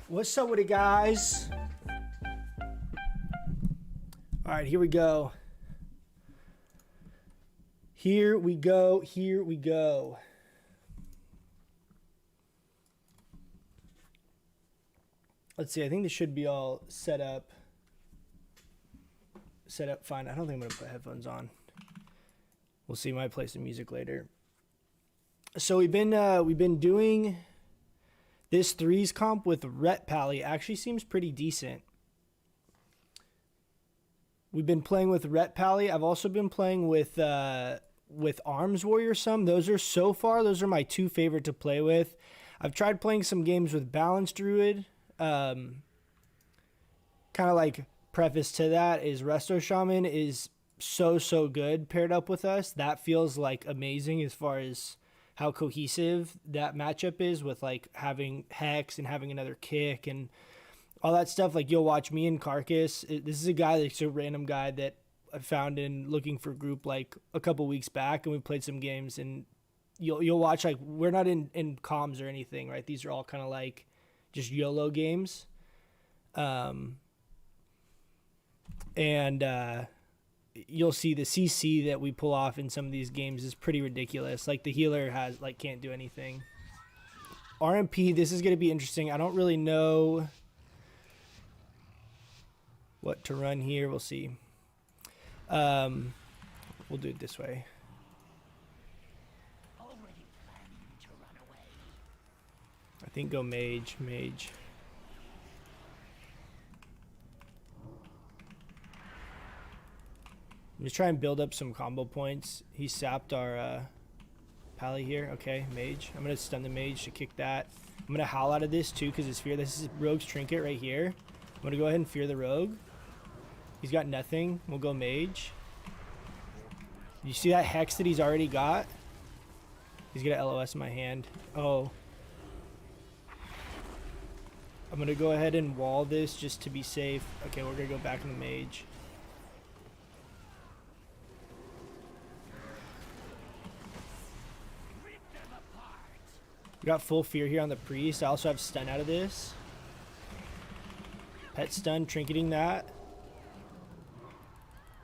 What's up with it, guys? All right, here we go. Here we go. Here we go. Let's see. I think this should be all set up. Set up fine. I don't think I'm gonna put headphones on. We'll see. Might play some music later. So we've been doing this threes comp with Rhett Pally. Actually seems pretty decent. We've been playing with Rhett Pally. I've also been playing with Arms Warrior some. Those are my two favorite to play with. I've tried playing some games with Balance Druid. Kind of like preface to that is Resto Shaman is so good paired up with us. That feels like amazing as far as how cohesive that matchup is with like having Hex and having another kick and all that stuff. Like you'll watch me and Carcass. This is a guy that's a random guy that I found in looking for group like a couple weeks back, and we played some games, and you'll watch, like, we're not in comms or anything, right? These are all kind of like just YOLO games. You'll see the CC that we pull off in some of these games is pretty ridiculous. Like the healer can't do anything. RMP, this is going to be interesting. I don't really know what to run here. We'll see. We'll do it this way. I think go mage. I'm just trying to build up some combo points. He sapped our Pally here. Okay, mage. I'm going to stun the mage to kick that. I'm going to howl out of this too because it's fear. This is Rogue's Trinket right here. I'm going to go ahead and fear the Rogue. He's got nothing. We'll go mage. You see that Hex that he's already got? He's got a LOS in my hand. Oh. I'm going to go ahead and wall this just to be safe. Okay, we're going to go back in the mage. We got full fear here on the priest. I also have stun out of this. Pet stun, trinketing that.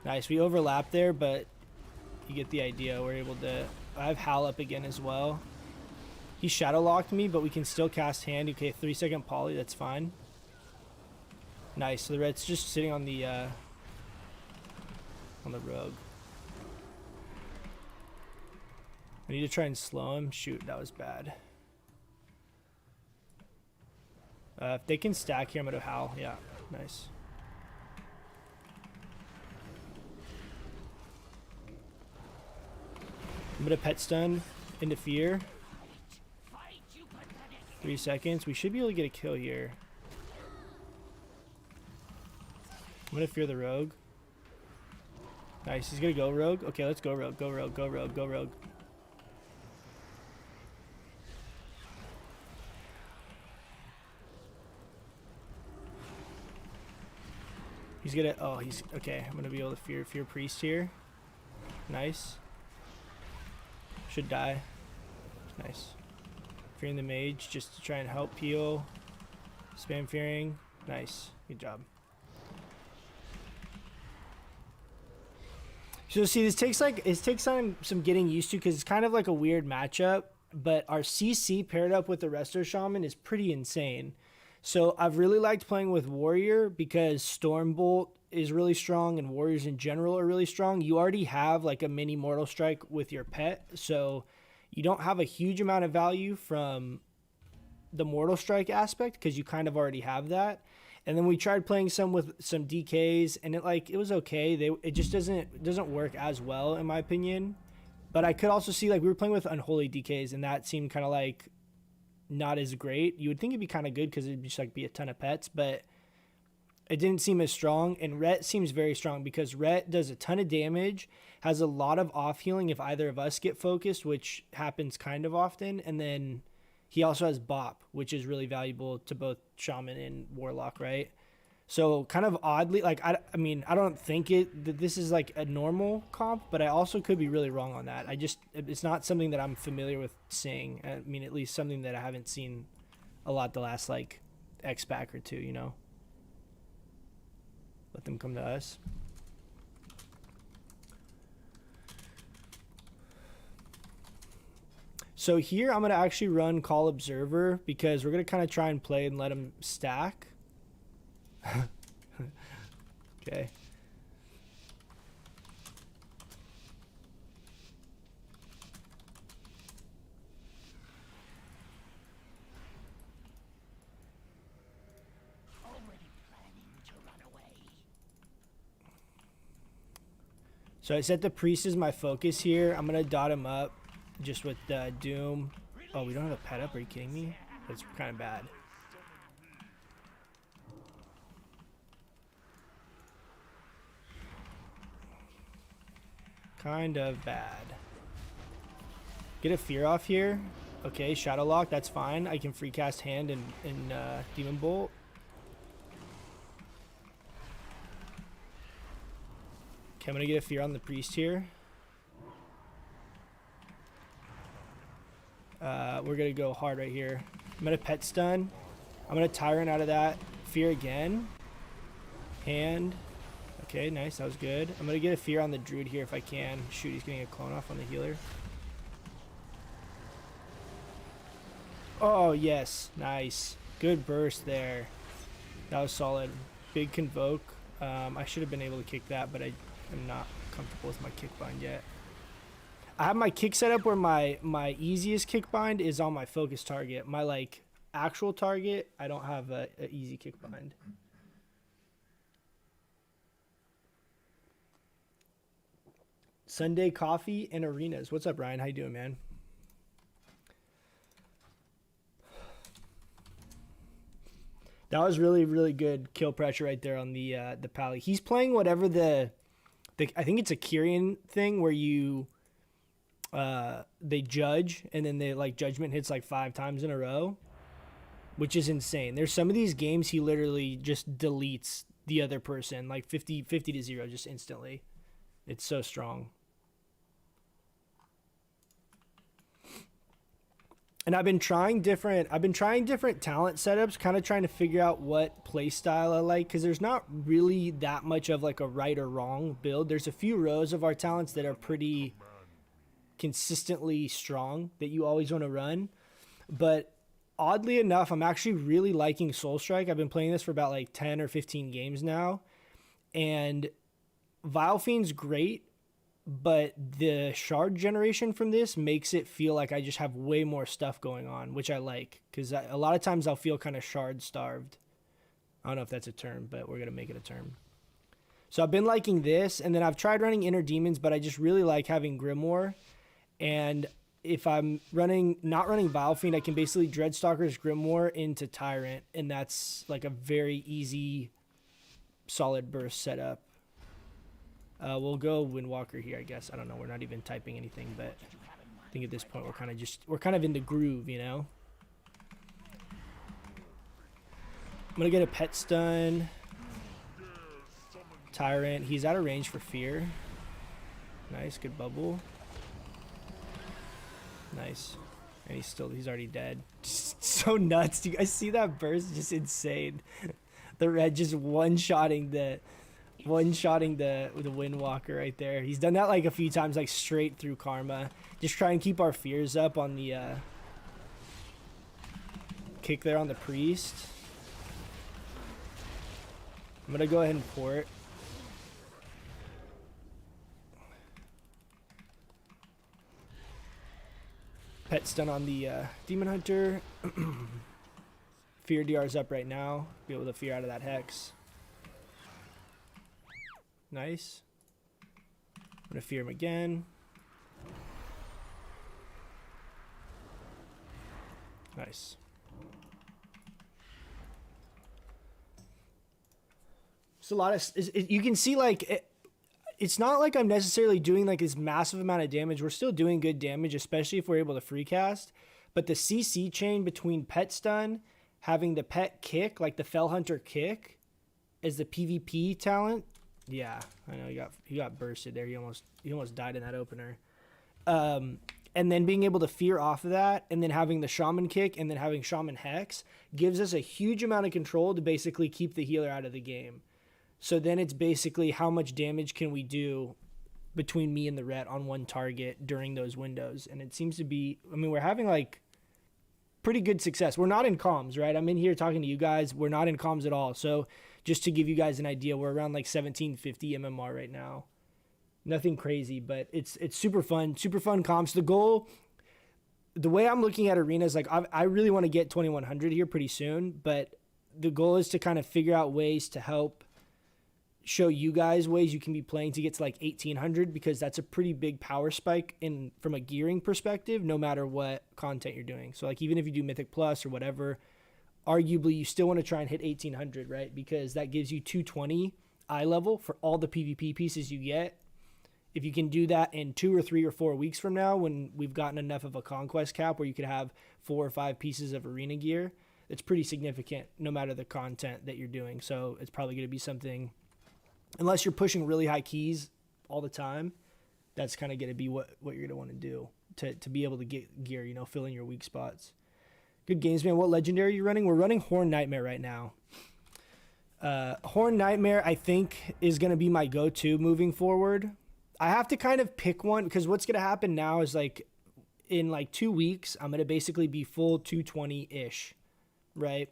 Nice. We overlap there, but you get the idea. We're able to... I have Howl up again as well. He shadow locked me, but we can still cast hand. Okay, 3-second poly. That's fine. Nice. So the red's just sitting on the rogue. I need to try and slow him. Shoot, that was bad. If they can stack here, I'm going to howl. Yeah, nice. I'm going to pet stun into fear. 3 seconds. We should be able to get a kill here. I'm going to fear the rogue. Nice. He's going to go rogue. Okay, let's go rogue. Go rogue. Go rogue. Go rogue. He's gonna, oh, he's, okay, I'm gonna be able to fear priest here. Nice. Should die. Nice. Fearing the mage just to try and help heal. Spam fearing. Nice. Good job. So see, this takes some getting used to because it's kind of like a weird matchup, but our CC paired up with the Resto Shaman is pretty insane. So I've really liked playing with Warrior because Stormbolt is really strong and Warriors in general are really strong. You already have like a mini Mortal Strike with your pet, so you don't have a huge amount of value from the Mortal Strike aspect because you kind of already have that. And then we tried playing some with some DKs, and it was okay. It just doesn't work as well in my opinion. But I could also see, like, we were playing with Unholy DKs, and that seemed kind of like not as great. You would think it'd be kind of good because it'd just like be a ton of pets, but it didn't seem as strong. And Rhett seems very strong because Rhett does a ton of damage, has a lot of off healing if either of us get focused, which happens kind of often. And then he also has Bop, which is really valuable to both Shaman and Warlock, right? So kind of oddly, like, I mean, I don't think that this is like a normal comp, but I also could be really wrong on that. It's not something that I'm familiar with seeing. I mean, at least something that I haven't seen a lot the last like X back or two, you know? Let them come to us. So here I'm going to actually run Call Observer because we're going to kind of try and play and let them stack. Okay. So I set the priest as my focus here. I'm going to dot him up just with Doom. Oh, we don't have a pet up? Are you kidding me? That's kind of bad. Kind of bad. Get a fear off here. Okay, Shadow Lock, that's fine. I can free cast Hand and Demon Bolt. Okay, I'm gonna get a fear on the priest here. We're gonna go hard right here. I'm gonna pet stun. I'm gonna Tyrant out of that. Fear again. Hand. Okay, nice. That was good. I'm gonna get a fear on the druid here if I can. Shoot, he's getting a clone off on the healer. Oh, yes. Nice. Good burst there. That was solid. Big convoke. I should have been able to kick that, but I am not comfortable with my kick bind yet. I have my kick set up where my easiest kick bind is on my focus target. My like actual target, I don't have a easy kick bind. Sunday coffee and arenas. What's up, Ryan? How you doing, man? That was really, really good kill pressure right there on the Pally. He's playing whatever the I think it's a Kyrian thing where you they judge and then they like judgment hits like 5 times in a row, which is insane. There's some of these games he literally just deletes the other person like 50 to 0 just instantly. It's so strong. And I've been trying different talent setups, kind of trying to figure out what play style I like, because there's not really that much of like a right or wrong build. There's a few rows of our talents that are pretty consistently strong that you always want to run. But oddly enough, I'm actually really liking Soul Strike. I've been playing this for about like 10 or 15 games now. And Vile Fiend's great, but the shard generation from this makes it feel like I just have way more stuff going on, which I like, because a lot of times I'll feel kind of shard starved. I don't know if that's a term, but we're going to make it a term. So I've been liking this, and then I've tried running Inner Demons, but I just really like having Grimoire. And if I'm not running Vile Fiend, I can basically Dreadstalker's Grimoire into Tyrant, and that's like a very easy, solid burst setup. We'll go Windwalker here, I guess. I don't know. We're not even typing anything, but I think at this point we're kind of in the groove, you know? I'm going to get a pet stun. Tyrant. He's out of range for fear. Nice. Good bubble. Nice. And he's already dead. Just so nuts. Do you guys see that burst? Just insane. The red just one-shotting the Windwalker right there. He's done that like a few times, like straight through Karma. Just try and keep our fears up on the kick there on the priest. I'm gonna go ahead and port. Pet stun on the Demon Hunter. Fear DR's up right now. Be able to fear out of that hex. Nice. I'm gonna fear him again. Nice. It's a lot of. You can see like it's not like I'm necessarily doing like this massive amount of damage. We're still doing good damage, especially if we're able to free cast. But the CC chain between pet stun, having the pet kick, like the Fell Hunter kick, as the PvP talent. Yeah, I know he got bursted there. He almost died in that opener. And and then being able to fear off of that, and then having the shaman kick, and then having shaman hex gives us a huge amount of control to basically keep the healer out of the game. So then it's basically how much damage can we do between me and the ret on one target during those windows. And it seems to be, I mean, we're having like pretty good success. We're not in comms, right? I'm in here talking to you guys. We're not in comms at all. So just to give you guys an idea, we're around like 1750 MMR right now. Nothing crazy, but it's super fun comps. The goal, the way I'm looking at arenas, like I really want to get 2100 here pretty soon, but the goal is to kind of figure out ways to help show you guys ways you can be playing to get to like 1800, because that's a pretty big power spike in from a gearing perspective, no matter what content you're doing. So like even if you do Mythic Plus or whatever, arguably you still want to try and hit 1800, right? Because that gives you 220 eye level for all the PvP pieces you get. If you can do that in 2 or 3 or 4 weeks from now, when we've gotten enough of a conquest cap where you could have 4 or 5 pieces of arena gear, it's pretty significant no matter the content that you're doing. So it's probably going to be something, unless you're pushing really high keys all the time, that's kind of going to be what you're going to want to do to be able to get gear, you know, fill in your weak spots. Good games, man. What legendary are you running? We're running Horn Nightmare right now. Horn Nightmare, I think, is going to be my go-to moving forward. I have to kind of pick one, because what's going to happen now is like in like 2 weeks, I'm going to basically be full 220-ish, right?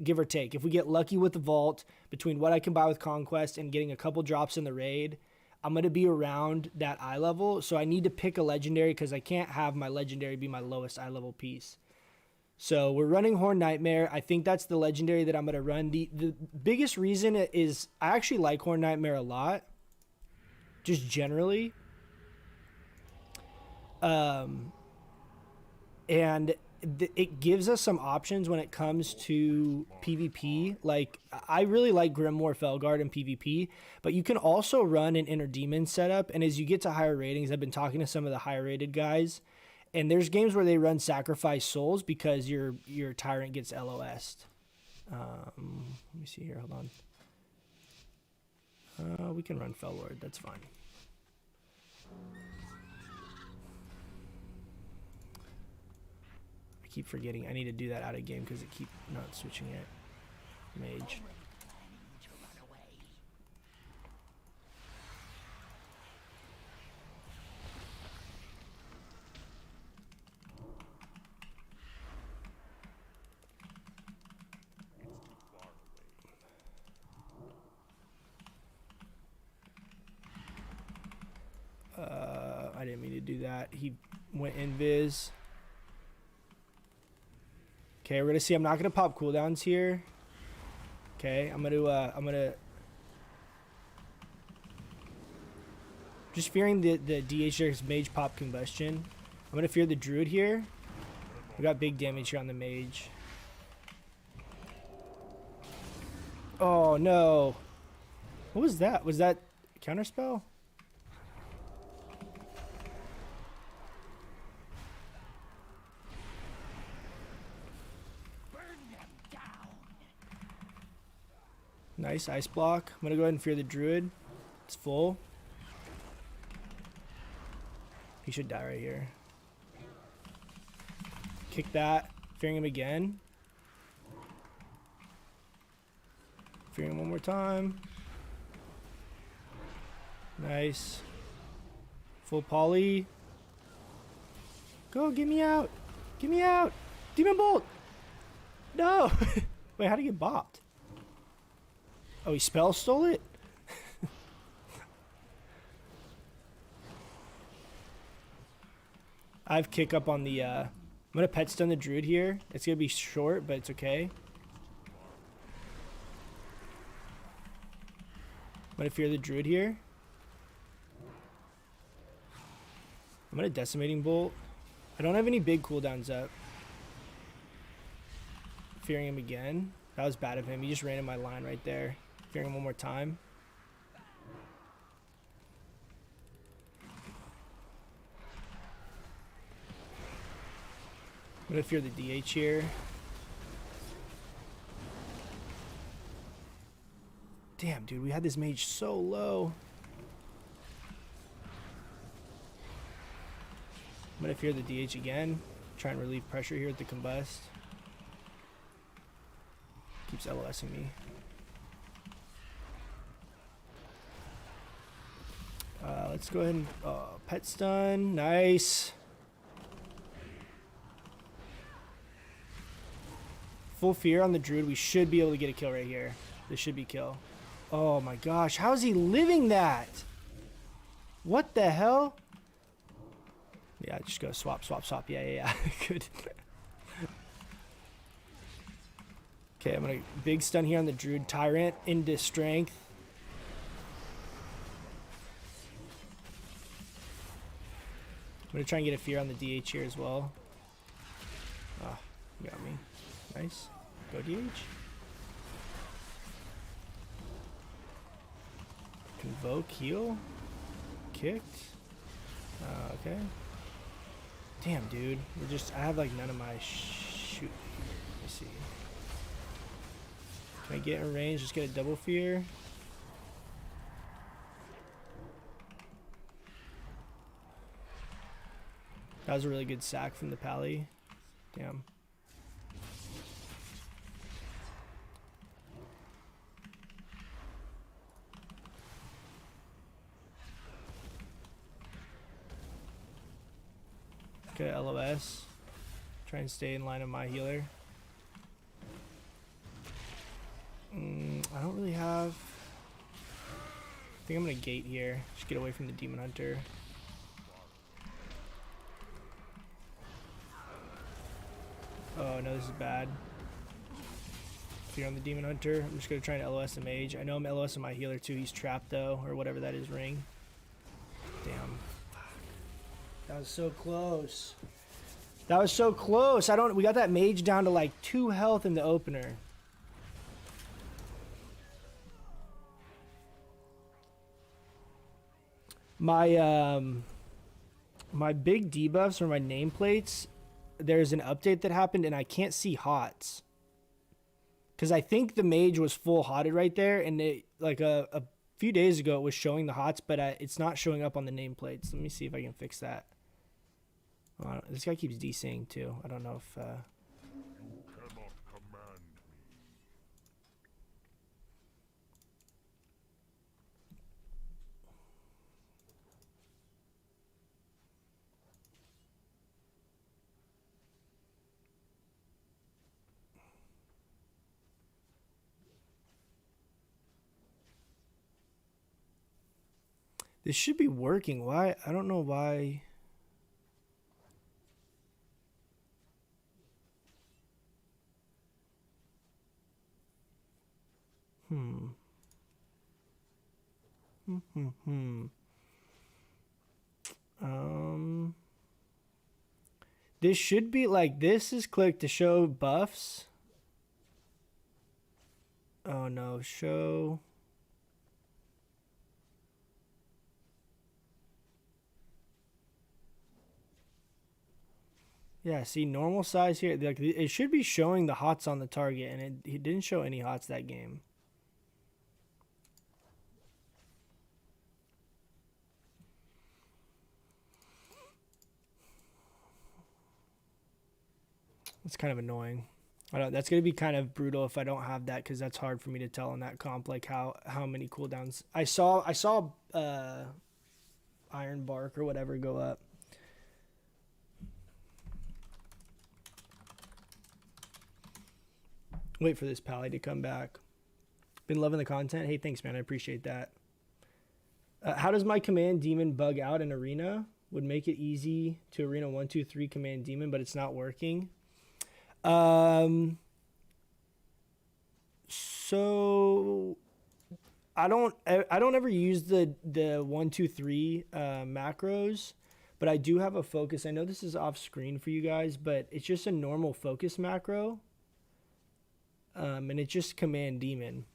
Give or take. If we get lucky with the vault, between what I can buy with Conquest and getting a couple drops in the raid, I'm going to be around that eye level. So I need to pick a legendary, because I can't have my legendary be my lowest eye level piece. So we're running Horn Nightmare. I think that's the legendary that I'm going to run. The biggest reason is I actually like Horn Nightmare a lot, just generally. And it gives us some options when it comes to PvP. Like, I really like Grimoire Felguard in PvP, but you can also run an Inner Demon setup. And as you get to higher ratings, I've been talking to some of the higher rated guys, and there's games where they run Sacrifice Souls because your Tyrant gets LOS'd. Let me see here. Hold on. We can run Fellward. That's fine. I keep forgetting. I need to do that out of game because it keep not switching it. Mage. I didn't mean to do that. He went invis. Okay, we're gonna see. I'm not gonna pop cooldowns here. Okay, I'm gonna just fearing the DH's mage pop combustion. I'm gonna fear the druid here. We got big damage here on the mage. Oh no! What was that? Was that counterspell? Nice ice block. I'm gonna go ahead and fear the druid. It's full. He should die right here. Kick that. Fearing him again. Fearing him one more time. Nice. Full poly. Go, get me out. Get me out. Demon Bolt. No. Wait, how'd he get bopped? Oh, he spell stole it? I have kick up on the, I'm going to pet stun the druid here. It's going to be short, but it's okay. I'm going to fear the druid here. I'm going to decimating bolt. I don't have any big cooldowns up. Fearing him again. That was bad of him. He just ran in my line right there. Fearing him one more time. I'm going to fear the DH here. Damn, dude, we had this mage so low. I'm gonna fear the DH again. Try and relieve pressure here with the combust. Keeps LOSing me. Let's go ahead and pet stun. Nice. Full fear on the druid. We should be able to get a kill right here. This should be kill. Oh my gosh, how is he living that? What the hell? Yeah, just go swap. Yeah. Good. Okay, I'm gonna big stun here on the druid. Tyrant into strength. I'm gonna try and get a fear on the DH here as well. Ah, you got me. Nice. Go DH. Convoke, heal. Kicked. Okay. Damn, dude. I have like none of my shoot. Let me see. Can I get in range? Just get a double fear. That was a really good sack from the pally. Damn. Okay, LOS. Try and stay in line of my healer. I don't really have... I think I'm going to gate here. Just get away from the Demon Hunter. Oh no, this is bad. Fear on the Demon Hunter. I'm just going to try and LOS the mage. I know I'm LOSing my healer too. He's trapped though, or whatever that is, ring. Damn. That was so close. That was so close. We got that mage down to like 2 health in the opener. My my big debuffs or my nameplates, there's an update that happened and I can't see hots. Cause I think the mage was full hotted right there, and it like a few days ago it was showing the hots, but it's not showing up on the nameplates. Let me see if I can fix that. Oh, this guy keeps desync too. I don't know if... You cannot command me. This should be working. Why? I don't know why... This should be like, this is clicked to show buffs. Oh no, show. Yeah, see, normal size here. Like, it should be showing the hots on the target, and it didn't show any hots that game. It's kind of annoying. That's gonna be kind of brutal if I don't have that, because that's hard for me to tell on that comp, like how many cooldowns. I saw Iron Bark or whatever go up. Wait for this pally to come back. Been loving the content. Hey, thanks, man. I appreciate that. How does my command demon bug out in arena? Would make it easy to arena 1, 2, 3 command demon, but it's not working. So I don't ever use the 1, 2, 3 macros, but I do have a focus. I know this is off screen for you guys, but it's just a normal focus macro. And it's just command demon.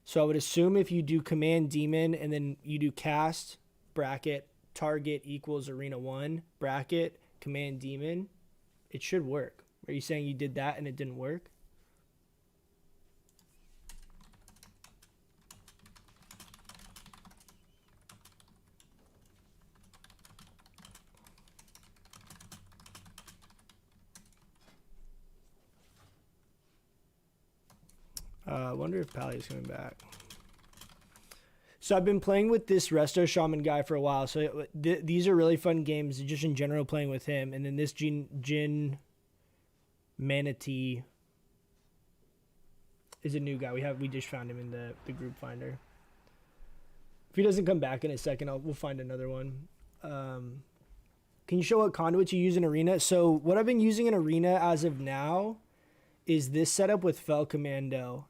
So I would assume if you do command demon and then you do cast bracket target equals arena 1 bracket command demon, it should work. Are you saying you did that and it didn't work? I wonder if Pally is coming back. So I've been playing with this Resto Shaman guy for a while. So these are really fun games, just in general playing with him. And then this Jin Manatee is a new guy. We just found him in the group finder. If he doesn't come back in a second, we'll find another one. Can you show what conduits you use in Arena? So what I've been using in Arena as of now is this setup with Fell Commando.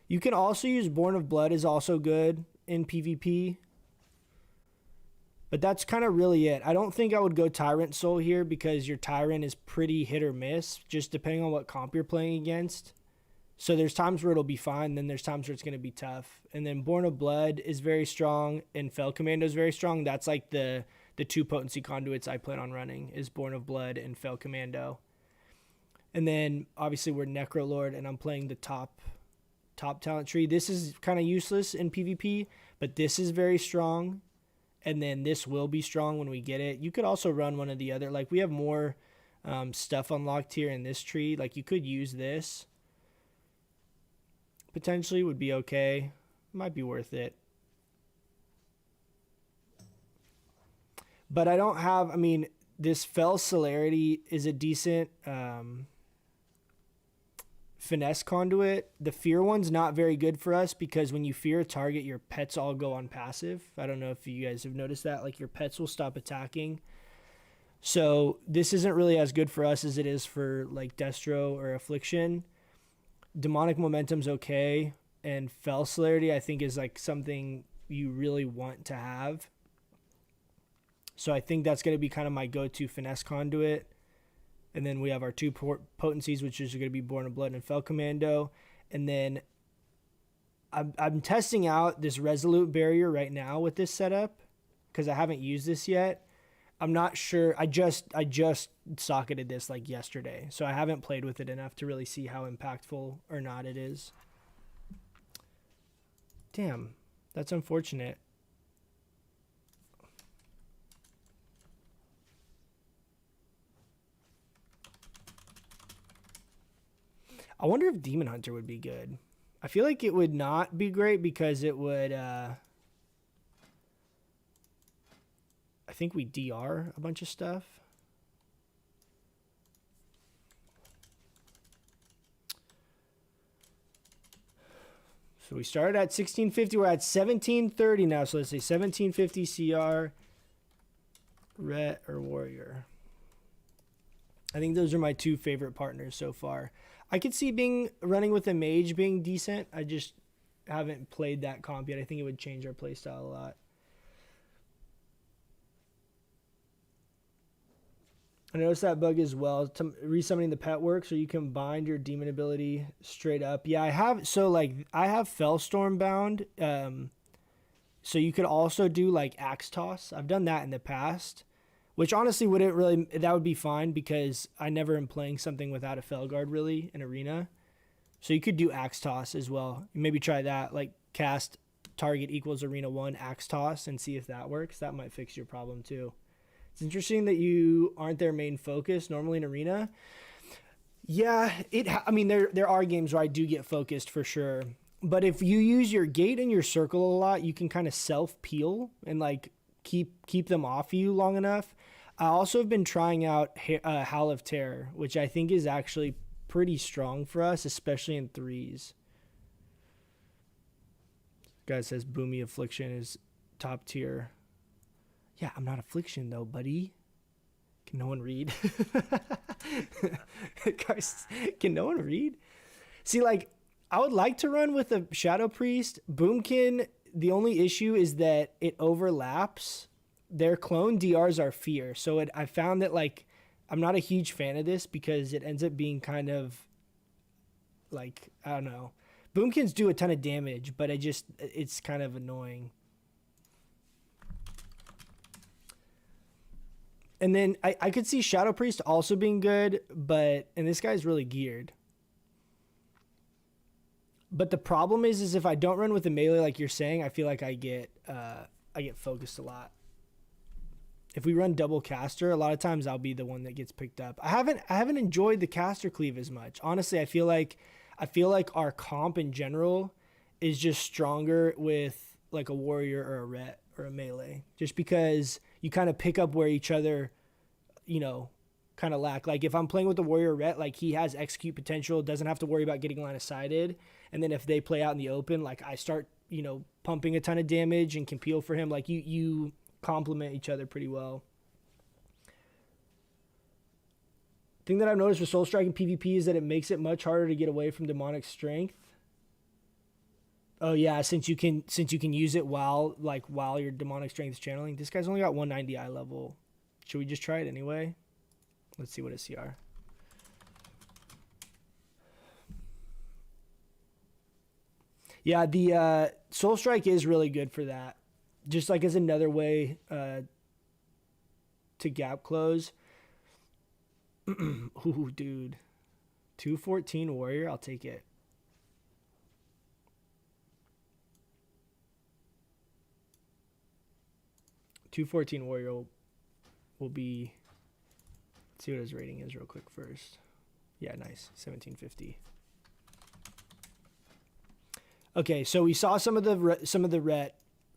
You can also use Born of Blood is also good in PvP. But that's kind of really it. I don't think I would go Tyrant Soul here because your Tyrant is pretty hit or miss, just depending on what comp you're playing against. So there's times where it'll be fine, then there's times where it's going to be tough. And then Born of Blood is very strong, and Fell Commando is very strong. That's like the two potency conduits I plan on running is Born of Blood and Fell Commando. And then obviously we're Necrolord, and I'm playing the top talent tree. This is kind of useless in PvP, but this is very strong. And then this will be strong when we get it. You could also run one of the other. Like we have more stuff unlocked here in this tree. Like you could use this. Potentially would be okay. Might be worth it. But I don't have, I mean, this Fell Celerity is a decent finesse conduit. The fear one's not very good for us because when you fear a target, your pets all go on passive. I don't know if you guys have noticed that. Like your pets will stop attacking. So this isn't really as good for us as it is for like Destro or Affliction. Demonic Momentum's okay. And Fell Celerity I think is like something you really want to have. So I think that's going to be kind of my go-to finesse conduit. And then we have our two potencies, which is going to be Born of Blood and Fell Commando. And then I'm testing out this Resolute Barrier right now with this setup because I haven't used this yet. I'm not sure. I just socketed this like yesterday, so I haven't played with it enough to really see how impactful or not it is. Damn, that's unfortunate. I wonder if Demon Hunter would be good. I feel like it would not be great because it would, I think we DR a bunch of stuff. So we started at 1650. We're at 1730 now. So let's say 1750 CR, Ret or Warrior. I think those are my two favorite partners so far. I could see running with a mage being decent. I just haven't played that comp yet. I think it would change our playstyle a lot. I noticed that bug as well. Resummoning the pet works, or you can bind your demon ability straight up. Yeah, I have. So like I have Fellstorm bound. So you could also do like Axe Toss. I've done that in the past. Which honestly wouldn't really, that would be fine because I never am playing something without a Felguard really in Arena. So you could do Axe Toss as well. Maybe try that, like cast target equals Arena 1 Axe Toss and see if that works. That might fix your problem too. It's interesting that you aren't their main focus normally in Arena. Yeah, I mean, there are games where I do get focused for sure. But if you use your gate and your circle a lot, you can kind of self-peel and like keep them off you long enough. I also have been trying out Howl of Terror, which I think is actually pretty strong for us, especially in threes. Guy says Boomy Affliction is top tier. Yeah, I'm not Affliction though, buddy. Can no one read? Guys, can no one read? See, like, I would like to run with a Shadow Priest. Boomkin, the only issue is that it overlaps. Their clone DRs are fear. So I found that, like, I'm not a huge fan of this because it ends up being kind of, like, I don't know. Boomkins do a ton of damage, but it's kind of annoying. And then I could see Shadow Priest also being good, and this guy's really geared. But the problem is if I don't run with a melee like you're saying, I feel like I get focused a lot. If we run double caster, a lot of times I'll be the one that gets picked up. I haven't enjoyed the caster cleave as much. Honestly, I feel like I feel like our comp in general is just stronger with like a warrior or a ret or a melee, just because you kind of pick up where each other, you know, kind of lack. Like if I'm playing with the warrior ret, like he has execute potential, doesn't have to worry about getting line of sighted. And then if they play out in the open, like I start, you know, pumping a ton of damage and can peel for him. Like you complement each other pretty well. Thing that I've noticed with Soul Strike in PvP is that it makes it much harder to get away from demonic strength. Oh yeah, since you can use it while your demonic strength is channeling. This guy's only got 190 eye level. Should we just try it anyway? Let's see what his CR. Yeah, the Soul Strike is really good for that. Just like as another way to gap close. Ooh, dude. 214 warrior, I'll take it. $214 warrior will be. Let's see what his rating is real quick first. Yeah, nice. 1750. Okay, so we saw some of the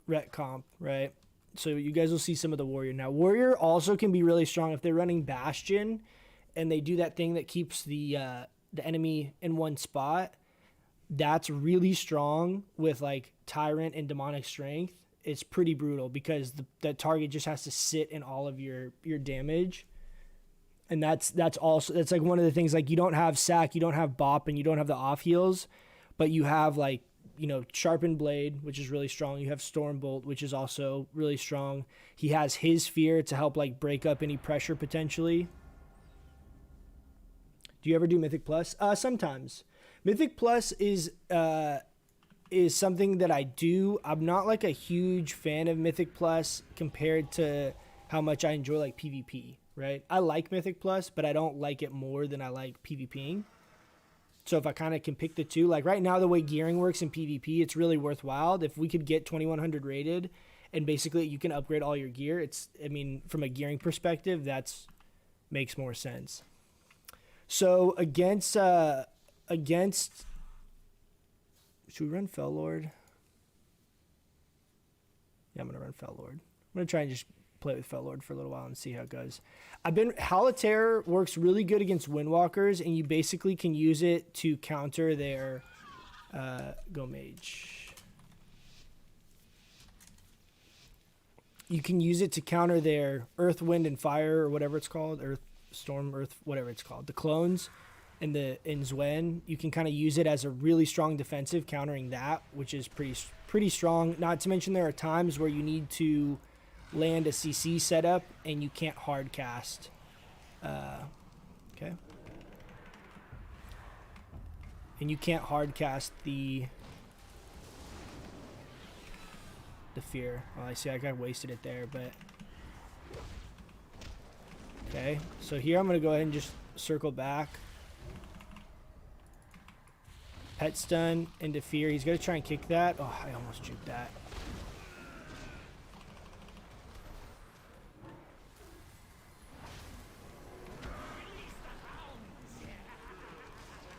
ret comp, right? So you guys will see some of the warrior. Now, warrior also can be really strong if they're running bastion and they do that thing that keeps the enemy in one spot. That's really strong with like tyrant and demonic strength. It's pretty brutal because the target just has to sit in all of your damage. And that's like one of the things, like you don't have sack, you don't have bop, and you don't have the off heals, but you have like, you know, sharpened blade, which is really strong. You have stormbolt, which is also really strong. He has his fear to help like break up any pressure potentially. Do you ever do Mythic Plus? Sometimes. Mythic Plus is something that I do. I'm not like a huge fan of Mythic Plus compared to how much I enjoy like PvP, right? I like Mythic Plus, but I don't like it more than I like PvPing. So if I kind of can pick the two, like right now the way gearing works in PvP, it's really worthwhile. If we could get 2100 rated and basically you can upgrade all your gear, I mean, from a gearing perspective, that's makes more sense. So against should we run Fell Lord? Yeah, I'm gonna run Fell Lord. I'm gonna try and just play with Fell Lord for a little while and see how it goes. Howl of Terror works really good against Windwalkers, and you basically can use it to counter their go mage. You can use it to counter their Earth, Wind, and Fire, or whatever it's called, Earth, Storm, Earth, whatever it's called. The clones in Zwen, you can kind of use it as a really strong defensive, countering that, which is pretty strong. Not to mention there are times where you need to land a CC setup and you can't hard cast. Okay. And you can't hard cast the fear. Well, I see I got wasted it there, but okay. So here I'm gonna go ahead and just circle back. Pet stun into fear. He's gonna try and kick that. Oh, I almost juked that.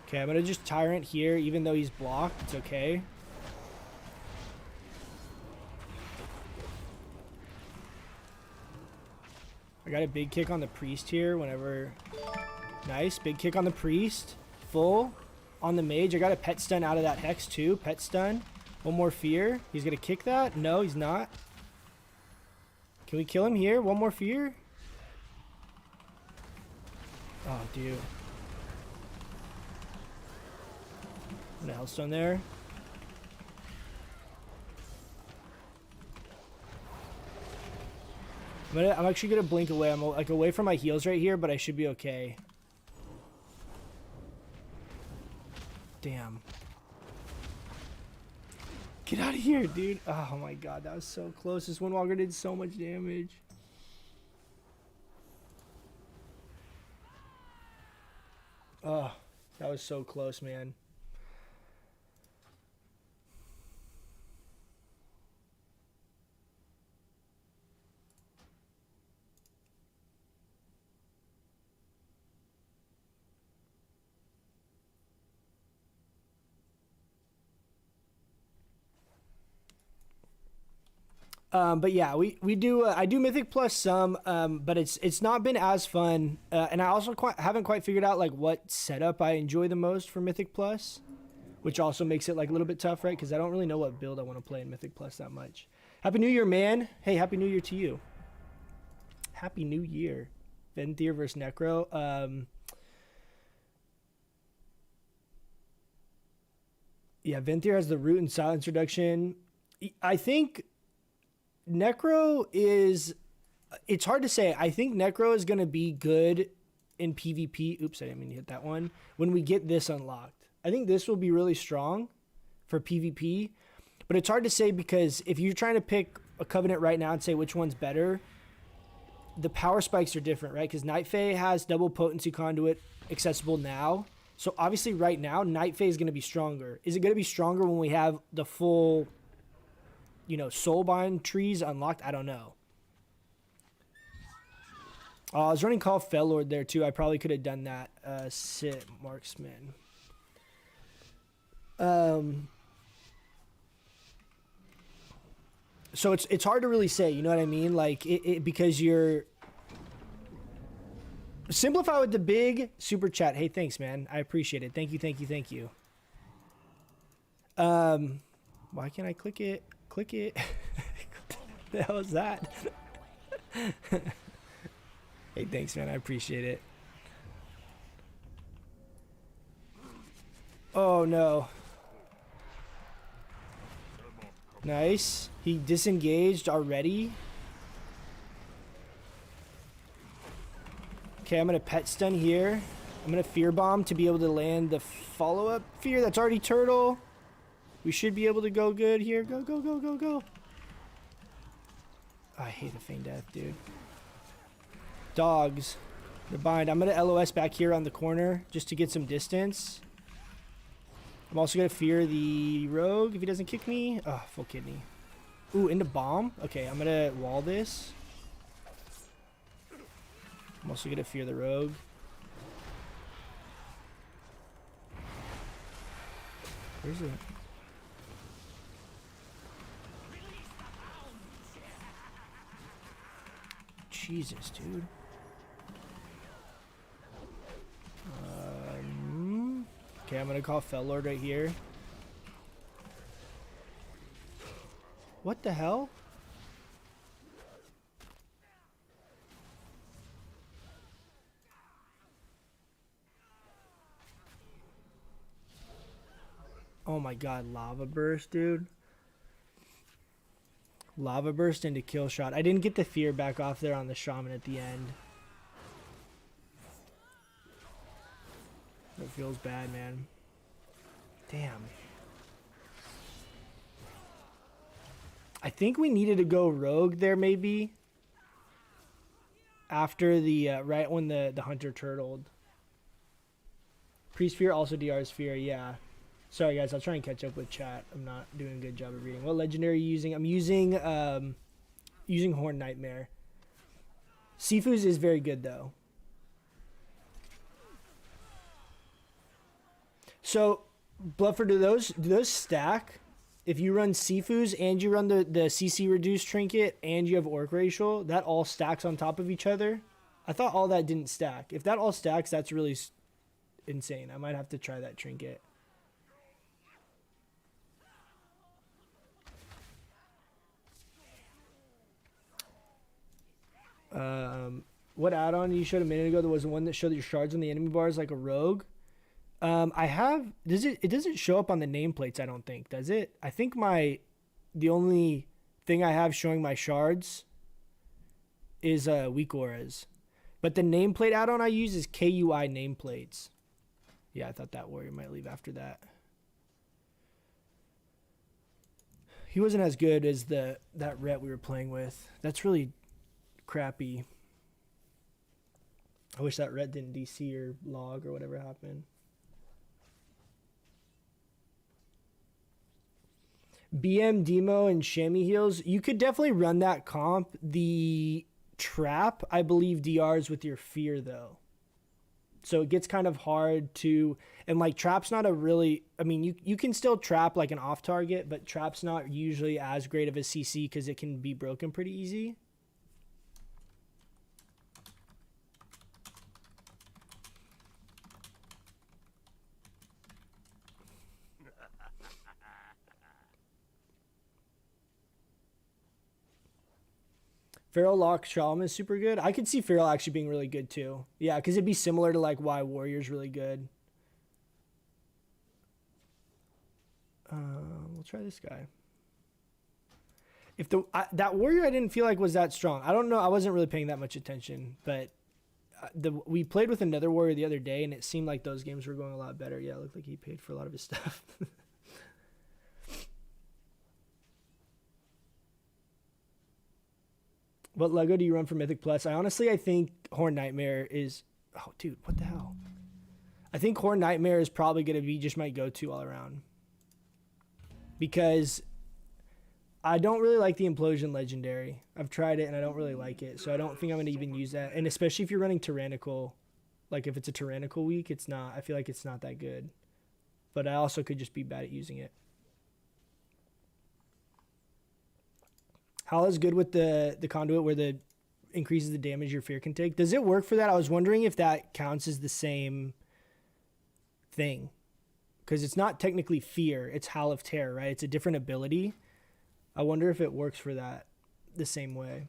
Okay, I'm gonna just Tyrant here, even though he's blocked. It's okay. I got a big kick on the priest here whenever. Nice, big kick on the priest. Full on the mage. I got a pet stun out of that hex too. Pet stun. One more fear. He's gonna kick that. No, he's not. Can we kill him here? One more fear. Oh, dude. What a hellstone there. I'm actually gonna blink away. I'm like away from my heals right here, but I should be okay. Damn. Get out of here, dude. Oh my god, that was so close. This Windwalker did so much damage. Oh, that was so close, man. But yeah, we do. I do Mythic Plus some, but it's not been as fun. And I also haven't quite figured out like what setup I enjoy the most for Mythic Plus, which also makes it like a little bit tough, right? Because I don't really know what build I want to play in Mythic Plus that much. Happy New Year, man! Hey, Happy New Year to you. Happy New Year. Venthyr versus Necro. Yeah, Venthyr has the root and silence reduction. I think Necro is... It's hard to say. I think Necro is going to be good in PvP. Oops, I didn't mean to hit that one. When we get this unlocked. I think this will be really strong for PvP. But it's hard to say because if you're trying to pick a Covenant right now and say which one's better, the power spikes are different, right? Because Night Fae has double potency conduit accessible now. So obviously right now, Night Fae is going to be stronger. Is it going to be stronger when we have the full, Soulbind trees unlocked? I don't know. I was running Call Fellord there too. I probably could have done that. Sit Marksman. So it's hard to really say, you know what I mean? Like because you're Simplify with the big super chat. Hey, thanks, man. I appreciate it. Thank you. Why can't I click it? Click it. What the hell is that? Hey, thanks, man. I appreciate it. Oh, no. Nice. He disengaged already. Okay, I'm going to pet stun here. I'm going to fear bomb to be able to land the follow-up fear. That's already turtle. We should be able to go good here. Go. Oh, I hate a feign death, dude. Dogs. They're bind. I'm going to LOS back here on the corner just to get some distance. I'm also going to fear the rogue if he doesn't kick me. Oh, full kidney. Ooh, into bomb. Okay, I'm going to wall this. I'm also going to fear the rogue. Where's it? Jesus, dude. Okay, I'm going to call Fellord right here. What the hell? Oh my god, lava burst, dude. Lava burst into kill shot. I didn't get the fear back off there on the shaman at the end. It feels bad, man. Damn. I think we needed to go rogue there, maybe. After the, right when the hunter turtled. Priest fear also DR's fear, yeah. Sorry guys, I'll try and catch up with chat. I'm not doing a good job of reading. What legendary are you using? I'm using Horn Nightmare. Sifu's is very good though. So, Bluffer, do those stack? If you run Sifu's and you run the CC reduced trinket and you have Orc Racial, that all stacks on top of each other? I thought all that didn't stack. If that all stacks, that's really insane. I might have to try that trinket. What add-on you showed a minute ago? There was the one that showed your shards on the enemy bars like a rogue. I have. It doesn't show up on the nameplates, I don't think, does it? I think the only thing I have showing my shards is weak auras. But the nameplate add-on I use is KUI nameplates. Yeah, I thought that warrior might leave after that. He wasn't as good as that ret we were playing with. That's really crappy. I wish that ret didn't DC or log or whatever happened. BM, Demo, and Chamois heals. You could definitely run that comp. The trap, I believe, DRs with your fear, though. So it gets kind of hard to, and like trap's not a really, I mean, you can still trap like an off target, but trap's not usually as great of a CC because it can be broken pretty easy. Feral Lock Shaman is super good. I could see Feral actually being really good too. Yeah, because it'd be similar to like why Warrior's really good. We'll try this guy. If that Warrior I didn't feel like was that strong. I don't know. I wasn't really paying that much attention, but we played with another Warrior the other day, and it seemed like those games were going a lot better. Yeah, it looked like he paid for a lot of his stuff. What Lego do you run for Mythic Plus? I think Horn Nightmare is... Oh, dude, what the hell? I think Horn Nightmare is probably going to be just my go-to all around. Because I don't really like the Implosion Legendary. I've tried it, and I don't really like it. So I don't think I'm going to even use that. And especially if you're running Tyrannical. Like, if it's a Tyrannical week, it's not... I feel like it's not that good. But I also could just be bad at using it. Howl is good with the conduit where the increases the damage your fear can take. Does it work for that? I was wondering if that counts as the same thing. Because it's not technically fear. It's Howl of Terror, right? It's a different ability. I wonder if it works for that the same way.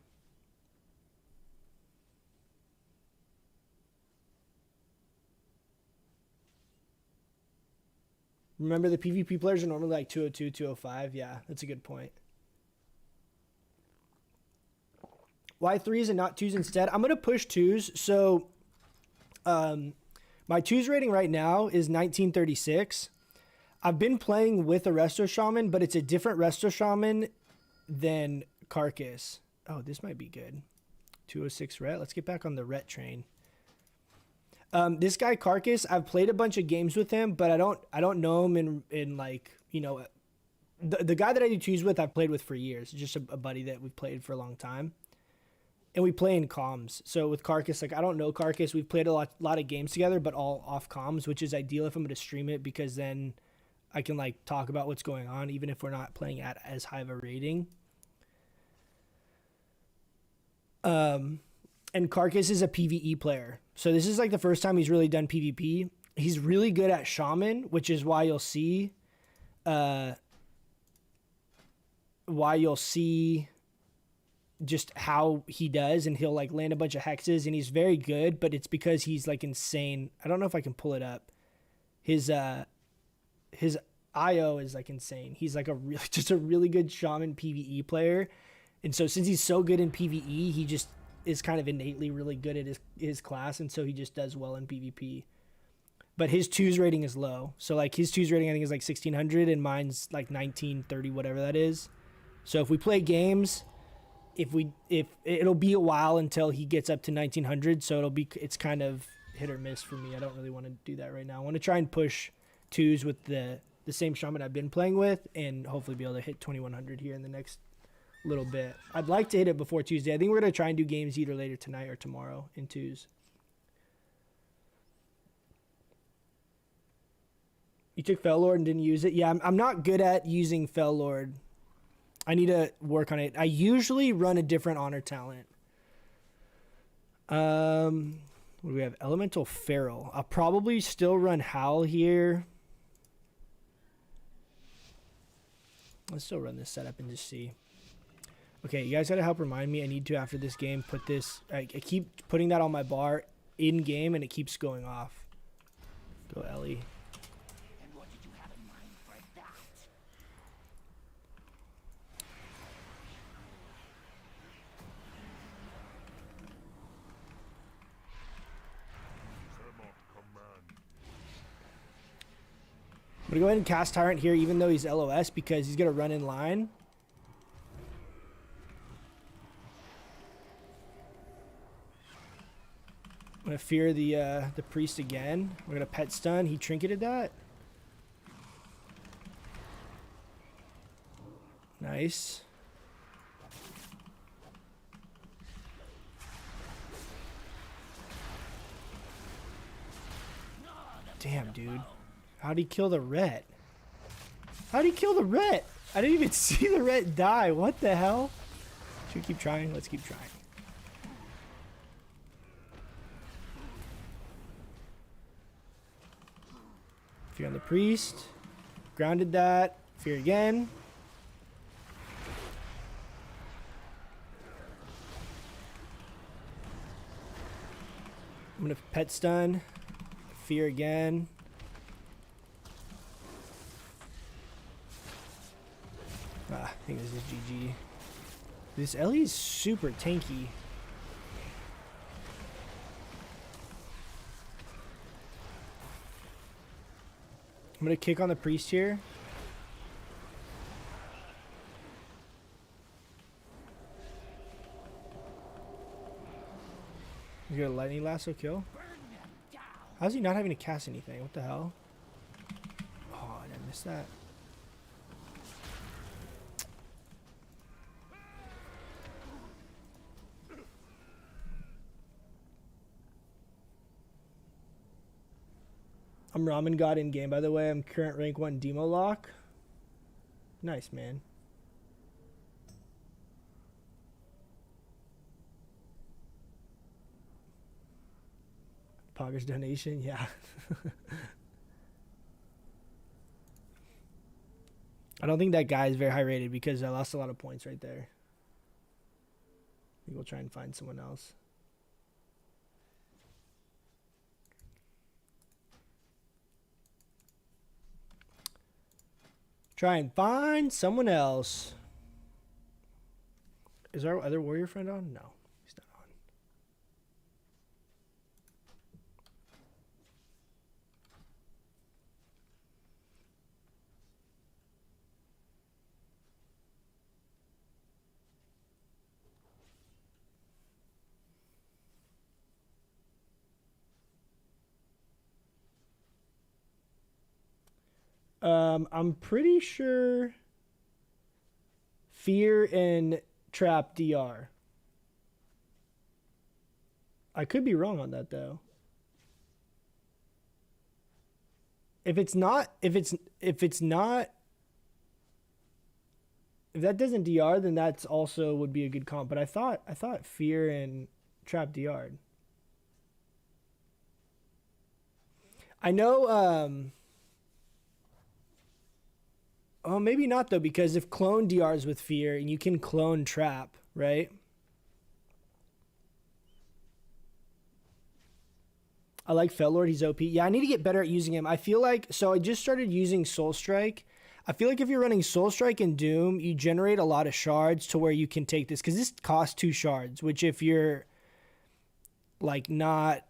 Remember the PvP players are normally like 202, 205? Yeah, that's a good point. Why 3s and not 2s instead? I'm going to push 2s. So my 2s rating right now is 1936. I've been playing with a Resto Shaman, but it's a different Resto Shaman than Carcass. Oh, this might be good. 206 Ret. Let's get back on the Ret train. This guy Carcass, I've played a bunch of games with him, but I don't know him in like, you know, the guy that I do 2s with, I've played with for years. Just a buddy that we've played for a long time. And we play in comms. So with Carcass, like I don't know Carcass. We've played a lot of games together, but all off comms, which is ideal if I'm going to stream it because then I can like talk about what's going on, even if we're not playing at as high of a rating. And Carcass is a PvE player. So this is like the first time he's really done PvP. He's really good at Shaman, which is why you'll see just how he does, and he'll like land a bunch of hexes, and he's very good, but it's because he's like insane. I don't know if I can pull it up. His IO is like insane. He's like just a really good Shaman PvE player. And so since he's so good in PvE, he just is kind of innately really good at his class, and so he just does well in PvP. But his 2s rating is low. So like his 2s rating I think is like 1600 and mine's like 1930, whatever that is. So if we play games, if it'll be a while until he gets up to 1900, so it's kind of hit or miss for me. I don't really want to do that right now. I want to try and push 2s with the same Shaman I've been playing with, and hopefully be able to hit 2100 here in the next little bit. I'd like to hit it before Tuesday. I think we're going to try and do games either later tonight or tomorrow in 2s. You took Fel Lord and didn't use it? Yeah, I'm not good at using Fel Lord. I need to work on it. I usually run a different honor talent. What do we have? Elemental Feral. I'll probably still run Howl here. Let's still run this setup and just see. Okay, you guys got to help remind me. I need to, after this game, put this... I keep putting that on my bar in-game, and it keeps going off. Go, Ellie. And what did you have in mind for that? I'm going to go ahead and cast Tyrant here, even though he's LOS, because he's going to run in line. I'm going to fear the priest again. We're going to pet stun. He trinketed that. Nice. Damn, dude. How'd he kill the ret? How'd he kill the ret? I didn't even see the ret die. What the hell? Should we keep trying? Let's keep trying. Fear on the priest. Grounded that. Fear again. I'm gonna pet stun. Fear again. I think this is GG. This Ellie is super tanky. I'm gonna kick on the priest here. He's gonna lightning lasso kill. How's he not having to cast anything? What the hell? Oh, I didn't miss that. I'm Ramen God in game, by the way. I'm current rank 1 demo lock. Nice, man. Pogger's donation, yeah. I don't think that guy is very high rated because I lost a lot of points right there. I think we'll try and find someone else. Try and find someone else. Is our other warrior friend on? No, he's not on. I'm pretty sure Fear and Trap DR. I could be wrong on that though. If that doesn't DR, then that's also would be a good comp. But I thought Fear and Trap DR'd. I know oh, maybe not though, because if clone DRs with Fear and you can clone Trap, right? I like Fellord, he's OP. Yeah, I need to get better at using him. I feel like, so I just started using Soul Strike. I feel like if you're running Soul Strike and Doom, you generate a lot of shards to where you can take this, because this costs 2 shards, which if you're like not,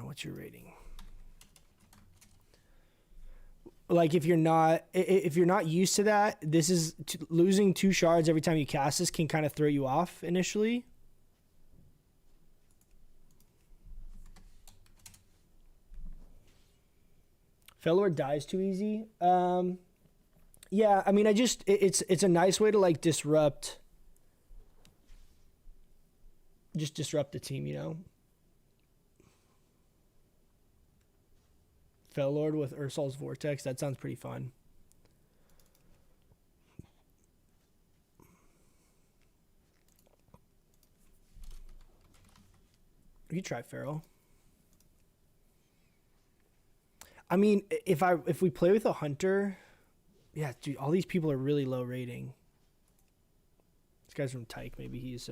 what's your rating? Like if you're not used to that, this is losing 2 shards every time you cast this can kind of throw you off initially. Fellord dies too easy. Yeah, I mean, it's a nice way to like disrupt the team, you know. Fellord with Ursol's Vortex, that sounds pretty fun. You try Feral. I mean, if we play with a hunter, yeah, dude, all these people are really low rating. This guy's from Tyke, maybe he's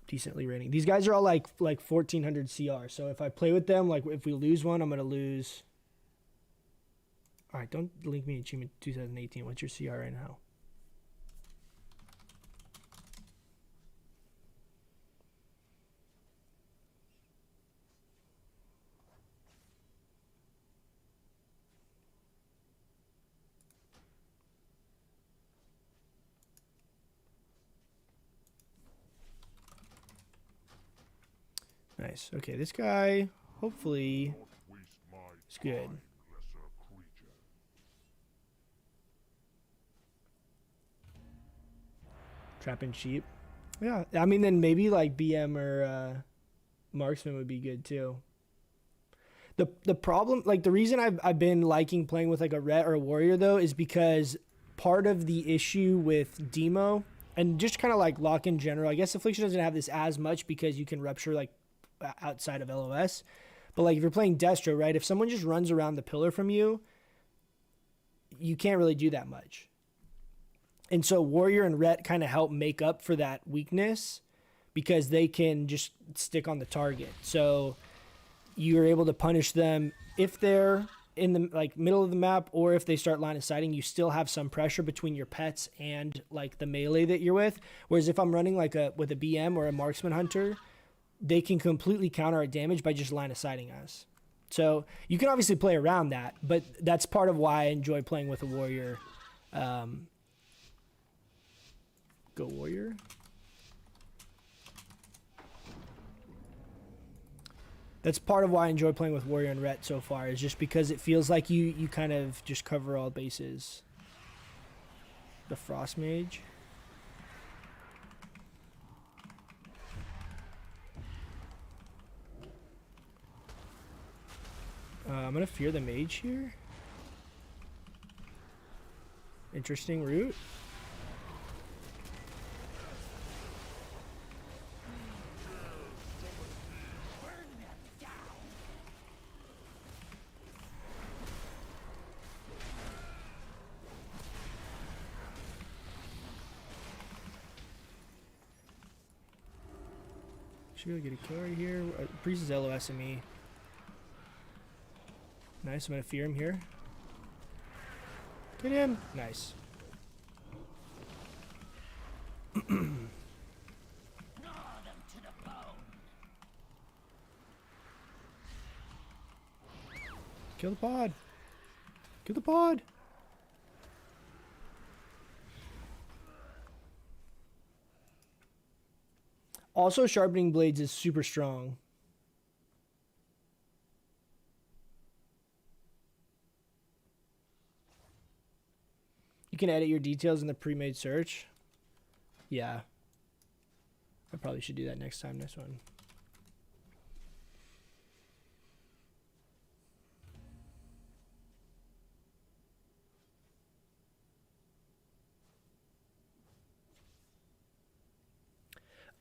decently rating. These guys are all like 1400 CR. So if I play with them, like if we lose one, I'm gonna lose. All right, don't link me achievement 2018. What's your CR right now? Nice. Okay, this guy hopefully is good. Trapping sheep. Yeah, I mean then maybe like BM or Marksman would be good too. The problem, like the reason I've been liking playing with like a Ret or a Warrior though is because part of the issue with Demo and just kind of like lock in general, I guess Affliction doesn't have this as much because you can rupture like outside of LOS. But like if you're playing Destro, right? If someone just runs around the pillar from you, you can't really do that much. And so Warrior and Ret kind of help make up for that weakness because they can just stick on the target. So you're able to punish them if they're in the like middle of the map, or if they start line of sighting, you still have some pressure between your pets and like the melee that you're with. Whereas if I'm running like with a BM or a marksman hunter, they can completely counter our damage by just line of sighting us. So you can obviously play around that, but that's part of why I enjoy playing with a Warrior. Go Warrior. That's part of why I enjoy playing with Warrior and Ret so far, is just because it feels like you kind of just cover all bases. The Frost Mage. I'm going to fear the Mage here. Interesting route. Should be able to get a kill right here. Priest is LOSing me. Nice, I'm gonna fear him here. Get him! Nice. Kill the pod! Kill the pod! Also, sharpening blades is super strong. You can edit your details in the pre-made search. Yeah. I probably should do that next time, next one.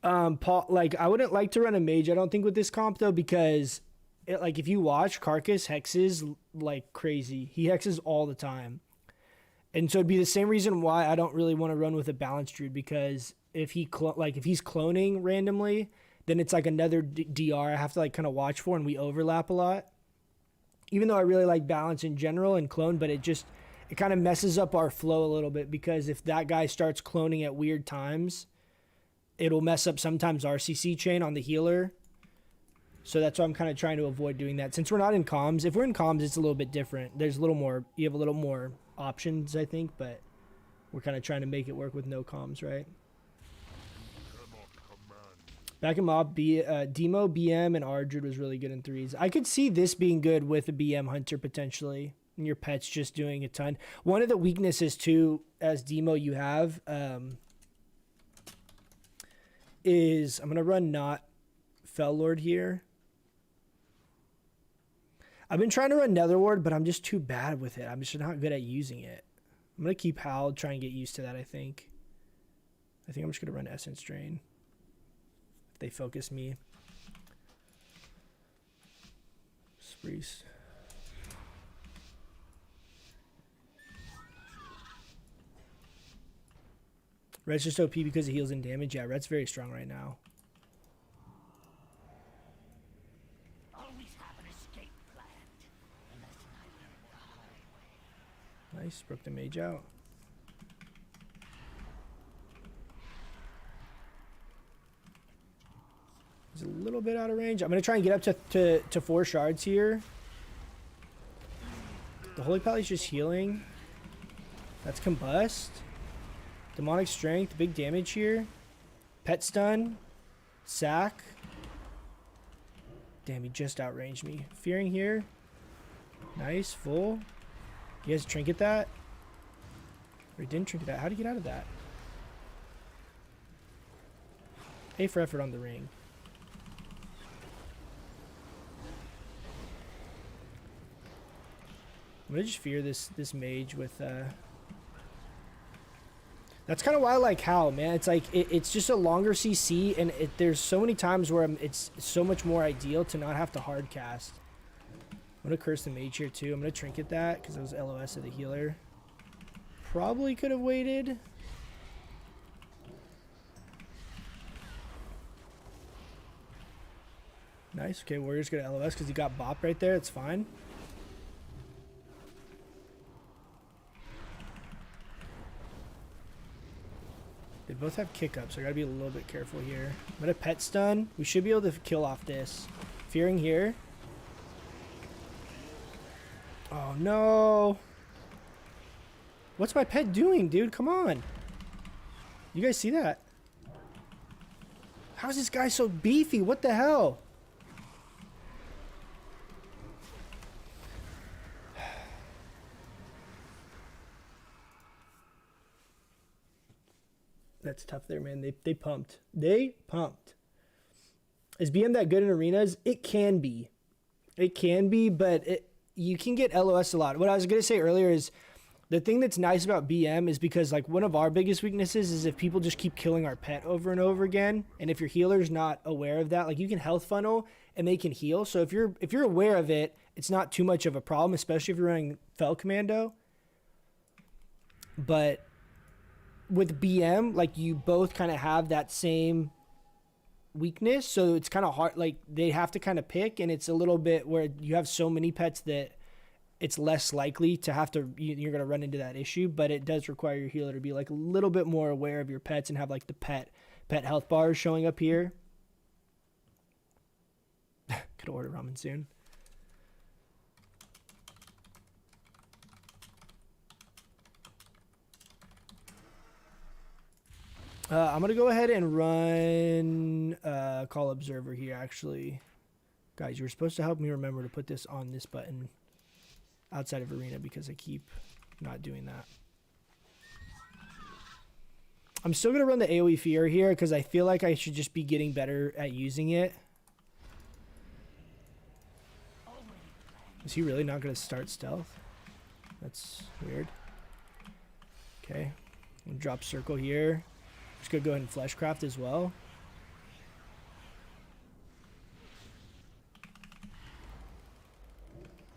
Paul, like I wouldn't like to run a mage, I don't think, with this comp though, because it, like if you watch, Carcass hexes like crazy. He hexes all the time. And so it'd be the same reason why I don't really want to run with a balanced druid, because if he if he's cloning randomly, then it's like another DR I have to like kind of watch for, and we overlap a lot. Even though I really like balance in general and clone, but it kind of messes up our flow a little bit, because if that guy starts cloning at weird times, it'll mess up sometimes our CC chain on the healer. So that's why I'm kind of trying to avoid doing that. Since we're not in comms, if we're in comms, it's a little bit different. There's a little more, you have a little more options, I think, but we're kind of trying to make it work with no comms, right? Back in mob, Demo, BM, and R Druid was really good in threes. I could see this being good with a BM hunter potentially, and your pet's just doing a ton. One of the weaknesses too, as Demo you have, is I'm gonna run not Fell Lord here. I've been trying to run Netherward, but I'm just too bad with it. I'm just not good at using it. I'm gonna keep Howl, try and get used to that. I think I'm just gonna run Essence Drain if they focus me. Sprees. Red's just OP because he heals in damage. Yeah, Red's very strong right now. Always have an escape plan. Unless I learn the hard way. Nice, broke the mage out. He's a little bit out of range. I'm gonna try and get up to 4 shards here. The Holy Pally's just healing. That's Combust. Demonic Strength, big damage here. Pet Stun. Sack. Damn, he just outranged me. Fearing here. Nice, full. You guys trinket that? Or he didn't trinket that. How'd he get out of that? A for effort on the ring. I'm gonna just fear this mage with that's kind of why I like Howl, man. It's like it's just a longer CC, and there's so many times where it's so much more ideal to not have to hard cast. I'm gonna curse the mage here too. I'm gonna trinket that because it was LOS of the healer. Probably could have waited. Nice. Okay, Warrior's gonna LOS because he got bop right there. It's fine. They both have kick up, so I gotta be a little bit careful here. I'm gonna pet stun. We should be able to kill off this. Fearing here. Oh no. What's my pet doing, dude? Come on. You guys see that? How's this guy so beefy? What the hell? That's tough there, man. They pumped. They pumped. Is BM that good in arenas? It can be. It can be, but you can get LOS a lot. What I was going to say earlier is the thing that's nice about BM is because like one of our biggest weaknesses is if people just keep killing our pet over and over again, and if your healer's not aware of that, like you can health funnel and they can heal. So if you're aware of it, it's not too much of a problem, especially if you're running Fel Commando. But with BM, like you both kind of have that same weakness, so it's kind of hard. Like they have to kind of pick, and it's a little bit where you have so many pets that it's less likely to have to, you're going to run into that issue, but it does require your healer to be like a little bit more aware of your pets and have like the pet health bars showing up here. Could order ramen soon. I'm going to go ahead and run Call Observer here, actually. Guys, you're supposed to help me remember to put this on this button outside of Arena because I keep not doing that. I'm still going to run the AoE Fear here because I feel like I should just be getting better at using it. Is he really not going to start stealth? That's weird. Okay. I'm going to drop Circle here. Just gonna go ahead and Fleshcraft as well.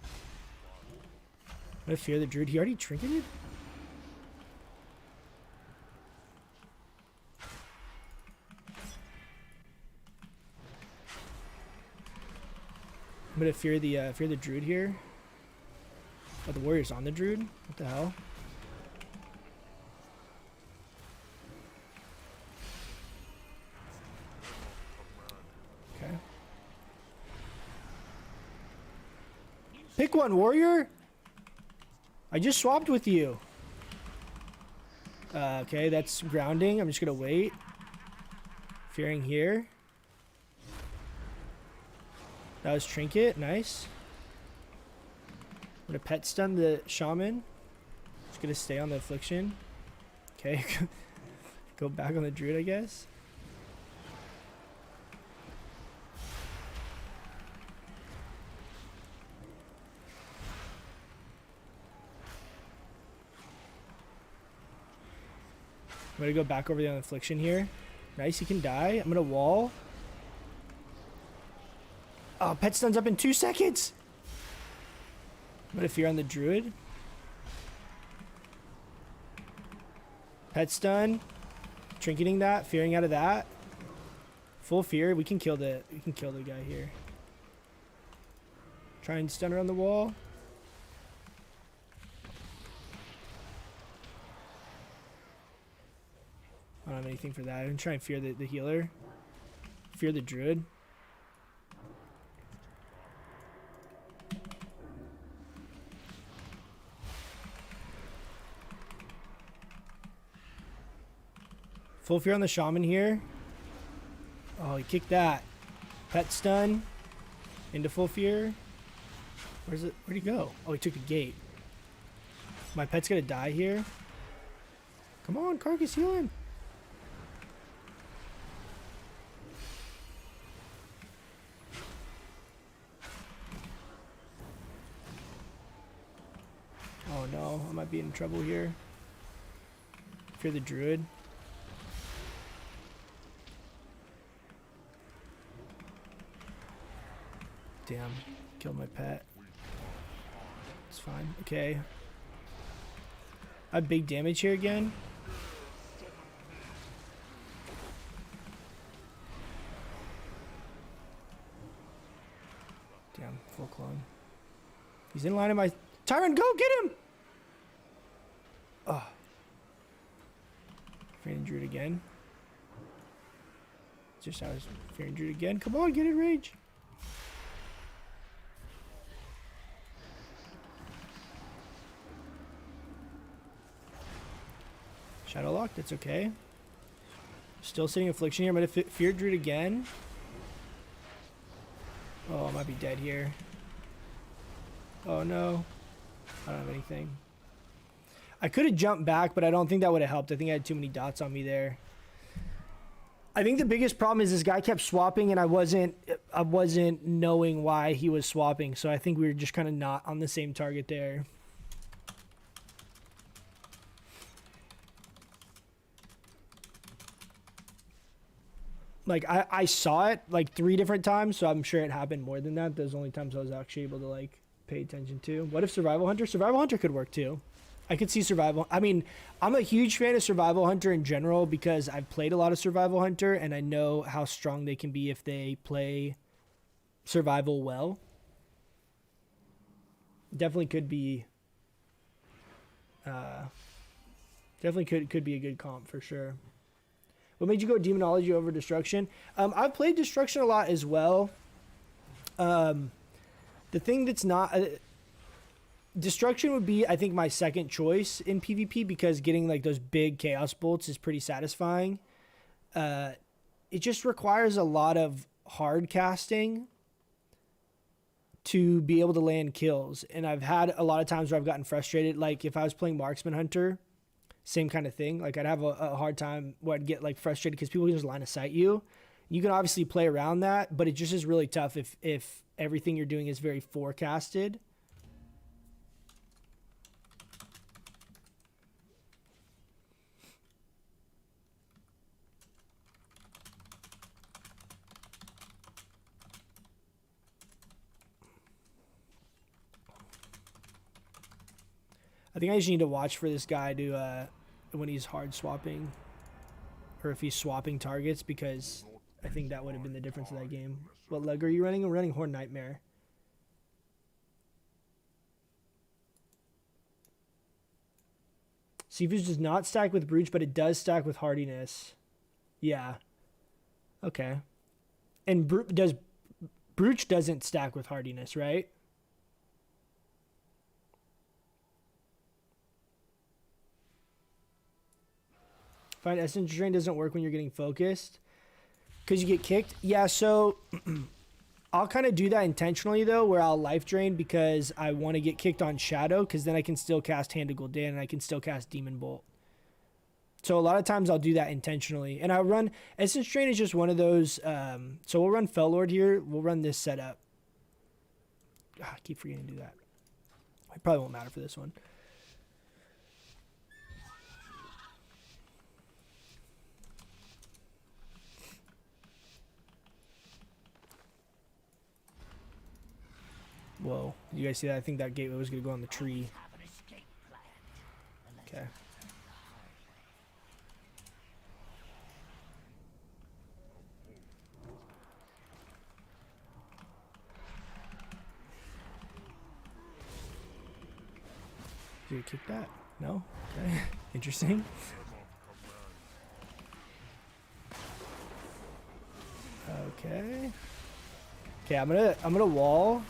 I'm gonna fear the Druid. He already trinketed? I'm gonna fear the Druid here. Oh, the Warrior's on the Druid? What the hell? Pick one, Warrior. I just swapped with you. Okay, that's grounding. I'm just going to wait. Fearing here. That was Trinket. Nice. I'm going to pet stun the Shaman. Just going to stay on the Affliction. Okay. Go back on the Druid, I guess. I'm going to go back over the Affliction here. Nice, he can die. I'm going to wall. Oh, pet stun's up in 2 seconds. I'm going to fear on the Druid. Pet stun. Trinketing that, fearing out of that. Full fear. We can kill the guy here. Try and stun around the wall. I don't have anything for that. I'm gonna try and fear the healer. Fear the Druid. Full fear on the Shaman here. Oh, he kicked that. Pet stun. Into full fear. Where'd he go? Oh, he took the gate. My pet's gonna die here. Come on, Carcass, heal him. no, I might be in trouble here. Fear the druid. Damn, killed my pet. It's fine. Okay. I have big damage here again. Damn, full clone. He's in line of my... Tyrant, go get him! Oh. Fearing Druid again. Just I was Fearing Druid again. Come on, get it, Rage. Shadow Lock, that's okay. Still sitting Affliction here. I'm going to Fear Druid again. Oh, I might be dead here. Oh no. I don't have anything. I could have jumped back, but I don't think that would have helped. I think I had too many dots on me there. I think the biggest problem is this guy kept swapping and I wasn't knowing why he was swapping. So I think we were just kind of not on the same target there. Like, I saw it like 3 different times, so I'm sure it happened more than that. Those only times I was actually able to, like, pay attention to. What if Survival Hunter? Survival Hunter could work, too. I could see Survival... I mean, I'm a huge fan of Survival Hunter in general because I've played a lot of Survival Hunter, and I know how strong they can be if they play Survival well. Definitely could be... definitely could be a good comp, for sure. What made you go Demonology over Destruction? I've played Destruction a lot as well. The thing that's not... Destruction would be, I think, my second choice in PvP because getting like those big Chaos Bolts is pretty satisfying. It just requires a lot of hard casting to be able to land kills. And I've had a lot of times where I've gotten frustrated. Like if I was playing Marksman Hunter... Same kind of thing. Like I'd have a hard time where I'd get like frustrated because people can just line of sight you. You can obviously play around that, but it just is really tough if everything you're doing is very forecasted. I think I just need to watch for this guy to when he's hard swapping or if he's swapping targets because I think that would have been the difference of that game. What leg are you running? I'm running Horn Nightmare. Seafoods does not stack with Brooch, but it does stack with Hardiness. Yeah. Okay. And Brooch doesn't stack with Hardiness, right? Find Essence Drain doesn't work when you're getting focused because you get kicked. Yeah, so I'll kind of do that intentionally though, where I'll life drain because I want to get kicked on Shadow because then I can still cast Hand of Gul'dan and I can still cast Demon Bolt. So a lot of times I'll do that intentionally, and I'll run Essence Drain is just one of those. So we'll run Fell Lord here. We'll run this setup. I keep forgetting to do that. It probably won't matter for this one. Whoa, you guys see that? I think that gateway was going to go on the tree. Okay. Did you kick that? No? Okay. Interesting. Okay. Okay, I'm gonna wall.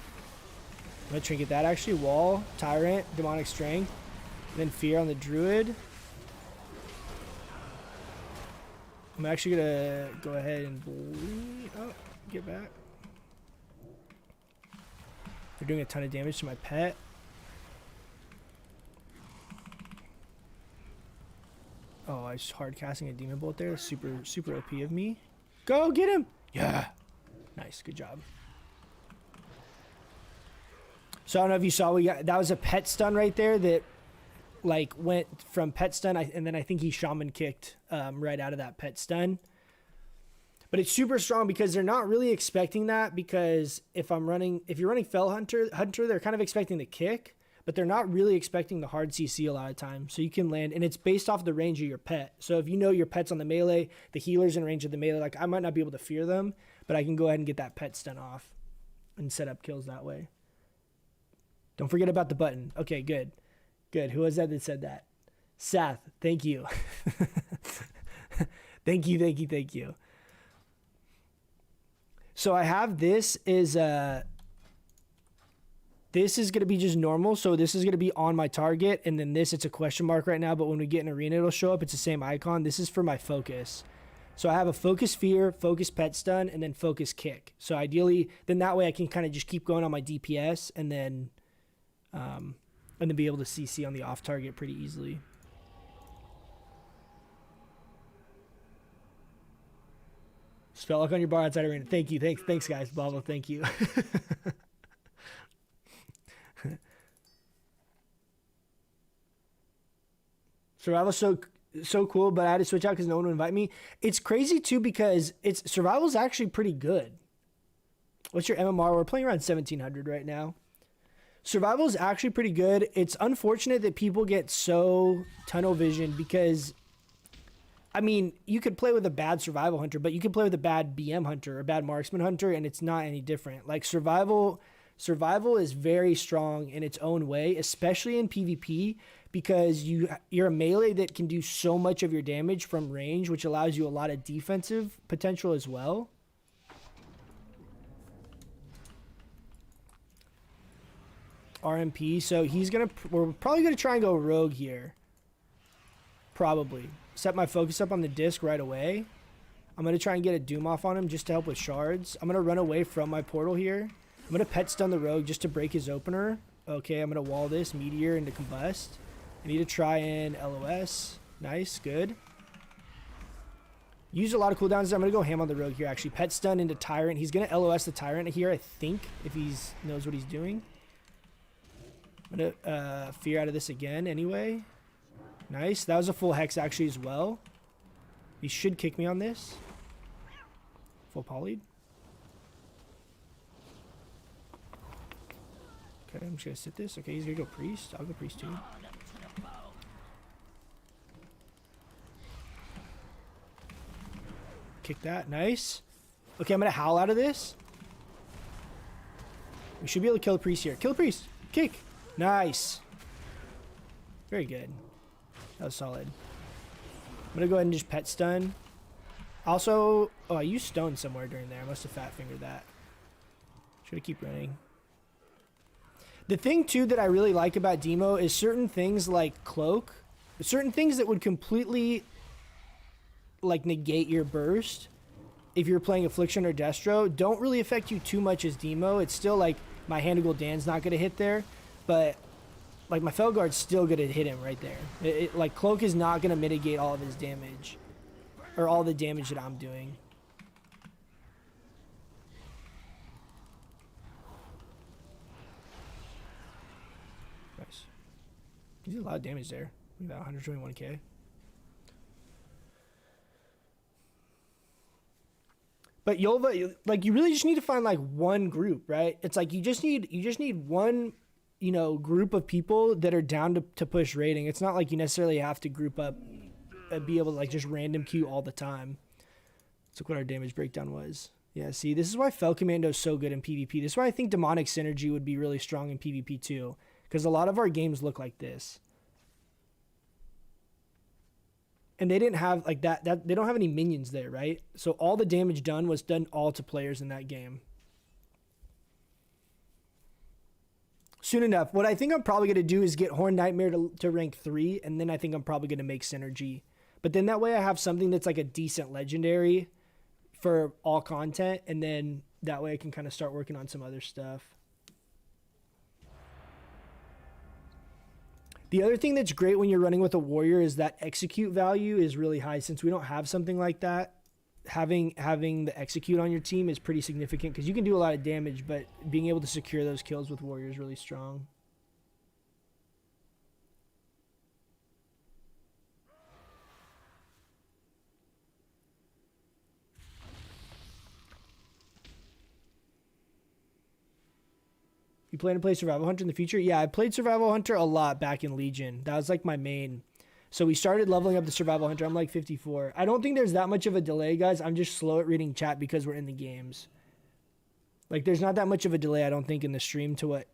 I'm gonna trinket that actually. Wall, Tyrant, Demonic Strength, and then Fear on the Druid. I'm actually gonna go ahead and bleed. Oh, get back. They're doing a ton of damage to my pet. Oh, I was hard casting a Demon Bolt there. Super OP of me. Go get him! Yeah. Nice, good job. So I don't know if you saw, that was a pet stun right there that like went from pet stun, and then I think he shaman kicked right out of that pet stun. But it's super strong because they're not really expecting that, because if you're running Fell Hunter, they're kind of expecting the kick, but they're not really expecting the hard CC a lot of times. So you can land, and it's based off the range of your pet. So if you know your pet's on the melee, the healer's in range of the melee, like I might not be able to fear them, but I can go ahead and get that pet stun off and set up kills that way. Don't forget about the button. Okay, good. Good. Who was that said that? Seth, thank you. Thank you. So I have this is going to be just normal. So this is going to be on my target, and then this, it's a question mark right now, but when we get in arena, it'll show up. It's the same icon. This is for my focus. So I have a focus fear, focus pet stun, and then focus kick. So ideally, then that way I can kind of just keep going on my DPS, and then be able to CC on the off target pretty easily. Spell luck on your bar outside arena. Thank you. Thanks guys. Baba, thank you. Survival's so cool, but I had to switch out because no one would invite me. It's crazy too because survival's actually pretty good. What's your MMR? We're playing around 1700 right now. Survival's actually pretty good. It's unfortunate that people get so tunnel vision because, I mean, you could play with a bad survival hunter, but you could play with a bad BM hunter or bad marksman hunter, and it's not any different. Like survival is very strong in its own way, especially in PvP, because you're a melee that can do so much of your damage from range, which allows you a lot of defensive potential as well. RMP, so we're probably gonna try and go rogue here. Probably. Set my focus up on the disc right away. I'm going to try and get a doom off on him just to help with shards. I'm going to run away from my portal here. I'm going to pet stun the rogue just to break his opener. Okay, I'm going to wall this meteor into combust. I need to try and LOS. Nice, good. Use a lot of cooldowns. I'm going to go ham on the rogue here actually. Pet stun into tyrant. He's going to LOS the tyrant here, I think, if he knows what he's doing. I'm going to fear out of this again anyway. Nice. That was a full hex actually as well. He should kick me on this. Full polyed. Okay, I'm just going to sit this. Okay, he's going to go priest. I'll go priest too. Kick that. Nice. Okay, I'm going to howl out of this. We should be able to kill the priest here. Kill the priest. Kick. Nice. Very good. That was solid. I'm going to go ahead and just pet stun. Also, I used stone somewhere during there. I must have fat fingered that. Should I keep running? The thing, too, that I really like about Demo is certain things like Cloak. Certain things that would completely, like, negate your burst if you're playing Affliction or Destro don't really affect you too much as Demo. It's still, like, my Handigal Dan's not going to hit there. But like my Felguard's still gonna hit him right there. Like Cloak is not gonna mitigate all of his damage, or all the damage that I'm doing. Nice. He did a lot of damage there. Look at that, 121k. But Yolva, like you really just need to find like one group, right? It's like you just need one, you know, group of people that are down to push rating. It's not like you necessarily have to group up and be able to like just random queue all the time. Let's look what our damage breakdown was. Yeah, see, this is why Fel Commando is so good in PvP. This is why I think Demonic Synergy would be really strong in PvP too, because a lot of our games look like this. And they didn't have like that they don't have any minions there, right? So all the damage done was done all to players in that game. Soon enough. What I think I'm probably going to do is get Horn Nightmare to rank 3, and then I think I'm probably going to make Synergy. But then that way I have something that's like a decent legendary for all content, and then that way I can kind of start working on some other stuff. The other thing that's great when you're running with a warrior is that execute value is really high. Since we don't have something like that, having the execute on your team is pretty significant because you can do a lot of damage, but being able to secure those kills with warrior is really strong. You plan to play Survival Hunter in the future? Yeah, I played Survival Hunter a lot back in Legion. That was like my main. So we started leveling up the Survival Hunter. I'm like 54. I don't think there's that much of a delay, guys. I'm just slow at reading chat because we're in the games. Like, there's not that much of a delay, I don't think, in the stream to what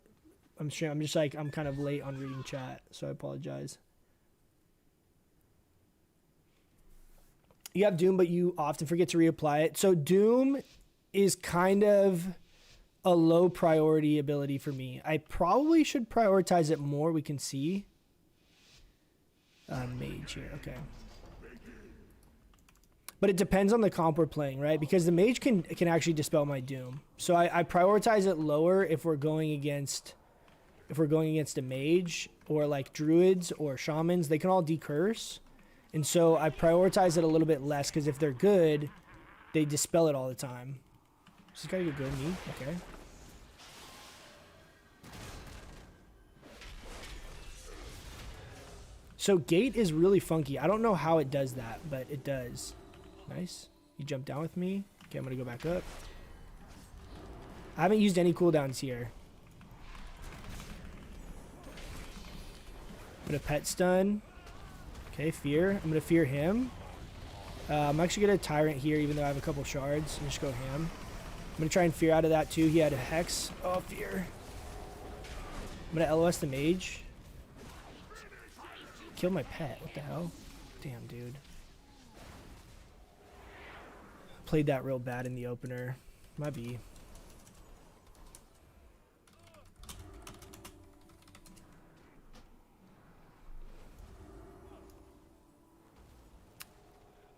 I'm sure. I'm just like, I'm kind of late on reading chat, so I apologize. You have Doom, but you often forget to reapply it. So Doom is kind of a low priority ability for me. I probably should prioritize it more. We can see. Mage here, okay. But it depends on the comp we're playing, right? Because the mage can actually dispel my Doom. So I prioritize it lower if we're going against a mage or like druids or shamans. They can all decurse. And so I prioritize it a little bit less because if they're good, they dispel it all the time. This guy get good me, okay. So gate is really funky. I don't know how it does that, but it does. Nice. You jump down with me. Okay, I'm gonna go back up. I haven't used any cooldowns here. I'm gonna pet stun. Okay, fear. I'm gonna fear him. I'm actually gonna tyrant here, even though I have a couple shards. And just go ham. I'm gonna try and fear out of that too. He had a hex. Oh, fear. I'm gonna LOS the mage. Kill my pet. What the hell? Damn, dude. Played that real bad in the opener. Might be.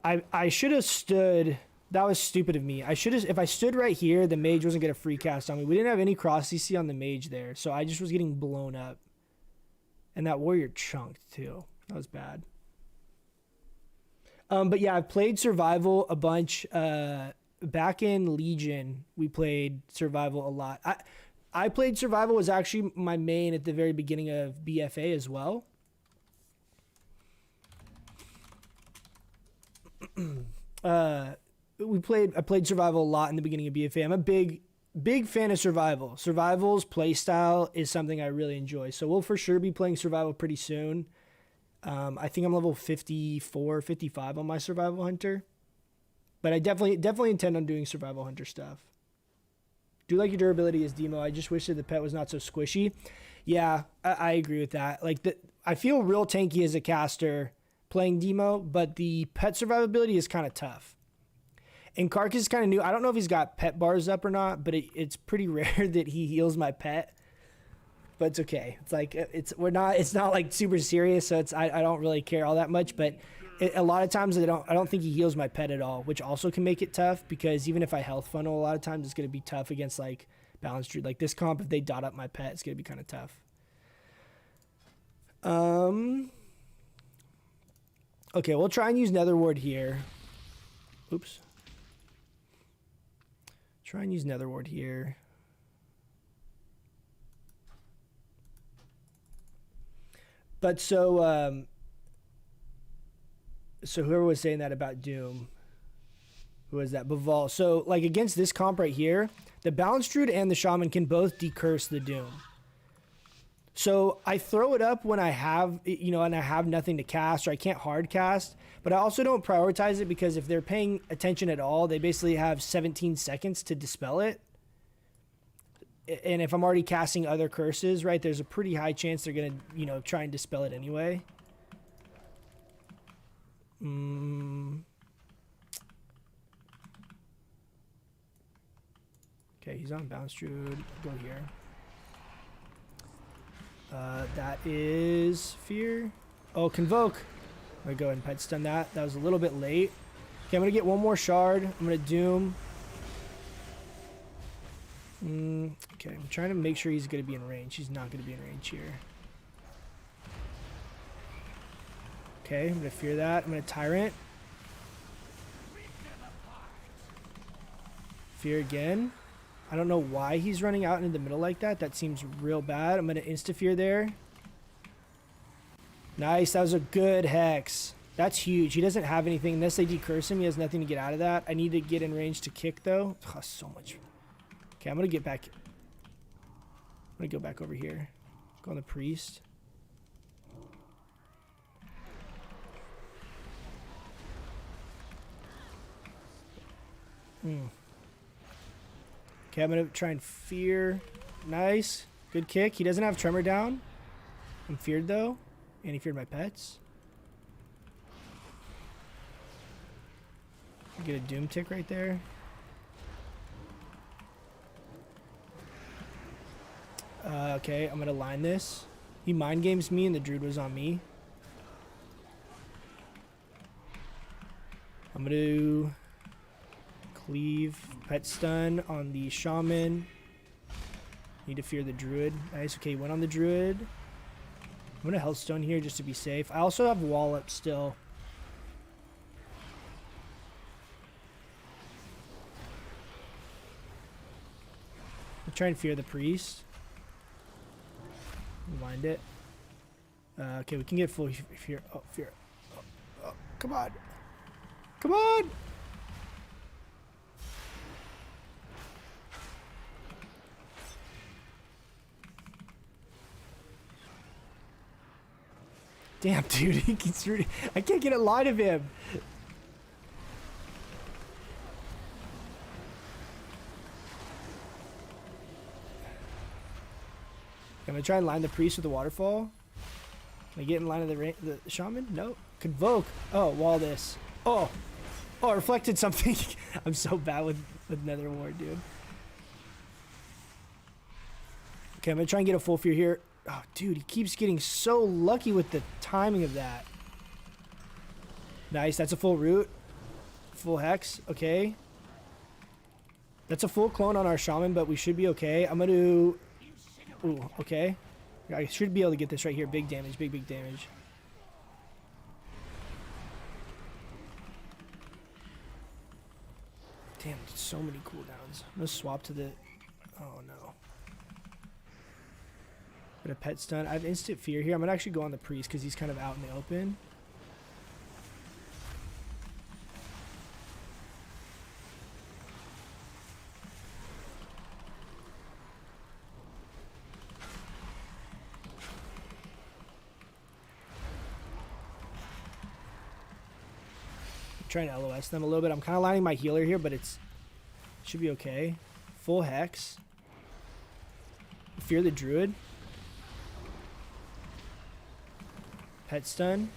I should have stood. That was stupid of me. I should have. If I stood right here, the mage wasn't gonna free cast on me. We didn't have any cross CC on the mage there, so I just was getting blown up. And that warrior chunked too. That was bad. But yeah, I've played survival a bunch. Back in Legion, we played survival a lot. I played survival, was actually my main at the very beginning of BFA as well. I played survival a lot in the beginning of BFA. I'm a big fan of survival. Survival's playstyle is something I really enjoy. So we'll for sure be playing survival pretty soon. I think I'm level 54, 55 on my survival hunter. But I definitely intend on doing survival hunter stuff. Do like your durability as demo. I just wish that the pet was not so squishy. Yeah, I agree with that. Like I feel real tanky as a caster playing demo, but the pet survivability is kind of tough. And Kark is kind of new. I don't know if he's got pet bars up or not, but it's pretty rare that he heals my pet. But it's okay. It's like it's not like super serious, so I don't really care all that much. But a lot of times I don't think he heals my pet at all, which also can make it tough because even if I health funnel, a lot of times it's gonna be tough against like balanced druid. Like this comp, if they dot up my pet, it's gonna be kind of tough. Okay, we'll try and use Nether Ward here. Oops. Try and use Nether Ward here. But so whoever was saying that about Doom, who was that? Baval. So like against this comp right here, the Balanced Druid and the Shaman can both decurse the Doom. So I throw it up when I have, and I have nothing to cast or I can't hard cast, but I also don't prioritize it because if they're paying attention at all, they basically have 17 seconds to dispel it. And if I'm already casting other curses, right, there's a pretty high chance they're going to, try and dispel it anyway. Okay, he's on Bounce Druid. Go here. That is Fear. Oh, Convoke. I'm going to go ahead and pet stun that. That was a little bit late. Okay, I'm going to get one more shard. I'm going to Doom. Okay, I'm trying to make sure he's going to be in range. He's not going to be in range here. Okay, I'm going to Fear that. I'm going to Tyrant. Fear again. I don't know why he's running out into the middle like that. That seems real bad. I'm going to Insta-Fear there. Nice. That was a good Hex. That's huge. He doesn't have anything. Unless they decurse him, he has nothing to get out of that. I need to get in range to kick, though. Oh, so much. Okay, I'm going to get back. I'm gonna go back over here. Go on the priest. Okay, I'm gonna try and fear. Nice. Good kick. He doesn't have tremor down. I'm feared though. And he feared my pets. Get a doom tick right there. Okay, I'm gonna line this. He mind games me and the druid was on me. I'm gonna cleave pet stun on the shaman. Need to fear the druid. Nice. Okay, went on the druid. I'm gonna healthstone here just to be safe. I also have wall up still. I'm trying to fear the priest. Wind it. Okay, we can get full fear. Oh, fear. Oh, come on. Come on! Damn, dude, he keeps really, I can't get a line of him. I'm gonna try and line the priest with the waterfall. Can I get in line of the shaman? No. Convoke. Oh, wall this. Oh, I reflected something. I'm so bad with Nether Ward, dude. Okay, I'm gonna try and get a full fear here. Oh, dude, he keeps getting so lucky with the timing of that. Nice, that's a full root. Full hex, okay. That's a full clone on our shaman, but we should be okay. I'm gonna do... Ooh, okay. I should be able to get this right here. Big damage, big damage. Damn, so many cooldowns. I'm gonna swap to the... Oh, no. Got a pet stun. I have instant fear here. I'm gonna actually go on the priest because he's kind of out in the open. I'm trying to LOS them a little bit. I'm kind of lining my healer here, but it should be okay. Full hex. Fear the druid. Pet stun.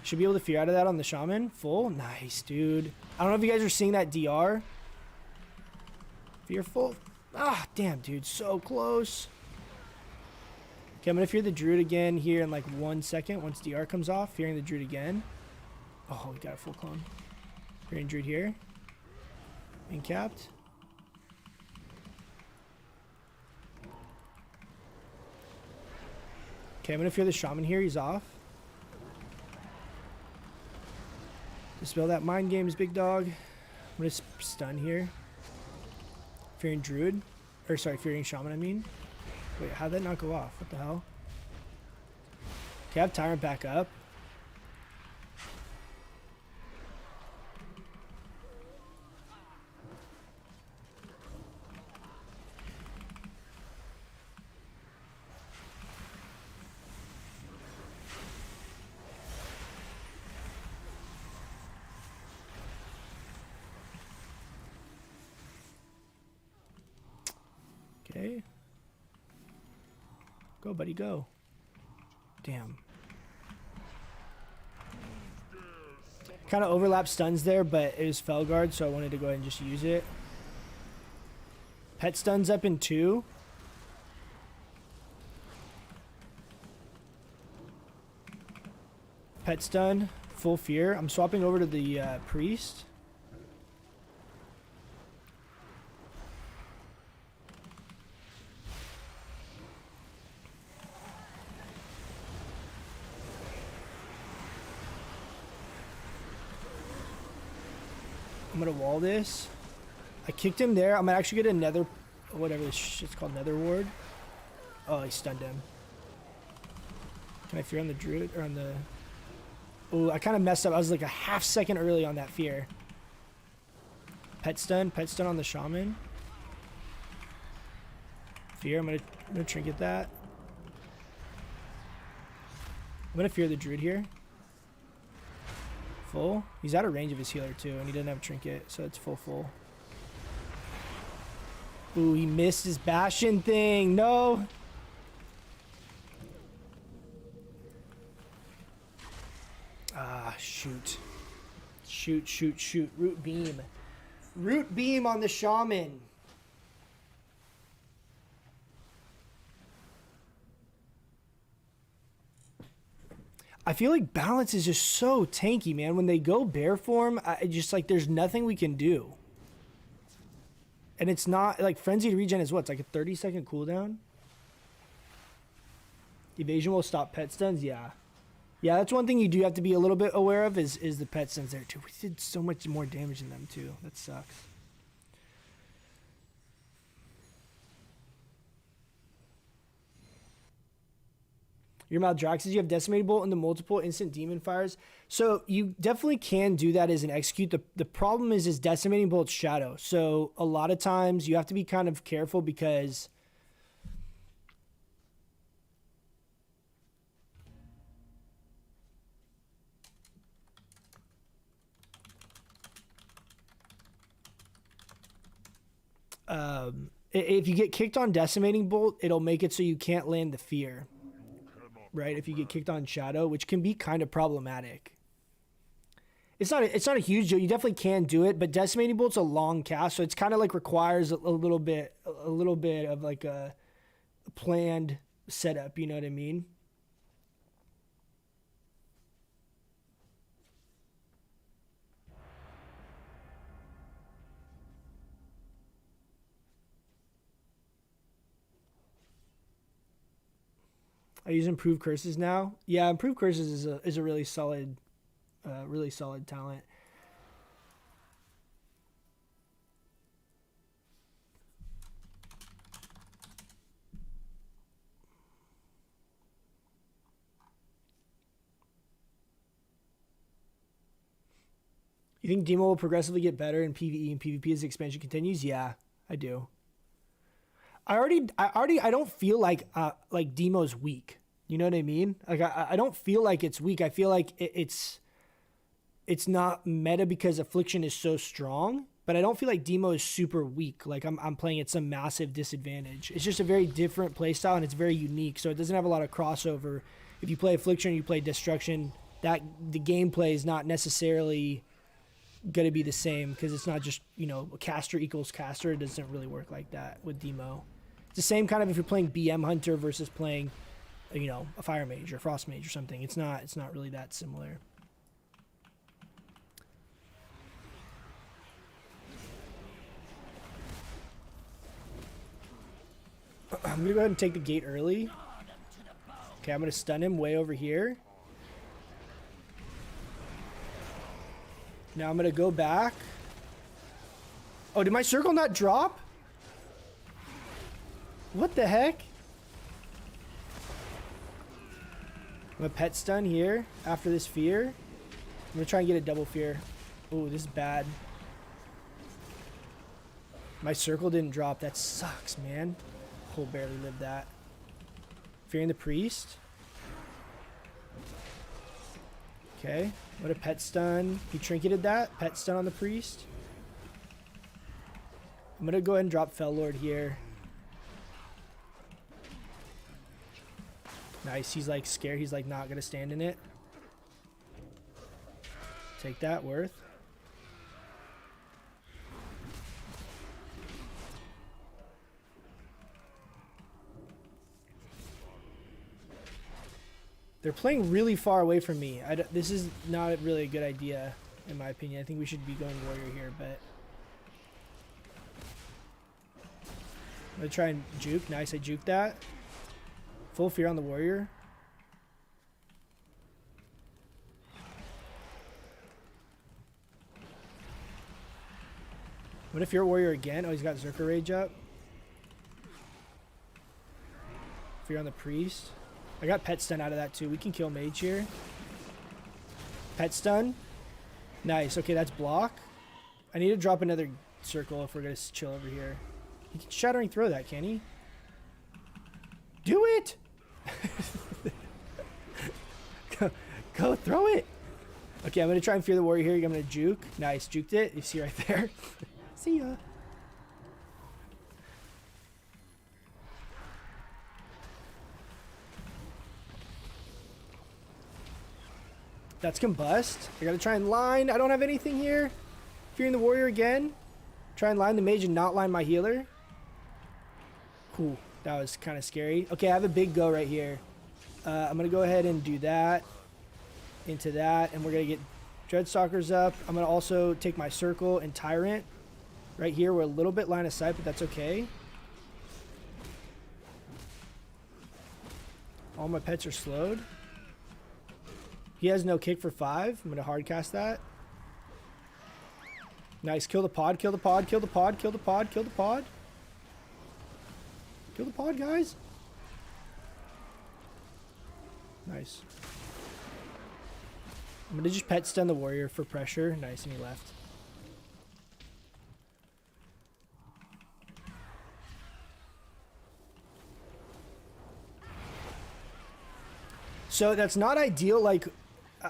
Should be able to fear out of that on the shaman. Full. Nice, dude. I don't know if you guys are seeing that DR. Fearful. Ah, damn, dude. So close. Okay, I'm going to fear the druid again here in like 1 second. Once DR comes off, fearing the druid again. Oh, we got a full clone. Fearing druid here. Incapped. Okay, I'm gonna fear the shaman here. He's off. Dispel that mind games, big dog. I'm gonna stun here. Fearing druid. Or sorry, fearing shaman, I mean. Wait, how'd that not go off? What the hell? Okay, I have tyrant back up. Okay. Go, buddy, go. Damn. Kind of overlap stuns there, but it was Felguard, so I wanted to go ahead and just use it. Pet stuns up in 2. Pet stun, full fear. I'm swapping over to the priest. I'm gonna wall this. I kicked him there. I'm gonna actually get a nether, whatever this shit's called, nether ward. Oh, he stunned him. Can I fear on the druid or on the? Oh, I kind of messed up. I was like a half second early on that fear. Pet stun on the shaman. Fear. I'm gonna trinket that. I'm gonna fear the druid here. Full. He's out of range of his healer too, and he doesn't have a trinket, so it's full. Ooh, he missed his Bastion thing. No. Ah, shoot. Shoot. Root beam. Root beam on the shaman. I feel like balance is just so tanky, man. When they go bear form, I just like there's nothing we can do. And it's not like frenzied regen is what? It's like a 30-second cooldown. Evasion will stop pet stuns. Yeah, that's one thing you do have to be a little bit aware of is the pet stuns there too. We did so much more damage than them too. That sucks. Your Maldraxxus, you have Decimated Bolt into multiple instant demon fires. So you definitely can do that as an execute. The problem is Decimating Bolt's shadow. So a lot of times you have to be kind of careful because if you get kicked on Decimating Bolt, it'll make it so you can't land the fear. Right, if you get kicked on shadow, which can be kind of problematic. It's not a huge deal. You definitely can do it, but Decimating Bolt's a long cast, so it's kind of like requires a little bit of like a planned setup. You know what I mean? I use improved curses now. Yeah, improved curses is a really solid talent. You think Demo will progressively get better in PvE and PvP as the expansion continues? Yeah, I do. I don't feel like Demo's weak. You know what I mean? Like I don't feel like it's weak. I feel like it's not meta because Affliction is so strong, but I don't feel like Demo is super weak. Like I'm playing at some massive disadvantage. It's just a very different playstyle and it's very unique. So it doesn't have a lot of crossover. If you play Affliction, you play Destruction, that the gameplay is not necessarily going to be the same because it's not just, caster equals caster. It doesn't really work like that with Demo. It's the same kind of if you're playing BM Hunter versus playing, a Fire Mage or Frost Mage or something. It's not really that similar. I'm going to go ahead and take the gate early. Okay, I'm going to stun him way over here. Now I'm going to go back. Oh, did my circle not drop? What the heck? I'm going to pet stun here after this fear. I'm going to try and get a double fear. Oh, this is bad. My circle didn't drop. That sucks, man. Cole barely lived that. Fearing the priest. Okay. What a pet stun. He trinketed that. Pet stun on the priest. I'm going to go ahead and drop Fell Lord here. Nice. He's like scared. He's like not going to stand in it. Take that. Worth. They're playing really far away from me. This is not really a good idea, in my opinion. I think we should be going warrior here, but... I'm going to try and juke. Nice, I juked that. Full fear on the warrior. What if you're warrior again? Oh, he's got Zerker Rage up. Fear on the priest. I got pet stun out of that too. We can kill mage here. Pet stun. Nice. Okay, that's block. I need to drop another circle if we're going to chill over here. He can shattering throw that, can he? Do it! Go throw it! Okay, I'm gonna try and fear the warrior here. I'm gonna juke. Nice, juked it. You see right there. See ya. That's combust. I gotta try and line. I don't have anything here. Fearing the warrior again. Try and line the mage and not line my healer. Cool. That was kind of scary. Okay, I have a big go right here. I'm gonna go ahead and do that. Into that, and we're gonna get Dreadstalkers up. I'm gonna also take my circle and Tyrant. Right here, we're a little bit line of sight, but that's okay. All my pets are slowed. He has no kick for 5. I'm gonna hard cast that. Nice. Kill the pod, kill the pod, kill the pod, kill the pod, kill the pod. Kill the pod, guys. Nice. I'm gonna just pet stun the warrior for pressure. Nice, and he left. So that's not ideal. Like,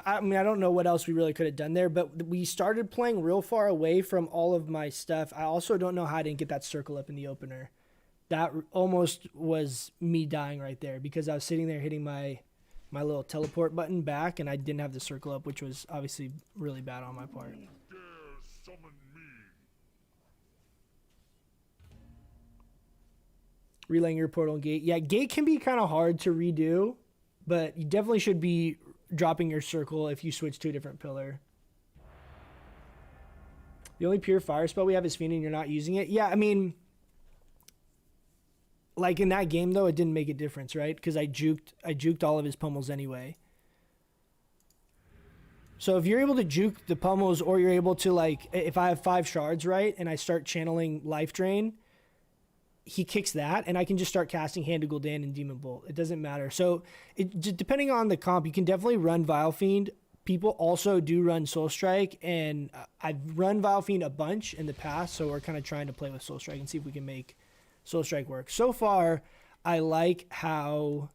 I mean, I don't know what else we really could have done there, but we started playing real far away from all of my stuff. I also don't know how I didn't get that circle up in the opener. That almost was me dying right there because I was sitting there hitting my little teleport button back, and I didn't have the circle up, which was obviously really bad on my part. Who dares summon me? Relaying your portal and gate. Yeah, gate can be kind of hard to redo, but you definitely should be dropping your circle if you switch to a different pillar. The only pure fire spell we have is Fiend and you're not using it. Yeah, I mean, like in that game though, it didn't make a difference, right? Because I juked all of his pummels anyway. So if you're able to juke the pummels, or you're able to, like, if I have 5 shards, right, and I start channeling Life Drain, he kicks that, and I can just start casting Hand to Gul'dan and Demon Bolt. It doesn't matter. So depending on the comp, you can definitely run Vile Fiend. People also do run Soul Strike, and I've run Vile Fiend a bunch in the past, so we're kind of trying to play with Soul Strike and see if we can make Soul Strike work. So far, I like how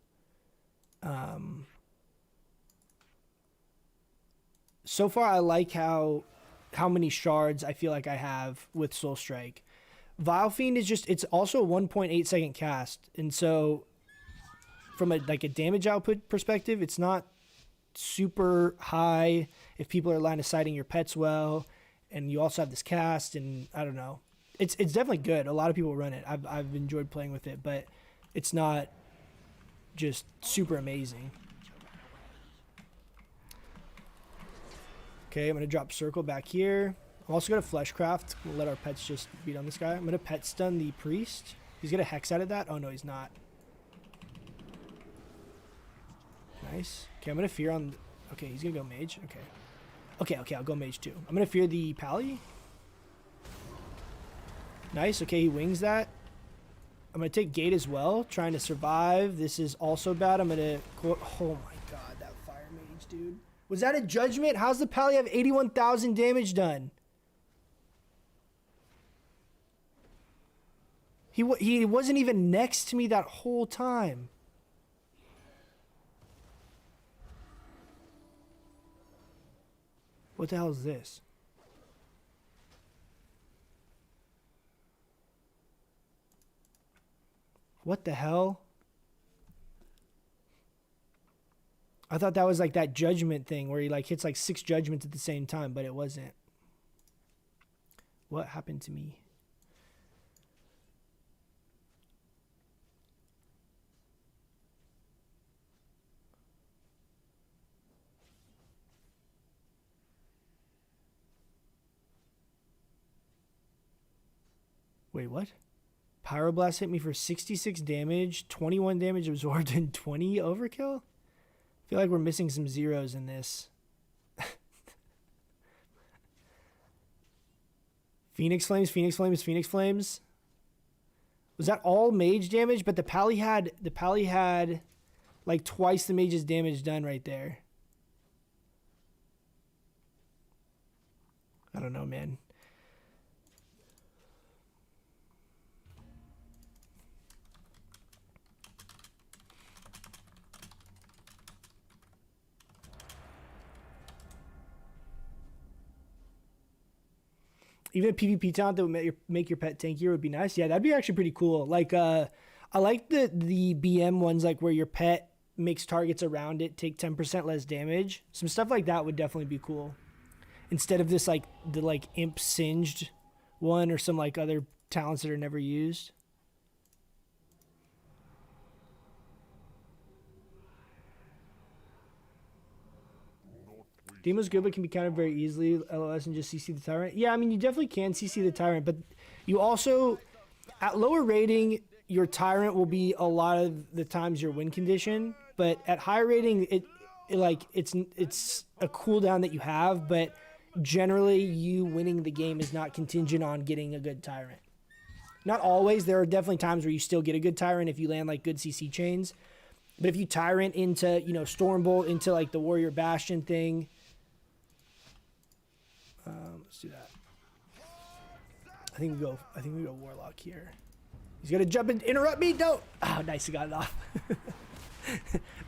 how many shards I feel like I have with Soul Strike. Vile Fiend is just, it's also a 1.8 second cast, and so from a damage output perspective, it's not super high if people are line of sighting your pets well, and you also have this cast, and I don't know. It's definitely good. A lot of people run it. I've enjoyed playing with it, but it's not just super amazing. Okay, I'm going to drop circle back here. I'm also going to Fleshcraft. We'll let our pets just beat on this guy. I'm going to pet stun the priest. He's going to hex out of that. Oh, no, he's not. Nice. Okay, I'm going to fear on... Okay, he's going to go mage. Okay, I'll go mage too. I'm going to fear the pally. Nice. Okay, he wings that. I'm going to take gate as well, trying to survive. This is also bad. I'm going to... Oh my god, that fire mage, dude. Was that a judgment? How's the pally have 81,000 damage done? He wasn't even next to me that whole time. What the hell is this? What the hell? I thought that was like that judgment thing where he like hits like 6 judgments at the same time, but it wasn't. What happened to me? Wait, what? Pyroblast hit me for 66 damage, 21 damage absorbed, and 20 overkill? I feel like we're missing some zeros in this. Phoenix Flames, Phoenix Flames, Phoenix Flames. Was that all mage damage? But the pally had like twice the mage's damage done right there. I don't know, man. Even a PvP talent that would make your pet tankier would be nice. Yeah, that'd be actually pretty cool. Like, I like the BM ones, like where your pet makes targets around it take 10% less damage. Some stuff like that would definitely be cool. Instead of this, like, the, like, imp singed one or some, like, other talents that are never used. Demo's good, but can be countered very easily. LOS and just CC the Tyrant. Yeah, I mean, you definitely can CC the Tyrant, but you also, at lower rating, your Tyrant will be a lot of the times your win condition. But at higher rating, it's a cooldown that you have, but generally you winning the game is not contingent on getting a good Tyrant. Not always. There are definitely times where you still get a good Tyrant if you land like good CC chains. But if you Tyrant into, you know, Stormbolt into like the Warrior Bastion thing. Let's do that. I think we go Warlock here. He's gonna jump and interrupt me. Don't. Oh, nice. He got it off.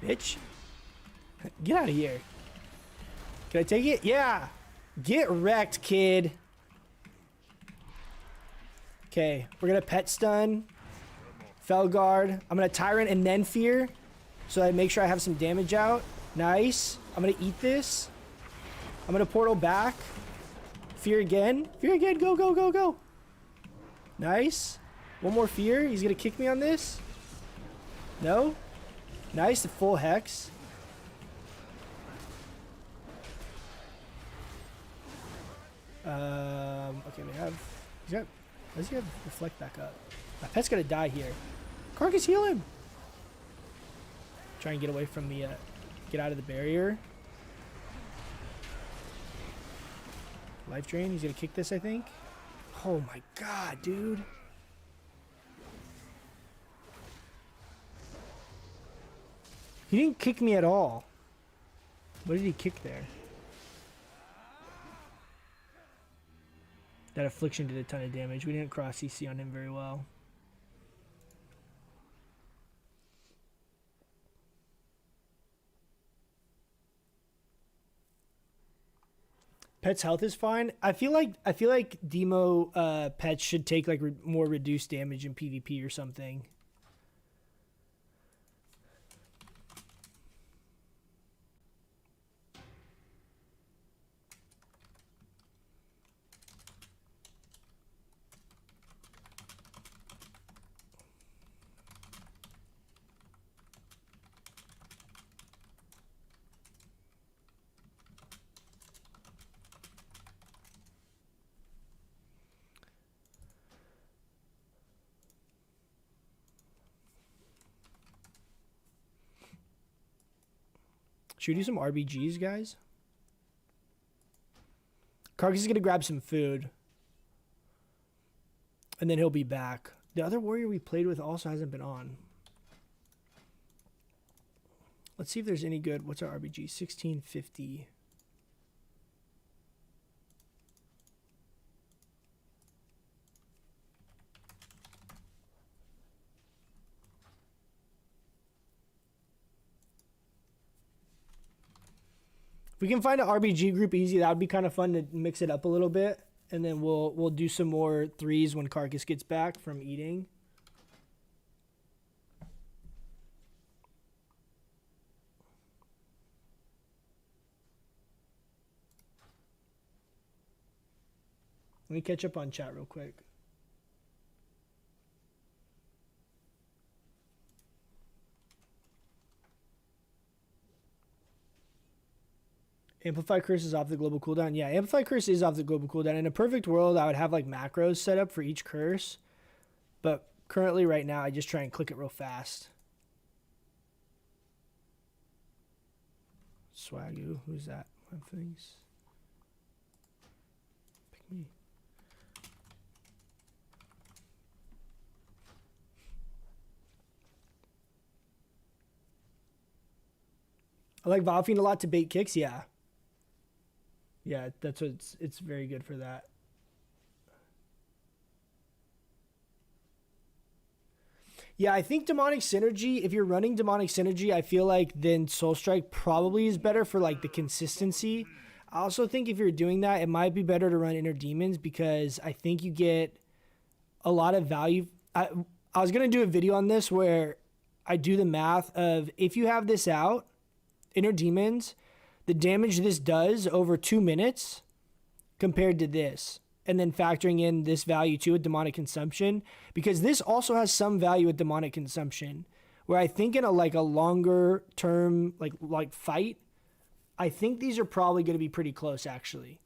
Bitch. Get out of here. Can I take it? Yeah. Get wrecked, kid. Okay, we're gonna pet stun. Felguard. I'm gonna Tyrant and then Fear, so I make sure I have some damage out. Nice. I'm gonna eat this. I'm gonna portal back. Fear again. Fear again. Go, go, go, go. Nice. One more Fear. He's gonna kick me on this. No. Nice. The full Hex. Okay, we have. Does he have reflect back up? My pet's gonna die here. Carcass, heal him. Try and get away from the. Get out of the barrier. Life drain. He's gonna kick this, I think. Oh my god, dude. He didn't kick me at all. What did he kick there? That affliction did a ton of damage. We didn't cross CC on him very well. Pet's health is fine. I feel like Demo pets should take like more reduced damage in PvP or something. Should we do some RBGs, guys? Carcass is going to grab some food. And then he'll be back. The other warrior we played with also hasn't been on. Let's see if there's any good. What's our RBG? 1650. We can find an RBG group easy. That would be kind of fun to mix it up a little bit, and then we'll do some more threes when Carcass gets back from eating. Let me catch up on chat real quick. Amplify Curse is off the global cooldown. Yeah, Amplify Curse is off the global cooldown. In a perfect world, I would have like macros set up for each curse. But currently right now, I just try and click it real fast. Swagoo, who's that? One things. Pick me. I like Valfiend a lot to bait kicks, yeah. Yeah, that's what it's very good for that. Yeah, I think Demonic Synergy, if you're running Demonic Synergy, I feel like then Soul Strike probably is better for like the consistency. I also think if you're doing that, it might be better to run Inner Demons because I think you get a lot of value. I was going to do a video on this where I do the math of if you have this out, Inner Demons, the damage this does over 2 minutes compared to this, and then factoring in this value too at demonic consumption, because this also has some value at demonic consumption, where I think in a longer term like fight, I think these are probably going to be pretty close actually.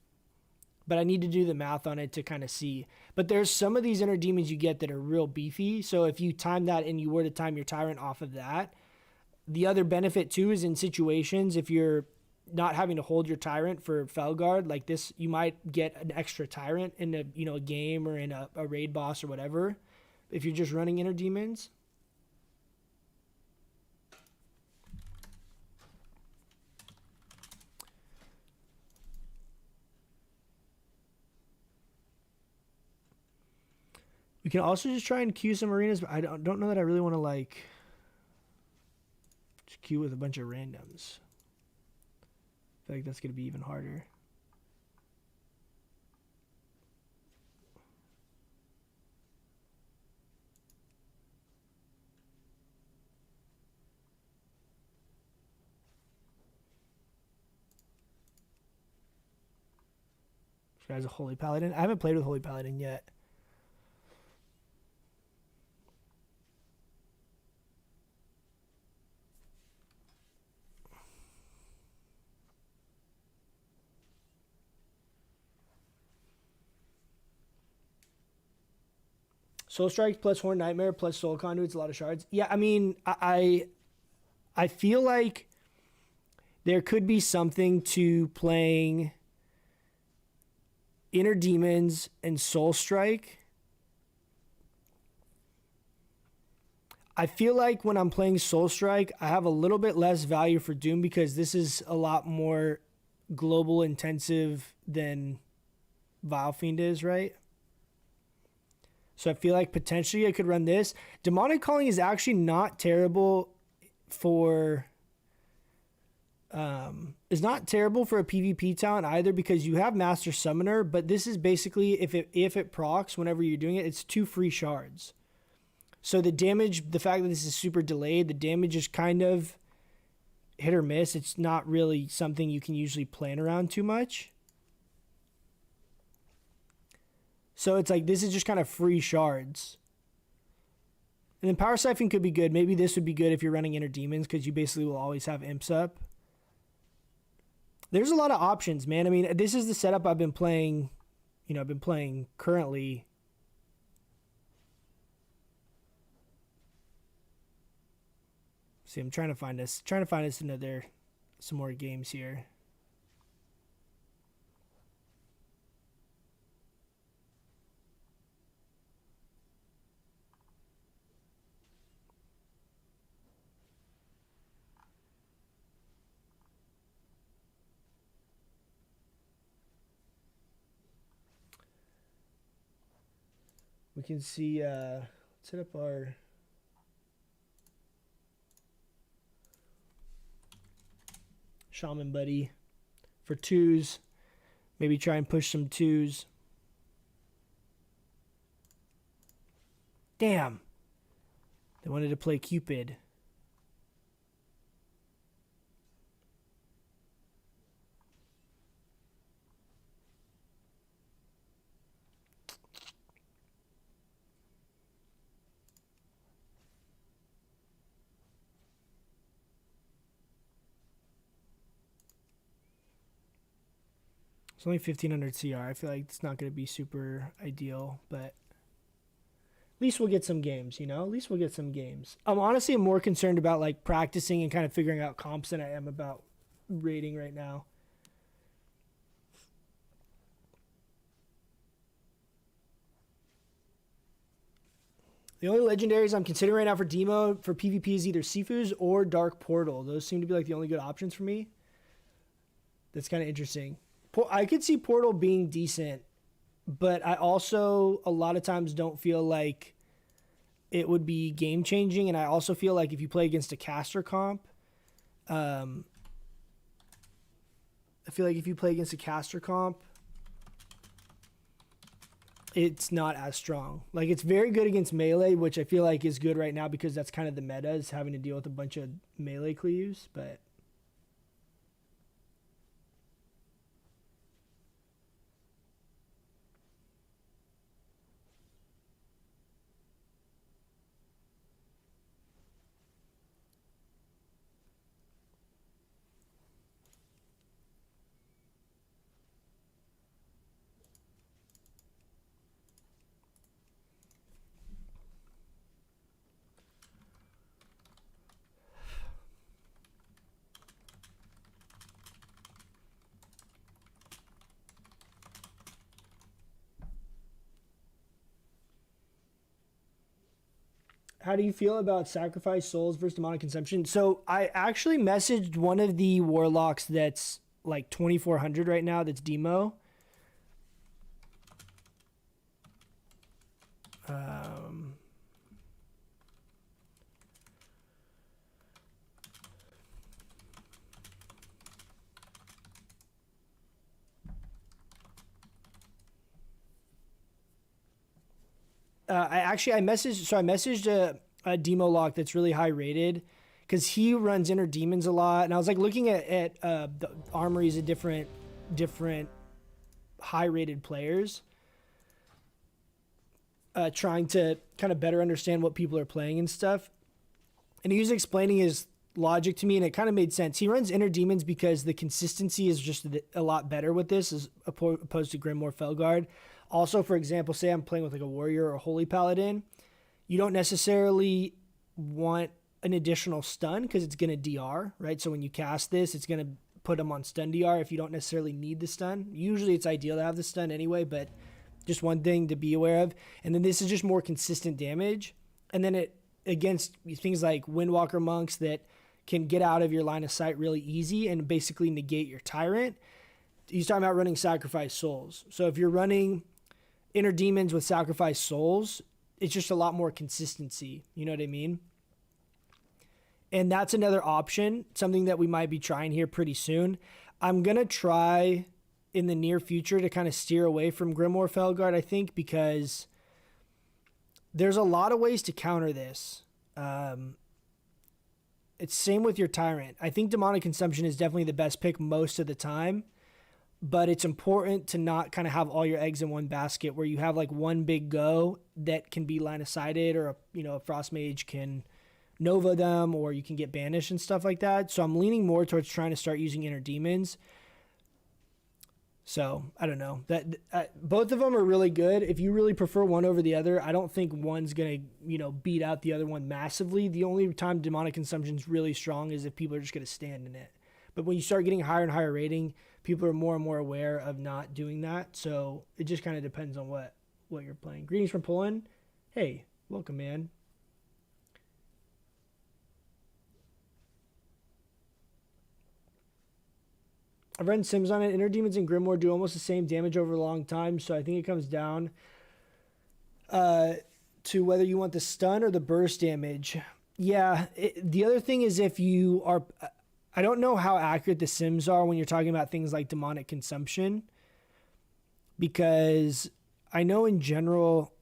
But I need to do the math on it to kind of see. But there's some of these Inner Demons you get that are real beefy. So if you time that and you were to time your Tyrant off of that, the other benefit too is in situations if you're not having to hold your Tyrant for Felguard like this, you might get an extra Tyrant in a game or in a raid boss or whatever. If you're just running Inner Demons. We can also just try and queue some arenas, but I don't know that I really want to just queue with a bunch of randoms. I feel like that's going to be even harder. This guy's a Holy Paladin. I haven't played with Holy Paladin yet. Soul Strike plus Horn Nightmare plus Soul Conduits, a lot of shards. Yeah, I mean, I feel like there could be something to playing Inner Demons and Soul Strike. I feel like when I'm playing Soul Strike, I have a little bit less value for Doom because this is a lot more global intensive than Vile Fiend is, right? So I feel like potentially I could run this. Demonic Calling is actually not terrible for is not terrible for a PvP talent either because you have Master Summoner, but this is basically if it procs whenever you're doing it, it's 2 free shards. So the damage, the fact that this is super delayed, the damage is kind of hit or miss. It's not really something you can usually plan around too much. So it's like, this is just kind of free shards. And then Power Siphon could be good. Maybe this would be good if you're running Inner Demons because you basically will always have imps up. There's a lot of options, man. I mean, this is the setup I've been playing, I've been playing currently. See, I'm trying to find us some more games here. We can see, let's set up our Shaman Buddy for 2s. Maybe try and push some 2s. Damn. They wanted to play Cupid. It's only 1500 CR. I feel like it's not going to be super ideal, but at least we'll get some games, At least we'll get some games. I'm honestly more concerned about like practicing and kind of figuring out comps than I am about rating right now. The only legendaries I'm considering right now for demo for PvP is either Sifu's or Dark Portal. Those seem to be like the only good options for me. That's kind of interesting. I could see Portal being decent, but I also a lot of times don't feel like it would be game changing. And I also feel like if you play against a caster comp, I feel like if you play against a caster comp, it's not as strong. Like, it's very good against melee, which I feel like is good right now because that's kind of the meta, is having to deal with a bunch of melee cleaves, but how do you feel about sacrifice souls versus demonic consumption? So I actually messaged one of the warlocks that's like 2400 right now, that's demo. I messaged a demo lock that's really high rated because he runs inner demons a lot, and I was like looking at the armories of different high rated players, trying to kind of better understand what people are playing and stuff. And he was explaining his logic to me, and it kind of made sense. He runs inner demons because the consistency is just a lot better with this as opposed to Grimoire Felguard. Also, for example, say I'm playing with like a warrior or a holy paladin, you don't necessarily want an additional stun because it's going to DR, right? So when you cast this, it's going to put them on stun DR if you don't necessarily need the stun. Usually it's ideal to have the stun anyway, but just one thing to be aware of. And then this is just more consistent damage. And then it against things like Windwalker monks that can get out of your line of sight really easy and basically negate your tyrant. He's talking about running sacrifice souls. So if you're running inner demons with sacrifice souls, it's just a lot more consistency. You know what I mean? And that's another option, something that we might be trying here pretty soon. I'm going to try in the near future to kind of steer away from Grimoire Felguard, I think, because there's a lot of ways to counter this. It's same with your tyrant. I think demonic consumption is definitely the best pick most of the time, but it's important to not kind of have all your eggs in one basket where you have like one big go that can be line of sighted, or a frost mage can nova them, or you can get banished and stuff like that. So I'm leaning more towards trying to start using inner demons. So I don't know, that both of them are really good. If you really prefer one over the other, I don't think one's gonna beat out the other one massively. The only time demonic consumption is really strong is if people are just gonna stand in it. But when you start getting higher and higher rating, people are more and more aware of not doing that. So it just kind of depends on what you're playing. Greetings from Poland. Hey, welcome, man. I've run Sims on it. Inner Demons and Grimoire do almost the same damage over a long time, so I think it comes down to whether you want the stun or the burst damage. Yeah, the other thing is if you are... I don't know how accurate the Sims are when you're talking about things like demonic consumption, because I know in general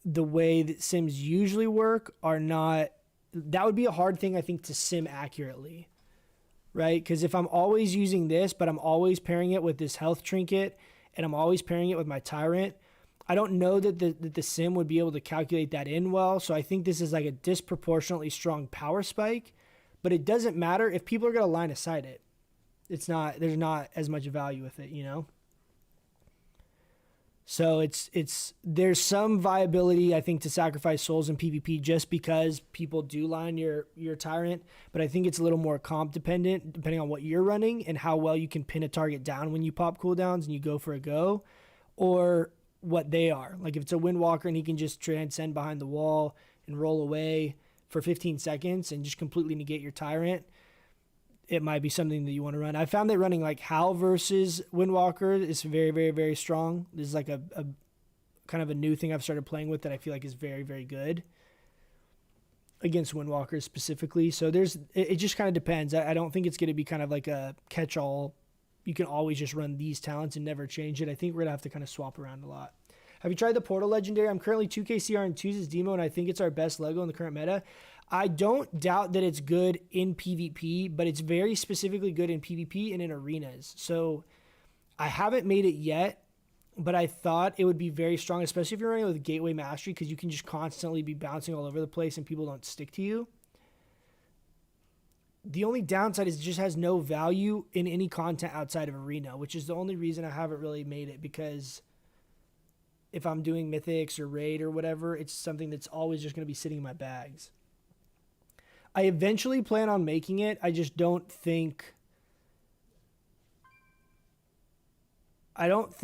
the way that Sims usually work are not... That would be a hard thing, I think, to sim accurately. Right? Because if I'm always using this, but I'm always pairing it with this health trinket, and I'm always pairing it with my tyrant, I don't know that the sim would be able to calculate that in well. So I think this is like a disproportionately strong power spike, but it doesn't matter if people are going to line of sight it. There's not as much value with it, So there's some viability, I think, to sacrifice souls in PvP just because people do line your tyrant, but I think it's a little more comp dependent depending on what you're running and how well you can pin a target down when you pop cooldowns and you go for a go, or what they are. Like if it's a Windwalker and he can just transcend behind the wall and roll away for 15 seconds and just completely negate your tyrant, it might be something that you want to run. I found that running like Hal versus Windwalker is very, very, very strong. This is like a kind of a new thing I've started playing with that I feel like is very, very good against Windwalkers specifically. So it just kind of depends. I don't think it's going to be kind of like a catch-all you can always just run these talents and never change it. I think we're going to have to kind of swap around a lot. Have you tried the Portal Legendary? I'm currently 2k CR and 2s as demo, and I think it's our best Lego in the current meta. I don't doubt that it's good in PvP, but it's very specifically good in PvP and in arenas. So I haven't made it yet, but I thought it would be very strong, especially if you're running with Gateway Mastery, because you can just constantly be bouncing all over the place and people don't stick to you. The only downside is it just has no value in any content outside of Arena, which is the only reason I haven't really made it, because if I'm doing Mythics or Raid or whatever, it's something that's always just going to be sitting in my bags. I eventually plan on making it. I just don't think... I don't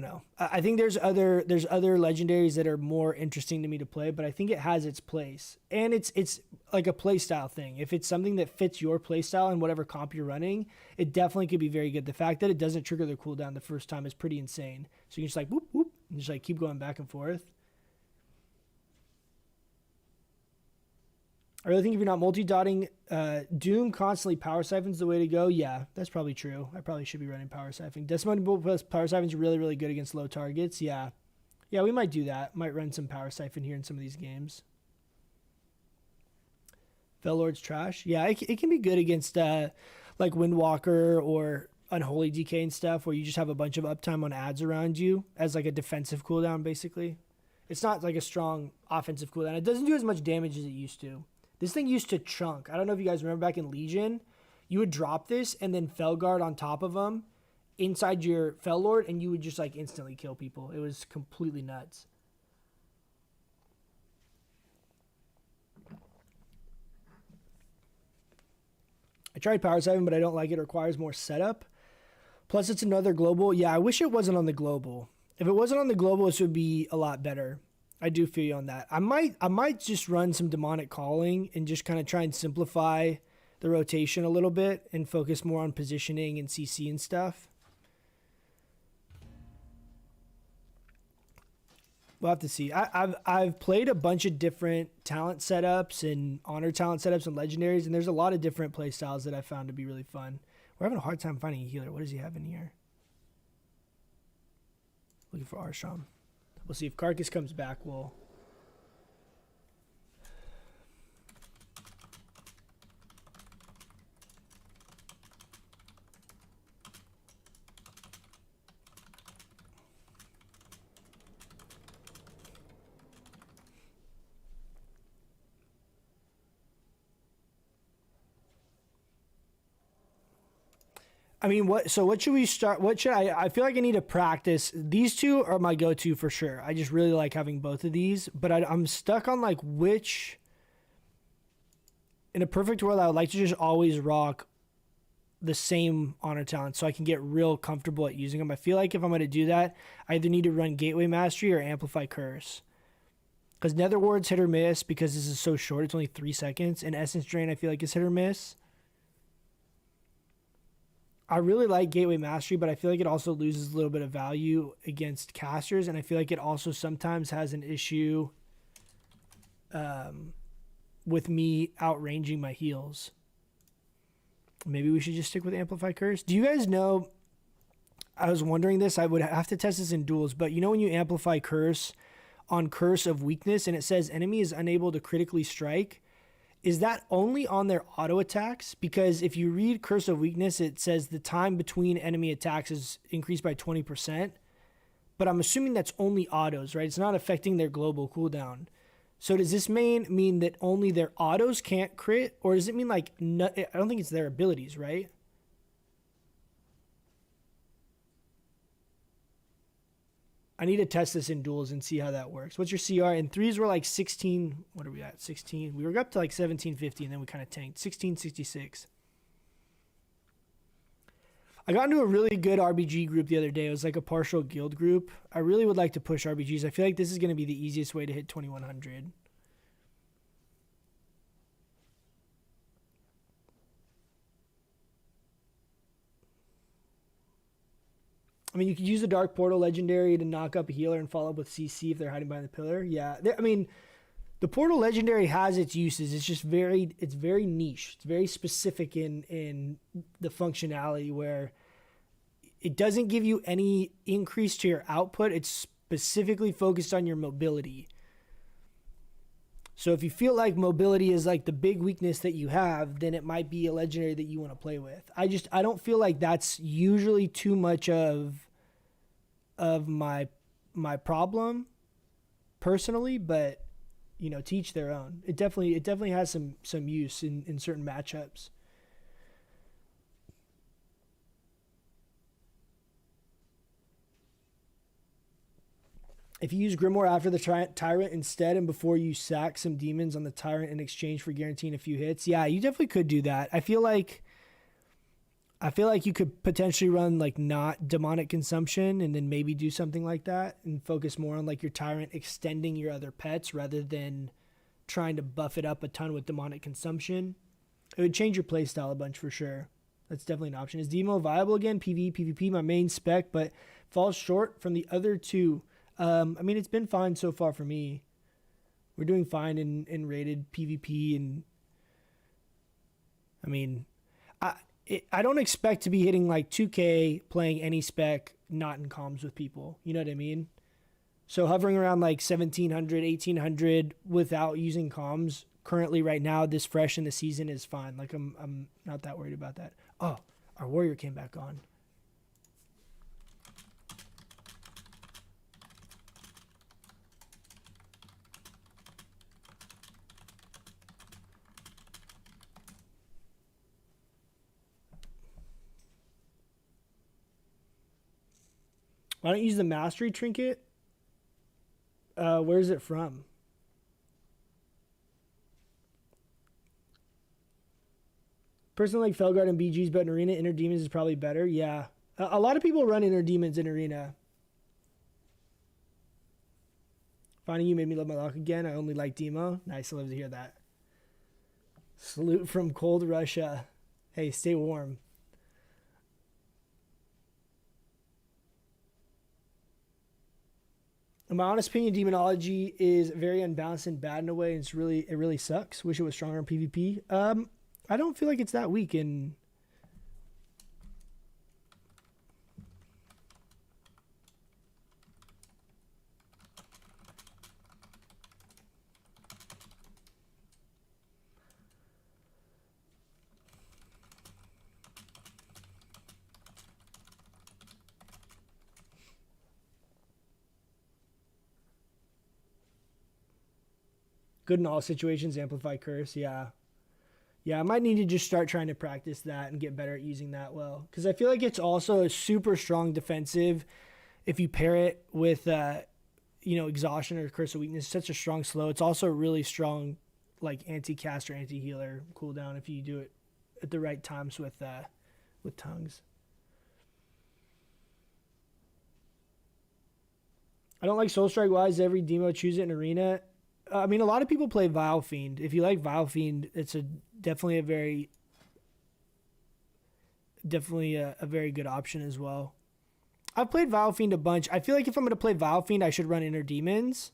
know. I think there's other legendaries that are more interesting to me to play, but I think it has its place. And it's like a play style thing. If it's something that fits your play style and whatever comp you're running, it definitely could be very good. The fact that it doesn't trigger the cooldown the first time is pretty insane. So you can just like whoop whoop and just like keep going back and forth. I really think if you're not multi-dotting, Doom constantly power siphons the way to go. Yeah, that's probably true. I probably should be running power siphoning. Decimonic plus power siphon's really, really good against low targets. Yeah. Yeah, we might do that. Might run some power siphon here in some of these games. Fellord's trash. Yeah, it can be good against like Windwalker or Unholy DK and stuff, where you just have a bunch of uptime on ads around you as like a defensive cooldown, basically. It's not like a strong offensive cooldown. It doesn't do as much damage as it used to. This thing used to chunk. I don't know if you guys remember back in Legion, you would drop this and then Felguard on top of them inside your Fellord, and you would just like instantly kill people. It was completely nuts. I tried Power 7, but I don't like it. It requires more setup. Plus, it's another global. Yeah, I wish it wasn't on the global. If it wasn't on the global, this would be a lot better. I do feel you on that. I might just run some demonic calling and just kind of try and simplify the rotation a little bit and focus more on positioning and CC and stuff. We'll have to see. I've played a bunch of different talent setups and honor talent setups and legendaries, and there's a lot of different play styles that I found to be really fun. We're having a hard time finding a healer. What does he have in here? Looking for Arsham. We'll see if Carcass comes back. We'll... I mean, what should we start? What should I feel like I need to practice. These two are my go-to for sure. I just really like having both of these, but I'm stuck on like which, in a perfect world, I would like to just always rock the same honor talent so I can get real comfortable at using them. I feel like if I'm going to do that, I either need to run Gateway Mastery or Amplify Curse. Because Nether Ward's hit or miss because this is so short. It's only 3 seconds. And Essence Drain, I feel like, is hit or miss. I really like Gateway Mastery, but I feel like it also loses a little bit of value against casters, and I feel like it also sometimes has an issue with me outranging my heals. Maybe we should just stick with Amplify Curse. Do you guys know, I was wondering this, I would have to test this in duels, but you know when you Amplify Curse on Curse of Weakness and it says enemy is unable to critically strike, is that only on their auto attacks? Because if you read Curse of Weakness, it says the time between enemy attacks is increased by 20%. But I'm assuming that's only autos, right? It's not affecting their global cooldown. So does this mean that only their autos can't crit? Or does it mean like, no, I don't think it's their abilities, right? I need to test this in duels and see how that works. What's your CR? In threes, we're like 16. What are we at? 16. We were up to like 1750, and then we kind of tanked. 1666. I got into a really good RBG group the other day. It was like a partial guild group. I really would like to push RBGs. I feel like this is going to be the easiest way to hit 2100. I mean, you could use the Dark Portal Legendary to knock up a healer and follow up with CC if they're hiding behind the pillar. Yeah, I mean, the Portal Legendary has its uses. It's just it's very niche. It's very specific in the functionality where it doesn't give you any increase to your output. It's specifically focused on your mobility. So if you feel like mobility is like the big weakness that you have, then it might be a legendary that you want to play with. I don't feel like that's usually too much of my problem personally, but you know, to each their own. It definitely has some use in certain matchups. If you use Grimoire after the Tyrant instead and before you sack some demons on the Tyrant in exchange for guaranteeing a few hits, yeah, you definitely could do that. I feel like you could potentially run like not demonic consumption and then maybe do something like that and focus more on like your Tyrant extending your other pets rather than trying to buff it up a ton with demonic consumption. It would change your playstyle a bunch for sure. That's definitely an option. Is Demo viable again? PvE, PvP, my main spec, but falls short from the other two. I mean, it's been fine so far for me. We're doing fine in rated PvP, and I mean, I don't expect to be hitting like 2K playing any spec not in comms with people. You know what I mean? So hovering around like 1700, 1800 without using comms currently right now, this fresh in the season is fine. Like I'm not that worried about that. Oh, our warrior came back on. Why don't you use the mastery trinket? Where is it from? Personally, like Felguard and BGs, but in Arena, Inner Demons is probably better. Yeah. A lot of people run Inner Demons in Arena. Finding you made me love my lock again. I only like Demo. Nice, I love to hear that. Salute from cold Russia. Hey, stay warm. In my honest opinion, Demonology is very unbalanced and bad in a way. And it really sucks. Wish it was stronger in PvP. I don't feel like it's that weak in. Good in all situations, amplify curse. Yeah. Yeah, I might need to just start trying to practice that and get better at using that well. Because I feel like it's also a super strong defensive if you pair it with, exhaustion or curse of weakness. Such a strong slow. It's also a really strong, like, anti-cast or anti-healer cooldown if you do it at the right times with tongues. I don't like Soul Strike. Why is every demo choose it in Arena? I mean, a lot of people play Vile Fiend. If you like Vile Fiend, it's definitely a very good option as well. I've played Vile Fiend a bunch. I feel like if I'm going to play Vile Fiend, I should run Inner Demons.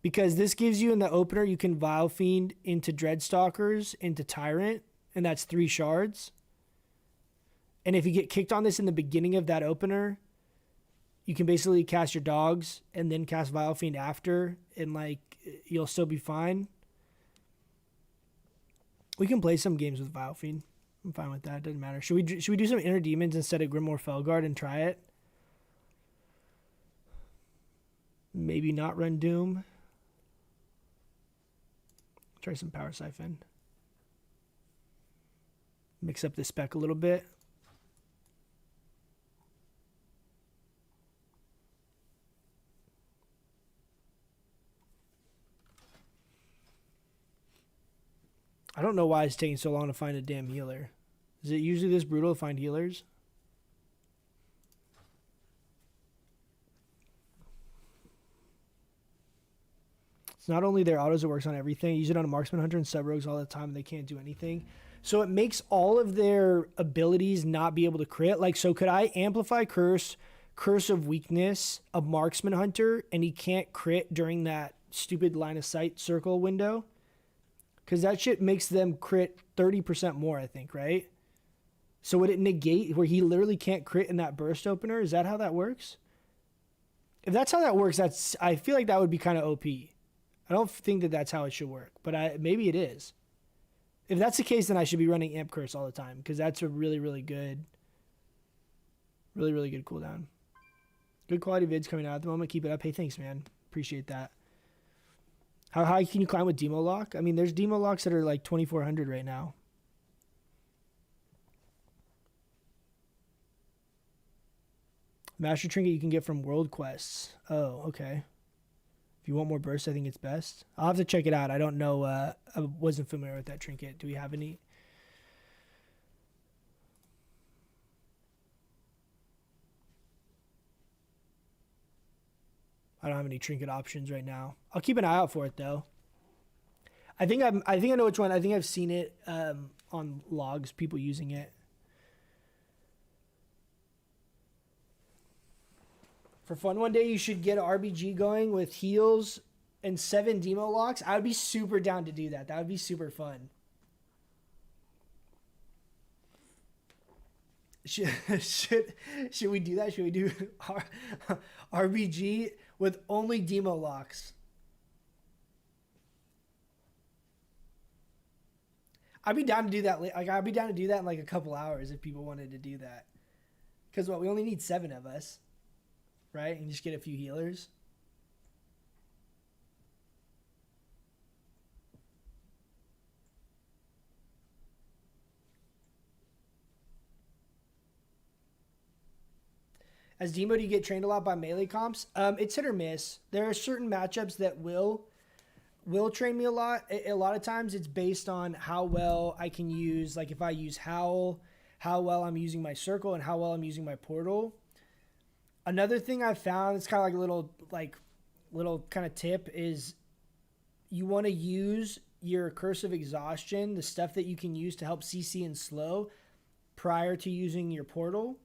Because this gives you in the opener, you can Vile Fiend into Dreadstalkers, into Tyrant, and that's 3 shards. And if you get kicked on this in the beginning of that opener, you can basically cast your dogs and then cast Vile Fiend after, and like you'll still be fine. We can play some games with Vile Fiend. I'm fine with that. It doesn't matter. Should we do some Inner Demons instead of Grimoire Felguard and try it? Maybe not run Doom. Try some Power Siphon. Mix up the spec a little bit. I don't know why it's taking so long to find a damn healer. Is it usually this brutal to find healers? It's not only their autos, it works on everything. Use it on a marksman hunter and sub rogues all the time and they can't do anything. So it makes all of their abilities not be able to crit. Like, so could I amplify curse of weakness, a marksman hunter, and he can't crit during that stupid line of sight circle window? Because that shit makes them crit 30% more, I think, right? So would it negate where he literally can't crit in that burst opener? Is that how that works? If that's how that works, I feel like that would be kind of OP. I don't think that that's how it should work, but maybe it is. If that's the case, then I should be running Amp Curse all the time because that's a really, really good cooldown. Good quality vids coming out at the moment. Keep it up. Hey, thanks, man. Appreciate that. How high can you climb with Demo Lock? I mean, there's Demo Locks that are like 2,400 right now. Master Trinket you can get from World Quests. Oh, okay. If you want more bursts, I think it's best. I'll have to check it out. I don't know. I wasn't familiar with that trinket. Do we have any? I don't have any trinket options right now. I'll keep an eye out for it though. I think I know which one. I think I've seen it on logs, people using it. For fun one day, you should get an RBG going with heals and 7 demo locks. I would be super down to do that. That would be super fun. Should we do that? Should we do RBG with only demo locks? I'd be down to do that. Like I'd be down to do that in like a couple hours if people wanted to do that. Because we only need 7 of us. Right? And just get a few healers. As Demo, do you get trained a lot by melee comps? It's hit or miss. There are certain matchups that will train me a lot. A lot of times it's based on how well I can use, like if I use Howl, how well I'm using my circle, and how well I'm using my portal. Another thing I've found, it's kind of like a little kind of tip, is you want to use your Curse of Exhaustion, the stuff that you can use to help CC and slow, prior to using your portal.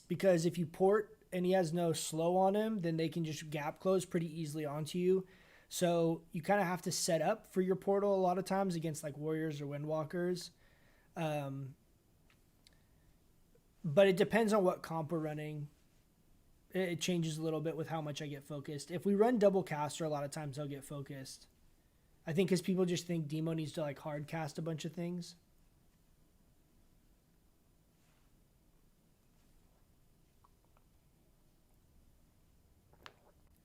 Because if you port and he has no slow on him, then they can just gap close pretty easily onto you. So you kind of have to set up for your portal a lot of times against like warriors or windwalkers. But it depends on what comp we're running. It changes a little bit with how much I get focused. If we run double caster, a lot of times I'll get focused. I think because people just think Demo needs to like hard cast a bunch of things.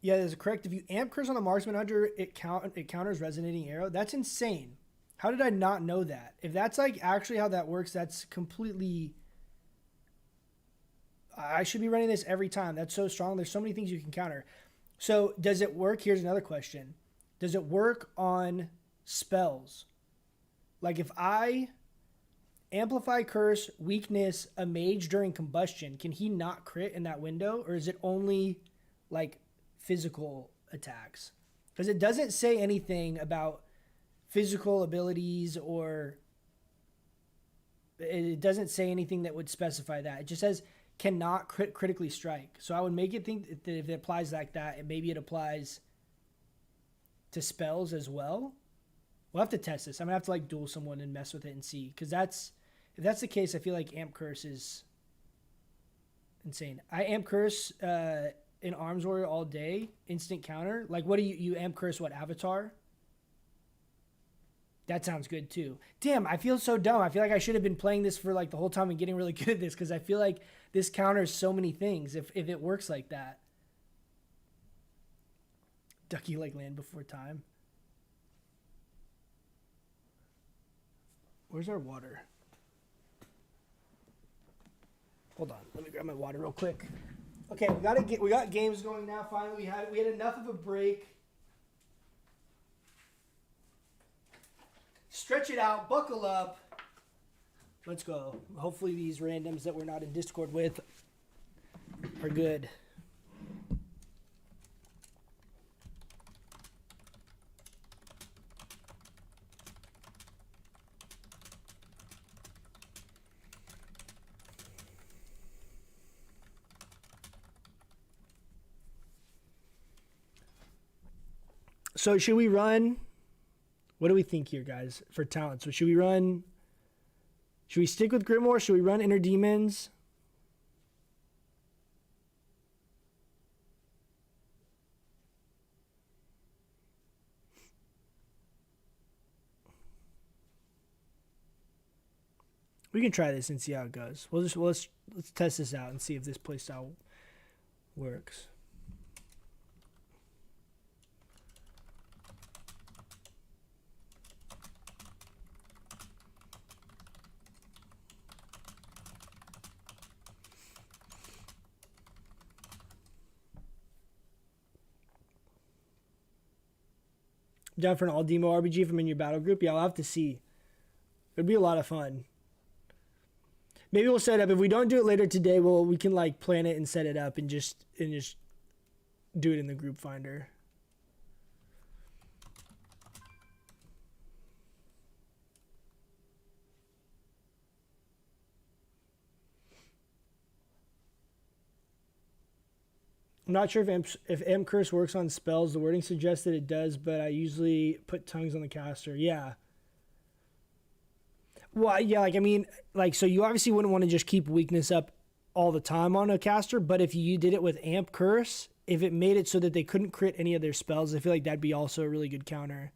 Yeah, that's correct. If you amp curse on the marksman hunter, it counters resonating arrow. That's insane. How did I not know that? If that's like actually how that works, that's completely... I should be running this every time. That's so strong. There's so many things you can counter. So does it work? Here's another question. Does it work on spells? Like if I amplify curse, weakness, a mage during combustion, can he not crit in that window? Or is it only like physical attacks? Because it doesn't say anything about physical abilities, or it doesn't say anything that would specify that. It just says cannot critically strike. So I would make it think that if it applies like that, maybe it applies to spells as well. We'll have to test this. I'm gonna have to like duel someone and mess with it and see. Because if that's the case, I feel like Amp Curse is insane. I Amp Curse in Arms Warrior all day, instant counter. Like what do you Amp Curse what, Avatar? That sounds good too. Damn, I feel so dumb. I feel like I should have been playing this for like the whole time and getting really good at this, because I feel like this counters so many things if it works like that. Ducky like Land Before Time. Where's our water? Hold on, let me grab my water real quick. Okay, we got games going now. Finally, we had enough of a break. Stretch it out, buckle up. Let's go. Hopefully these randoms that we're not in Discord with are good. So should we run... What do we think here, guys, for talent? So should we run Should we stick with Grimoire? Should we run Inner Demons? We can try this and see how it goes. Let's test this out and see if this playstyle works. Down for an all demo RBG if I'm in your battle group? Yeah, I'll have to see. It'd be a lot of fun. Maybe we'll set it up. If we don't do it later today, we can like plan it and set it up and just do it in the group finder. I'm not sure if Amp Curse works on spells. The wording suggests that it does, but I usually put tongues on the caster. Yeah. Well, yeah, like, I mean, like, so you obviously wouldn't want to just keep weakness up all the time on a caster, but if you did it with Amp Curse, if it made it so that they couldn't crit any of their spells, I feel like that'd be also a really good counter.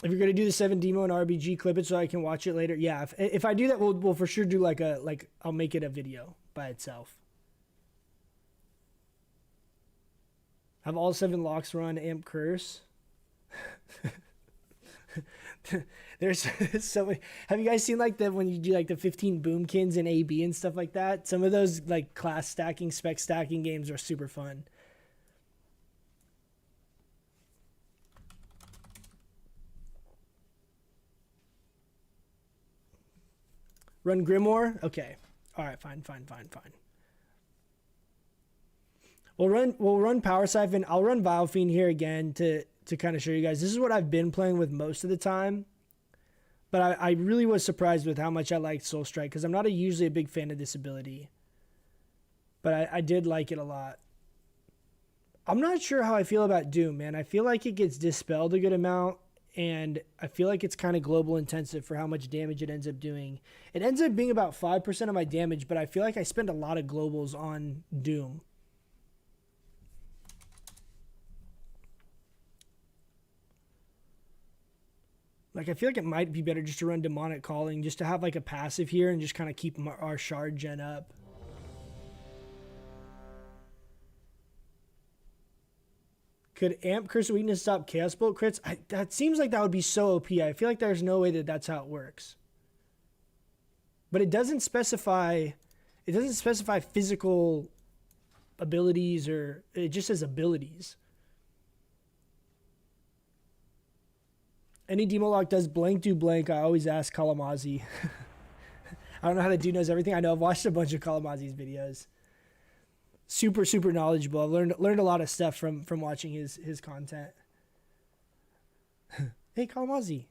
If you're gonna do the 7 demo and RBG, clip it so I can watch it later. Yeah, if I do that, we'll for sure do like I'll make it a video by itself. Have all 7 locks run Amp Curse. There's so many. Have you guys seen like when you do like the 15 boomkins and AB and stuff like that? Some of those like class stacking, spec stacking games are super fun. Run Grimoire? Okay. All right, fine. We'll run Power Siphon. I'll run Vile Fiend here again to kind of show you guys. This is what I've been playing with most of the time. But I really was surprised with how much I liked Soul Strike because I'm not usually a big fan of this ability. But I did like it a lot. I'm not sure how I feel about Doom, man. I feel like it gets dispelled a good amount. And I feel like it's kind of global intensive for how much damage it ends up doing. It ends up being about 5% of my damage, but I feel like I spend a lot of globals on Doom. Like, I feel like it might be better just to run Demonic Calling, just to have like a passive here and just kind of keep our shard gen up. Could Amp Curse Weakness stop Chaos Bolt crits? That seems like that would be so OP. I feel like there's no way that that's how it works. But it doesn't specify physical abilities, or it just says abilities. Any demo lock does blank do blank. I always ask Kalamazi. I don't know how the dude knows everything. I know I've watched a bunch of Kalamazi's videos. Super knowledgeable. I've learned a lot of stuff from watching his content. Hey Kalamazi,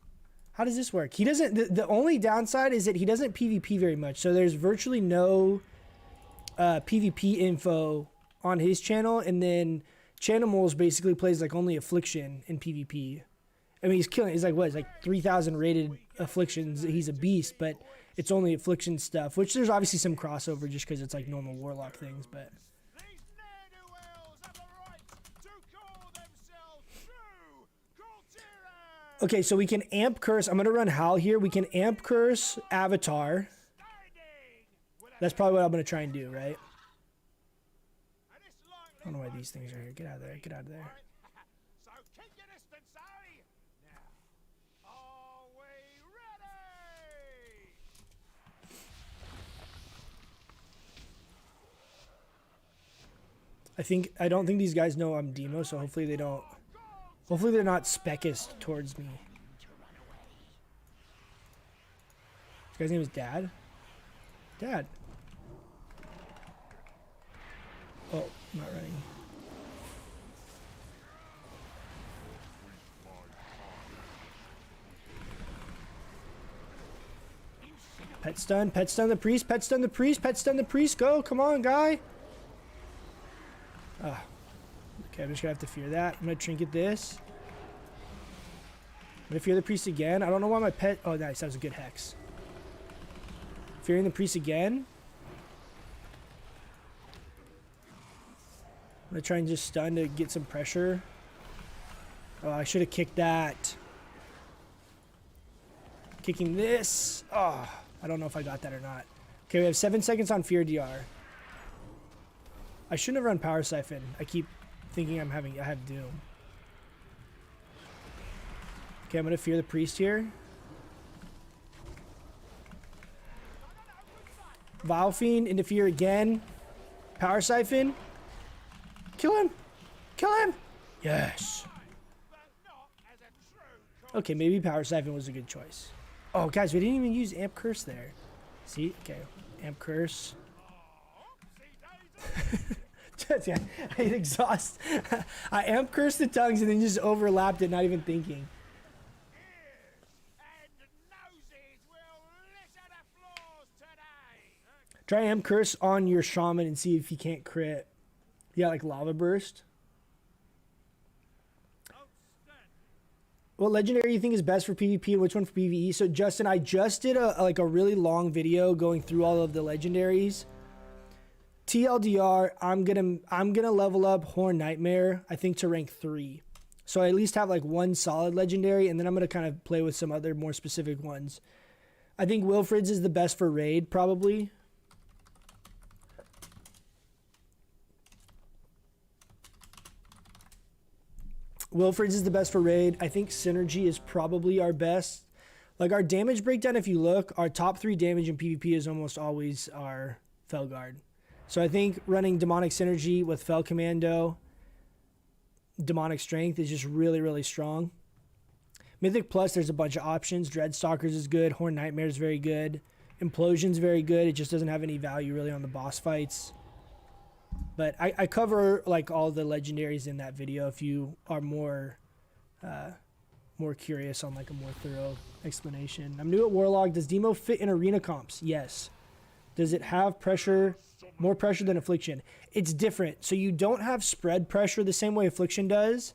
how does this work? He doesn't. The only downside is that he doesn't PvP very much. So there's virtually no PvP info on his channel, and then Chanimals basically plays like only Affliction in PvP. I mean, he's killing. He's like what? He's like 3,000 rated Afflictions. He's a beast, but it's only Affliction stuff. Which there's obviously some crossover just because it's like normal Warlock things, but. Okay, so we can Amp Curse. I'm going to run Hal here. We can Amp Curse Avatar. That's probably what I'm going to try and do, right? I don't know why these things are here. Get out of there. Get out of there. I don't think these guys know I'm Demo, so hopefully they don't. Hopefully they're not specist towards me. This guy's name is Dad? Dad. Oh, I'm not running. Pet stun the priest, pet stun the priest, pet stun the priest, go, come on, guy. Ah. Okay, I'm just gonna have to fear that. I'm gonna trinket this. gonna fear the priest again. I don't know why my pet... Oh, nice. That was a good hex. Fearing the priest again. I'm gonna try and just stun to get some pressure. Oh, I should have kicked that. Kicking this. Oh, I don't know if I got that or not. Okay, we have 7 seconds on Fear DR. I shouldn't have run Power Siphon. I keep thinking I have Doom. Okay, I'm gonna Fear the Priest here. Vile Fiend into Fear again. Power Siphon. Kill him! Kill him! Yes. Okay, maybe Power Siphon was a good choice. Oh, guys, we didn't even use Amp Curse there. See? Okay. Amp Curse. I exhaust. I Amp Curse the tongues and then just overlapped it, not even thinking. Try Amp Curse on your Shaman and see if you can't crit. Yeah, like Lava Burst. What legendary do you think is best for PvP and which one for PvE? So Justin, I just did a really long video going through all of the legendaries. TLDR, I'm gonna level up Horn Nightmare, I think, to rank 3. So I at least have like one solid legendary, and then I'm gonna kind of play with some other more specific ones. I think Wilfred's is the best for raid, probably. Wilfred's is the best for raid. I think Synergy is probably our best. Like our damage breakdown, if you look, our top 3 damage in PvP is almost always our Felguard. So I think running Demonic Synergy with Fel Commando, Demonic Strength is just really, really strong. Mythic Plus, there's a bunch of options. Dreadstalkers is good. Horn Nightmare is very good. Implosion's very good. It just doesn't have any value really on the boss fights. But I cover like all the legendaries in that video if you are more curious on like a more thorough explanation. I'm new at Warlock. Does Demo fit in arena comps? Yes. Does it have pressure, more pressure than Affliction? It's different. So you don't have spread pressure the same way Affliction does,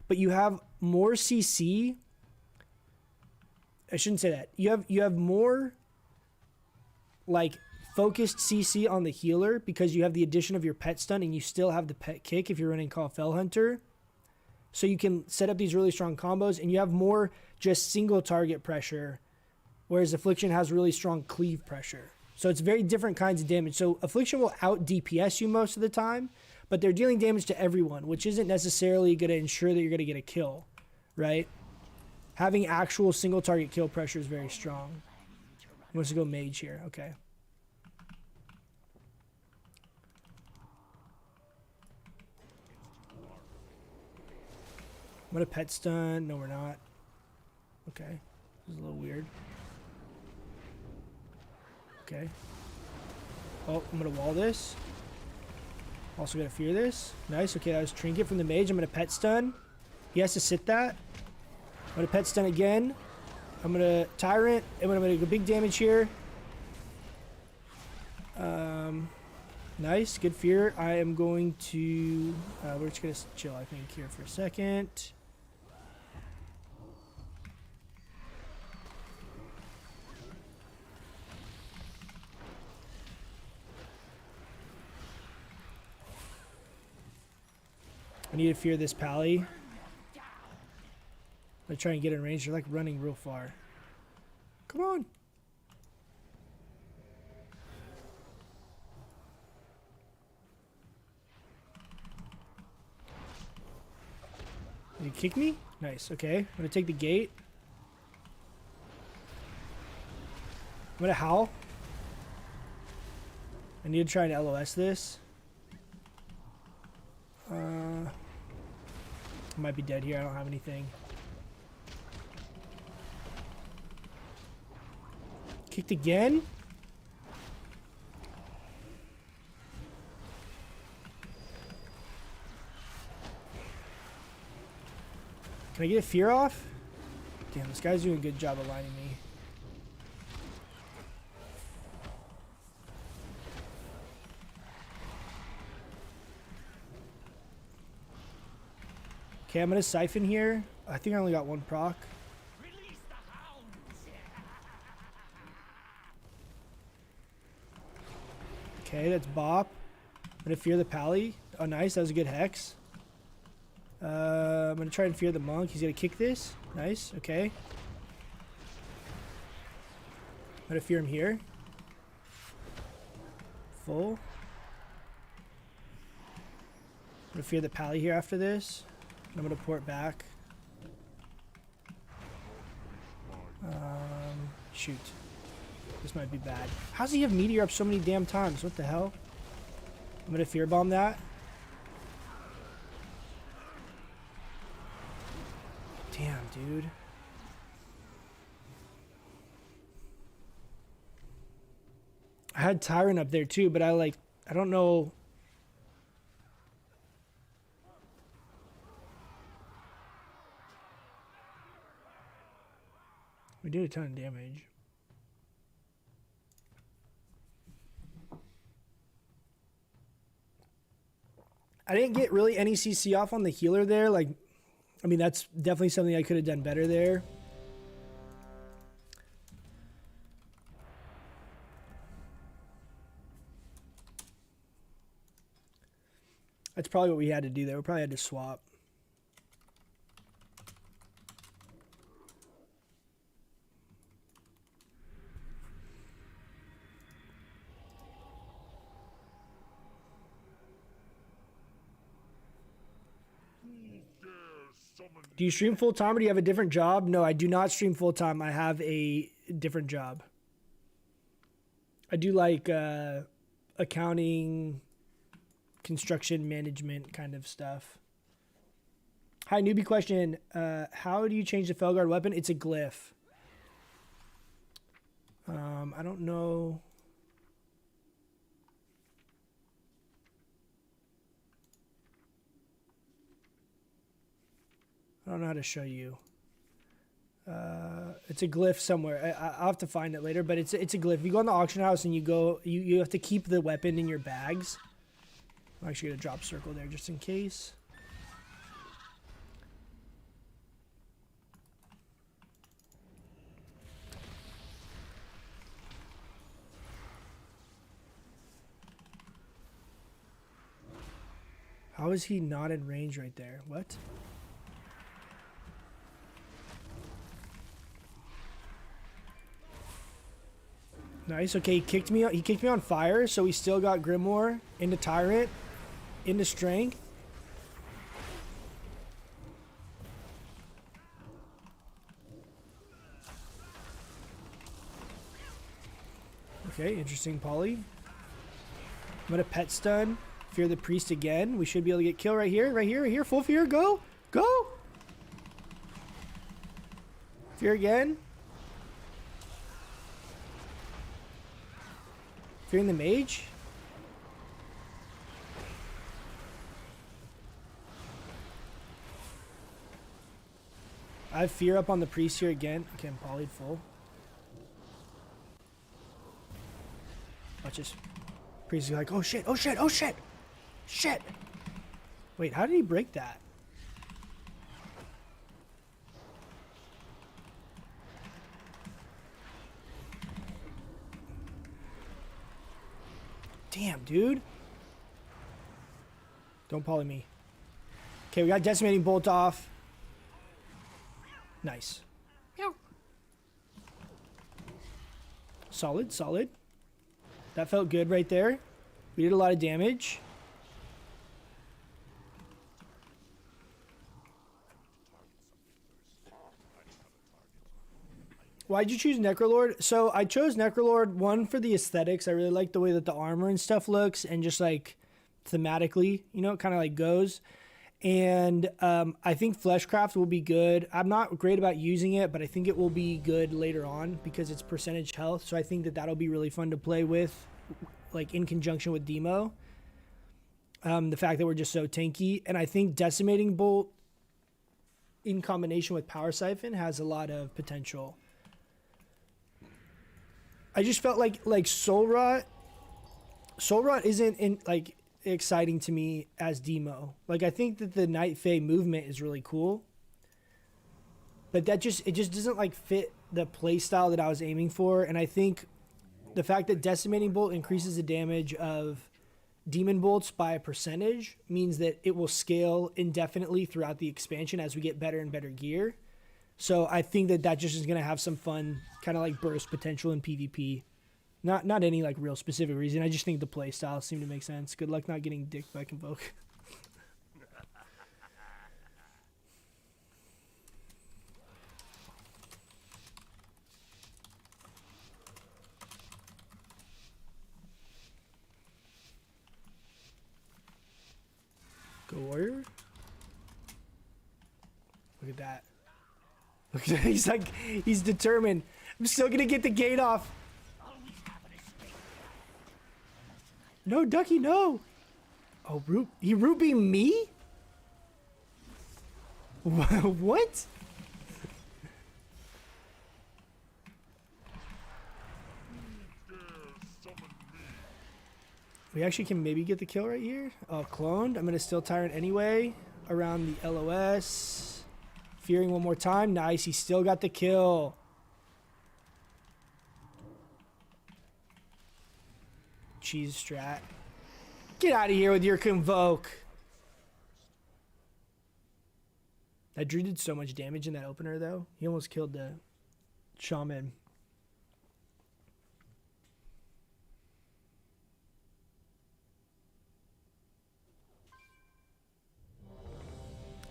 but you have more CC. I shouldn't say that. You have more like focused CC on the healer because you have the addition of your pet stun and you still have the pet kick if you're running Call Fell Hunter. So you can set up these really strong combos and you have more just single target pressure, whereas Affliction has really strong cleave pressure. So it's very different kinds of damage. So Affliction will out DPS you most of the time, but they're dealing damage to everyone, which isn't necessarily going to ensure that you're going to get a kill, right? Having actual single target kill pressure is very strong. He wants to go mage here. Okay. I'm gonna pet stun. No, we're not. Okay. This is a little weird. Okay. Oh, I'm gonna wall this. Also gonna fear this. Nice. Okay, that was trinket from the mage. I'm gonna pet stun. He has to sit that. I'm gonna pet stun again. I'm gonna tyrant, and I'm gonna go big damage here. Nice, good fear. I am going to. We're just gonna chill, I think, here for a second. I need to fear this pally. I'm trying to get in range. They're like running real far. Come on. Did he kick me? Nice. Okay. I'm going to take the gate. I'm going to howl. I need to try and LOS this. I might be dead here. I don't have anything. Kicked again? Can I get a fear off? Damn, this guy's doing a good job aligning me. Okay, I'm gonna siphon here. I think I only got one proc. Okay, that's Bop. I'm gonna fear the Pally. Oh, nice. That was a good hex. I'm gonna try and fear the monk. He's gonna kick this. Nice. Okay. I'm gonna fear him here. Full. I'm gonna fear the Pally here after this. I'm gonna port back. Shoot. This might be bad. How does he have meteor up so many damn times? What the hell? I'm gonna fear bomb that. Damn, dude. I had Tyrant up there too, but I don't know. We did a ton of damage. I didn't get really any CC off on the healer there. Like, I mean, that's definitely something I could have done better there. That's probably what we had to do there. We probably had to swap. Do you stream full time or do you have a different job? No, I do not stream full time. I have a different job. I do like accounting, construction management kind of stuff. Hi, newbie question. How do you change the Felguard weapon? It's a glyph. I don't know. I don't know how to show you. It's a glyph somewhere. I'll have to find it later, but it's a glyph. If you go in the auction house and you have to keep the weapon in your bags. I'm actually gonna drop circle there just in case. How is he not in range right there? What? Nice. Okay, he kicked me on fire, so we still got Grimoire into Tyrant, into Strength. Okay, interesting poly. I'm gonna pet stun, fear the priest again. We should be able to get kill right here, right here, right here. Full fear, go, go. Fear again. Fearing the mage. I have fear up on the priest here again. Okay, I'm polyed full. Watch this. Priest is like, oh shit, oh shit, oh shit. Shit. Wait, how did he break that? Damn, dude. Don't poly me. Okay, we got decimating bolt off. Nice. Solid, solid. That felt good right there. We did a lot of damage. Why'd you choose Necrolord? So I chose Necrolord, one, for the aesthetics. I really like the way that the armor and stuff looks, and just like thematically, you know, it kind of like goes. And I think Fleshcraft will be good. I'm not great about using it, but I think it will be good later on because it's percentage health. So I think that that'll be really fun to play with, like in conjunction with Demo. The fact that we're just so tanky. And I think Decimating Bolt in combination with Power Siphon has a lot of potential. I just felt like Soul Rot isn't in like exciting to me as Demo. Like I think that the Night Fae movement is really cool, but it just doesn't like fit the play style that I was aiming for. And I think the fact that Decimating Bolt increases the damage of Demon Bolts by a percentage means that it will scale indefinitely throughout the expansion as we get better and better gear. So I think that just is going to have some fun kind of like burst potential in PvP. Not any like real specific reason. I just think the playstyle seemed to make sense. Good luck not getting dicked by Convoke. Go warrior. Look at that. Look at that. He's like, he's determined. I'm still gonna get the gate off. No, Ducky, no. Oh, he root beamed me? What? We actually can maybe get the kill right here. Oh, cloned. I'm going to still Tyrant anyway. Around the LOS. Fearing one more time. Nice. He still got the kill. Cheese strat. Get out of here with your Convoke. That Drew did so much damage in that opener, though. He almost killed the Shaman.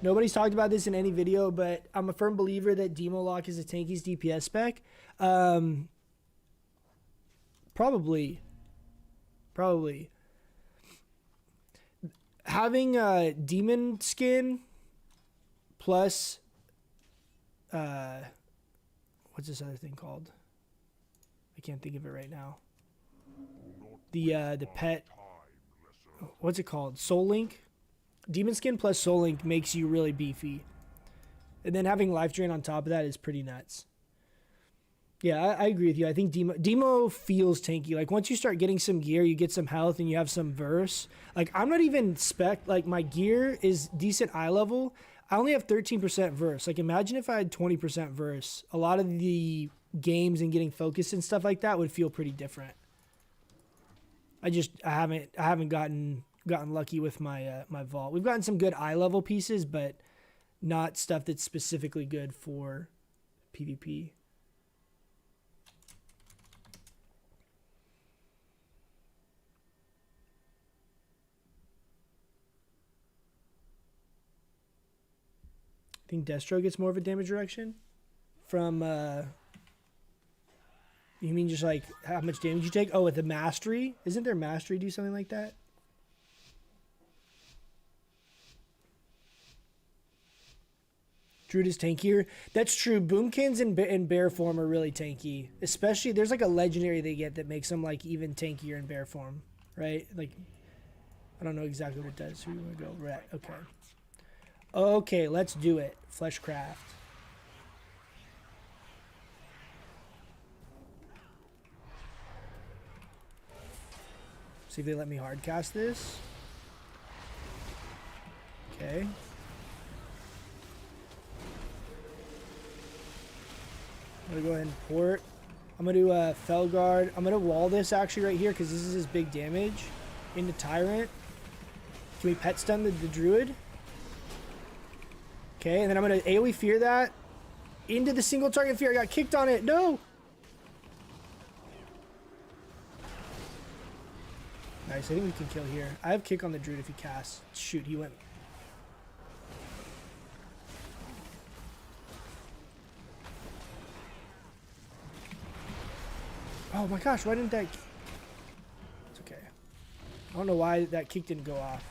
Nobody's talked about this in any video, but I'm a firm believer that Demo Lock is a tanky's DPS spec. Probably. Having a demon skin plus what's this other thing called? I can't think of it right now. The pet. What's it called? Soul Link. Demon skin plus Soul Link makes you really beefy. And then having life drain on top of that is pretty nuts. Yeah, I agree with you. I think Demo feels tanky. Like once you start getting some gear, you get some health and you have some verse. Like I'm not even like my gear is decent eye level. I only have 13% verse. Like imagine if I had 20% verse. A lot of the games and getting focused and stuff like that would feel pretty different. I haven't gotten lucky with my my vault. We've gotten some good eye level pieces, but not stuff that's specifically good for PvP. I think Destro gets more of a damage reduction from you mean just like how much damage you take? Oh, with the mastery? Isn't there mastery do something like that? Druid is tankier. That's true. Boomkins in bear form are really tanky. Especially, there's like a legendary they get that makes them like even tankier in bear form. Right? Like, I don't know exactly what it does. Who do you want to go? Rat. Okay. Okay, let's do it. Fleshcraft. See if they let me hardcast this. Okay. I'm going to go ahead and port. I'm going to do a Felguard. I'm going to wall this actually right here because this is his big damage. Into Tyrant. Can we pet stun the Druid? Okay, and then I'm going to AoE fear that. Into the single target fear. I got kicked on it. No! Nice, I think we can kill here. I have kick on the Druid if he casts. Shoot, he went. Oh my gosh, why didn't that... It's okay. I don't know why that kick didn't go off.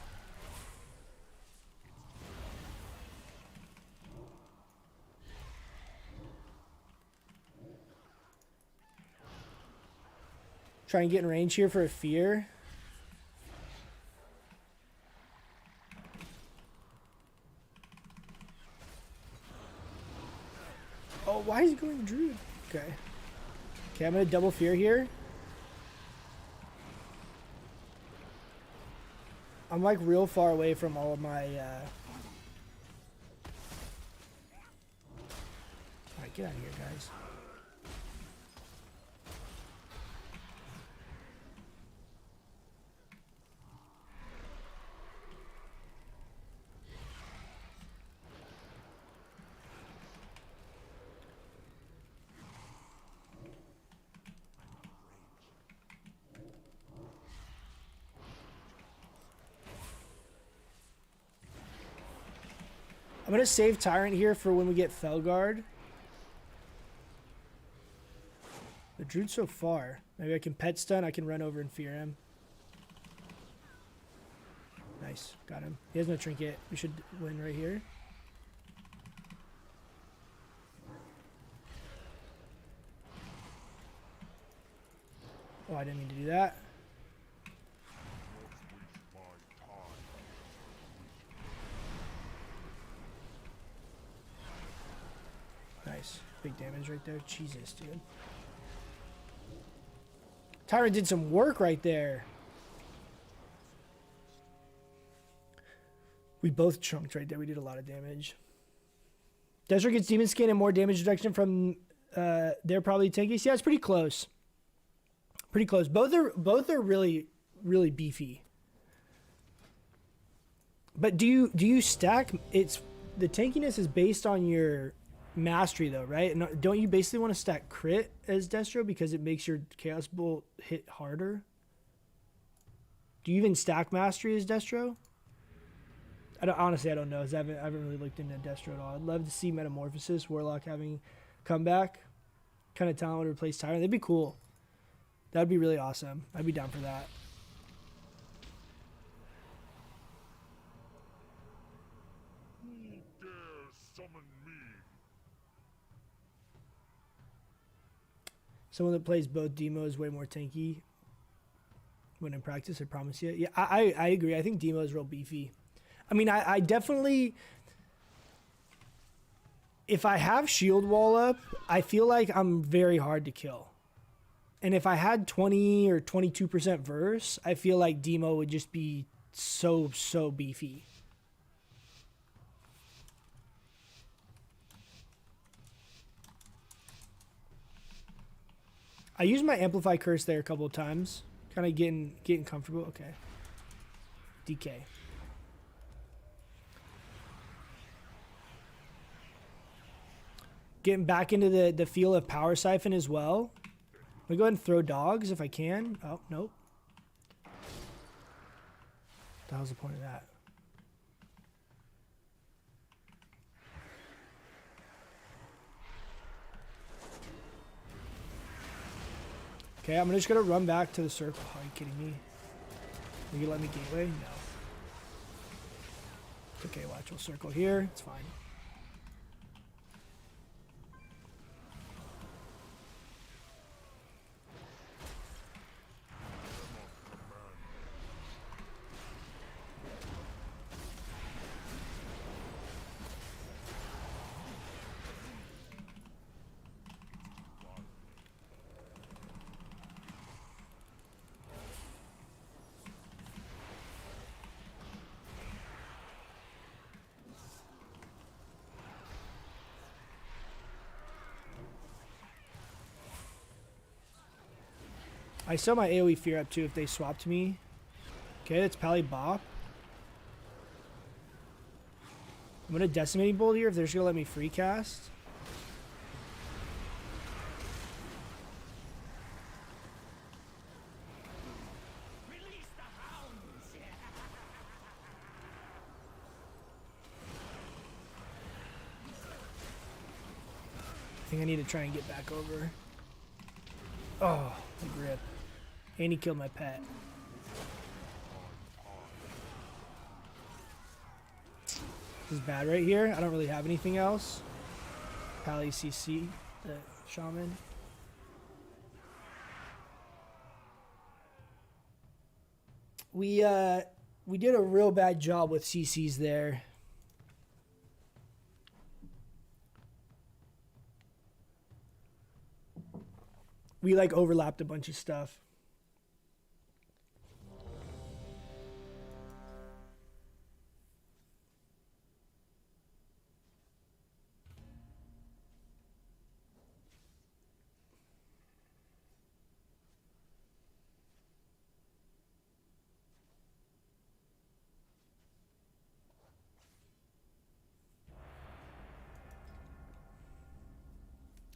Try and get in range here for a fear. Oh, why is he going Druid? Okay. Okay, I'm going to double fear here. I'm like real far away from all of my... Alright, get out of here, guys. I'm gonna save Tyrant here for when we get Felguard. The Druid's so far. Maybe I can pet stun. I can run over and fear him. Nice. Got him. He has no trinket. We should win right here. Oh, I didn't mean to do that. Nice. Big damage right there. Jesus, dude. Tyrant did some work right there. We both chunked right there. We did a lot of damage. Destro gets Demon Skin and more damage reduction from they're probably tankies. Yeah, it's pretty close. Pretty close. Both are really, really beefy. But do you stack? It's the tankiness is based on your mastery though, right? And don't you basically want to stack crit as Destro because it makes your Chaos Bolt hit harder? Do you even stack mastery as Destro? Honestly, I don't know. I haven't really looked into Destro at all. I'd love to see Metamorphosis, Warlock having comeback. Kind of talent would replace Tyrant. That'd be cool. That'd be really awesome. I'd be down for that. Who dares summon me? Someone that plays both Demo is way more tanky. When in practice, I promise you. Yeah, I agree. I think Demo is real beefy. I mean, I definitely... If I have shield wall up, I feel like I'm very hard to kill. And if I had 20 or 22% verse, I feel like Demo would just be so beefy. I used my Amplify Curse there a couple of times. Kind of getting comfortable. Okay. DK. Getting back into the feel of Power Siphon as well. I'm gonna go ahead and throw dogs if I can. Oh, nope. What the hell's the point of that? Okay, I'm just gonna run back to the circle. Are you kidding me? Are you gonna let me gateway? No. It's okay, watch. We'll circle here. It's fine. I saw my AoE fear up too if they swapped me. Okay, that's Pally Bop. I'm gonna Decimating Bolt here if they're just gonna let me free cast. Release the hounds! I think I need to try and get back over. Oh, the grip. And he killed my pet. This is bad right here. I don't really have anything else. Pally CC, the shaman. We did a real bad job with CCs there. We like overlapped a bunch of stuff.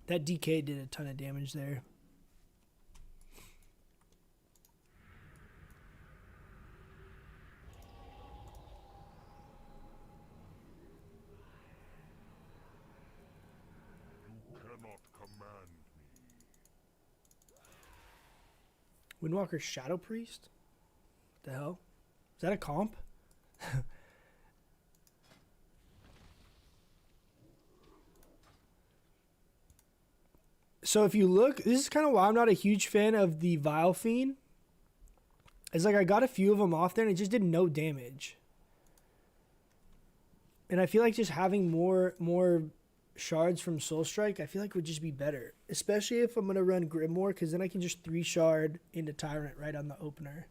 That DK did a ton of damage there. Windwalker Shadow Priest? What the hell? Is that a comp? So if you look, this is kind of why I'm not a huge fan of the Vile Fiend. It's like I got a few of them off there and it just did no damage. And I feel like just having more shards from Soul Strike, I feel like would just be better. Especially if I'm going to run Grimoire, because then I can just 3 shard into Tyrant right on the opener.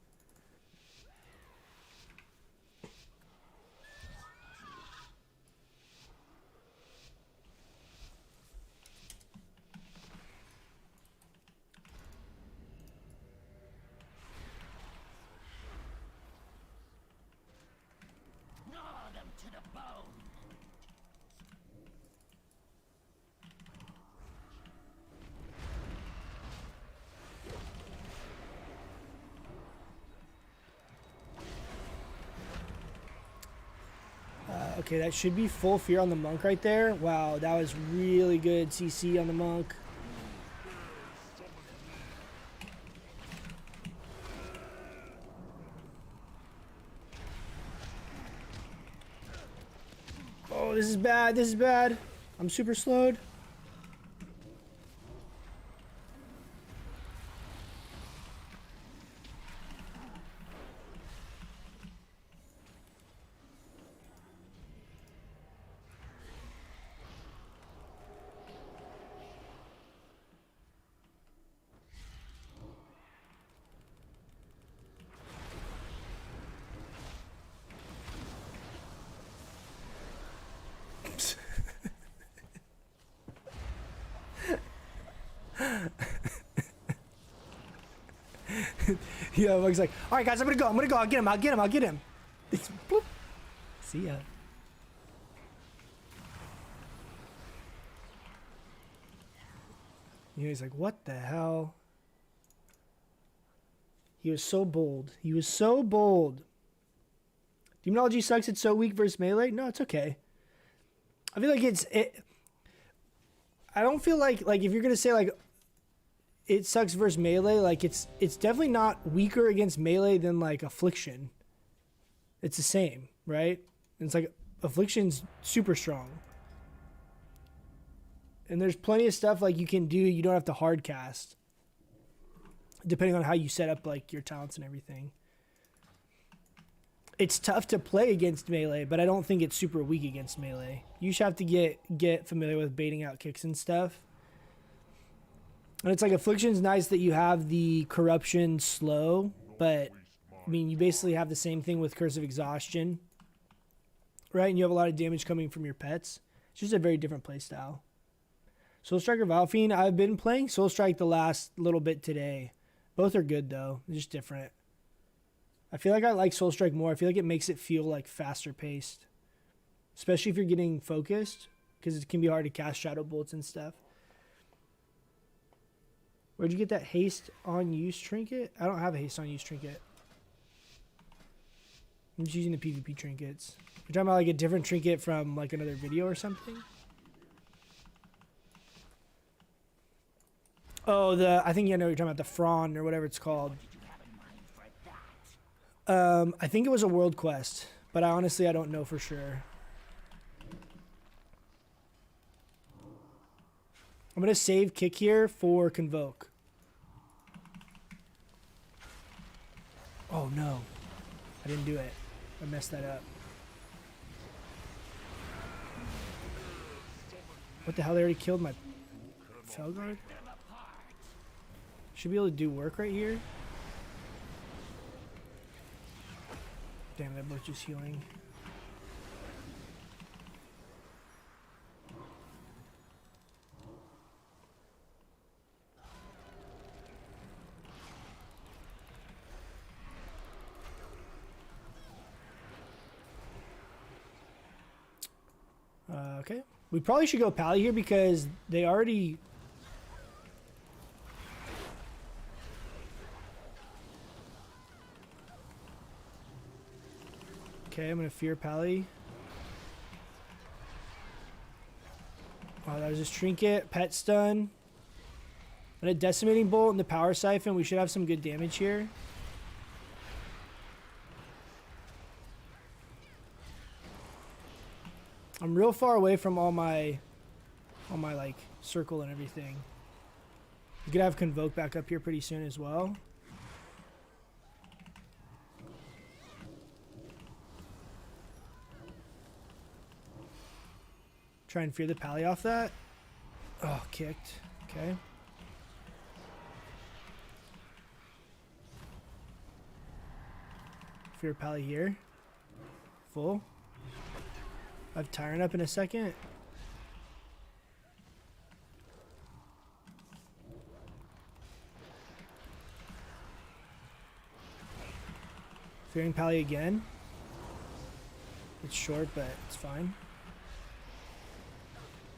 Gnaw them to the bone. Okay, that should be full fear on the monk right there. Wow, that was really good CC on the monk. Oh, this is bad. This is bad. I'm super slowed. Yeah, Mug's like, all right, guys, I'm gonna go. I'll get him. It's bloop. See ya. Yeah, he's like, what the hell? He was so bold. Demonology sucks. It's so weak versus melee. No, it's okay. I feel like I don't feel like if you're gonna say like it sucks versus melee, like it's definitely not weaker against melee than like Affliction. It's the same, right? And it's like Affliction's super strong. And there's plenty of stuff like you can do, you don't have to hard cast. Depending on how you set up like your talents and everything. It's tough to play against melee, but I don't think it's super weak against melee. You should have to get familiar with baiting out kicks and stuff. And it's like Affliction's nice that you have the corruption slow, but I mean you basically have the same thing with Curse of Exhaustion. Right? And you have a lot of damage coming from your pets. It's just a very different playstyle. Soul Strike or Vile Fiend, I've been playing Soul Strike the last little bit today. Both are good though. They're just different. I feel like I like Soul Strike more. I feel like it makes it feel like faster paced. Especially if you're getting focused, because it can be hard to cast Shadow Bolts and stuff. Where'd you get that haste on use trinket? I don't have a haste on use trinket. I'm just using the PvP trinkets. You're talking about like a different trinket from like another video or something? Oh, I think I know what you're talking about, the Frawn or whatever it's called. I think it was a world quest, but I don't know for sure. I'm going to save kick here for Convoke. Oh no, I didn't do it. I messed that up. What the hell, they already killed my Felguard? Should be able to do work right here. Damn, that both just healing. Okay. We probably should go Pally here because they already... Okay, I'm going to Fear Pally. Oh, that was just Trinket. Pet Stun. And a decimating bolt and the power siphon. We should have some good damage here. I'm real far away from all my like circle and everything. We could have Convoke back up here pretty soon as well. Try and fear the pally off that. Oh, kicked. Okay. Fear pally here. Full. I have Tyrant up in a second. Fearing pally again. It's short, but it's fine.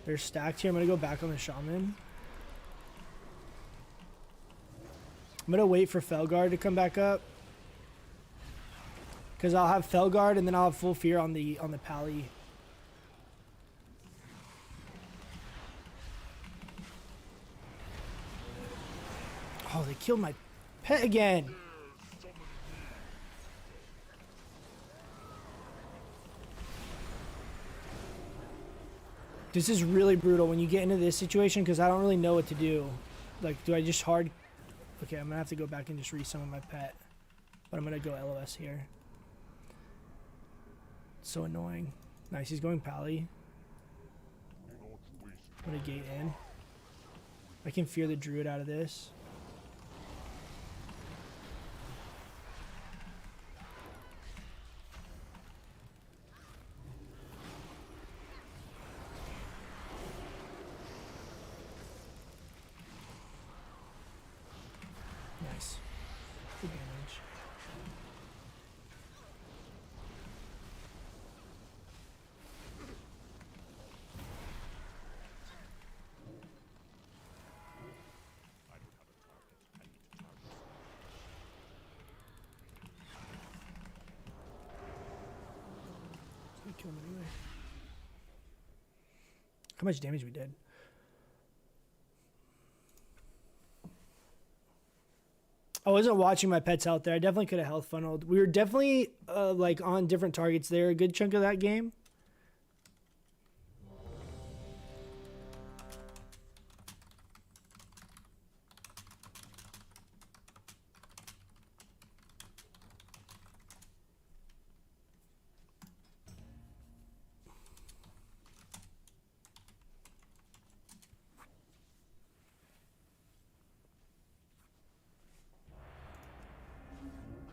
They're stacked here. I'm going to go back on the Shaman. I'm going to wait for Felguard to come back up. Because I'll have Felguard and then I'll have full fear on the pally. Oh, they killed my pet again. This is really brutal when you get into this situation because I don't really know what to do. Like, do I just hard... Okay, I'm going to have to go back and just resummon my pet. But I'm going to go LOS here. It's so annoying. Nice, he's going pally. I'm going to gate in. I can fear the druid out of this. Nice. Good damage. Kill him anyway. How much damage we did? I wasn't watching my pets out there. I definitely could have health funneled. We were definitely like on different targets there a good chunk of that game.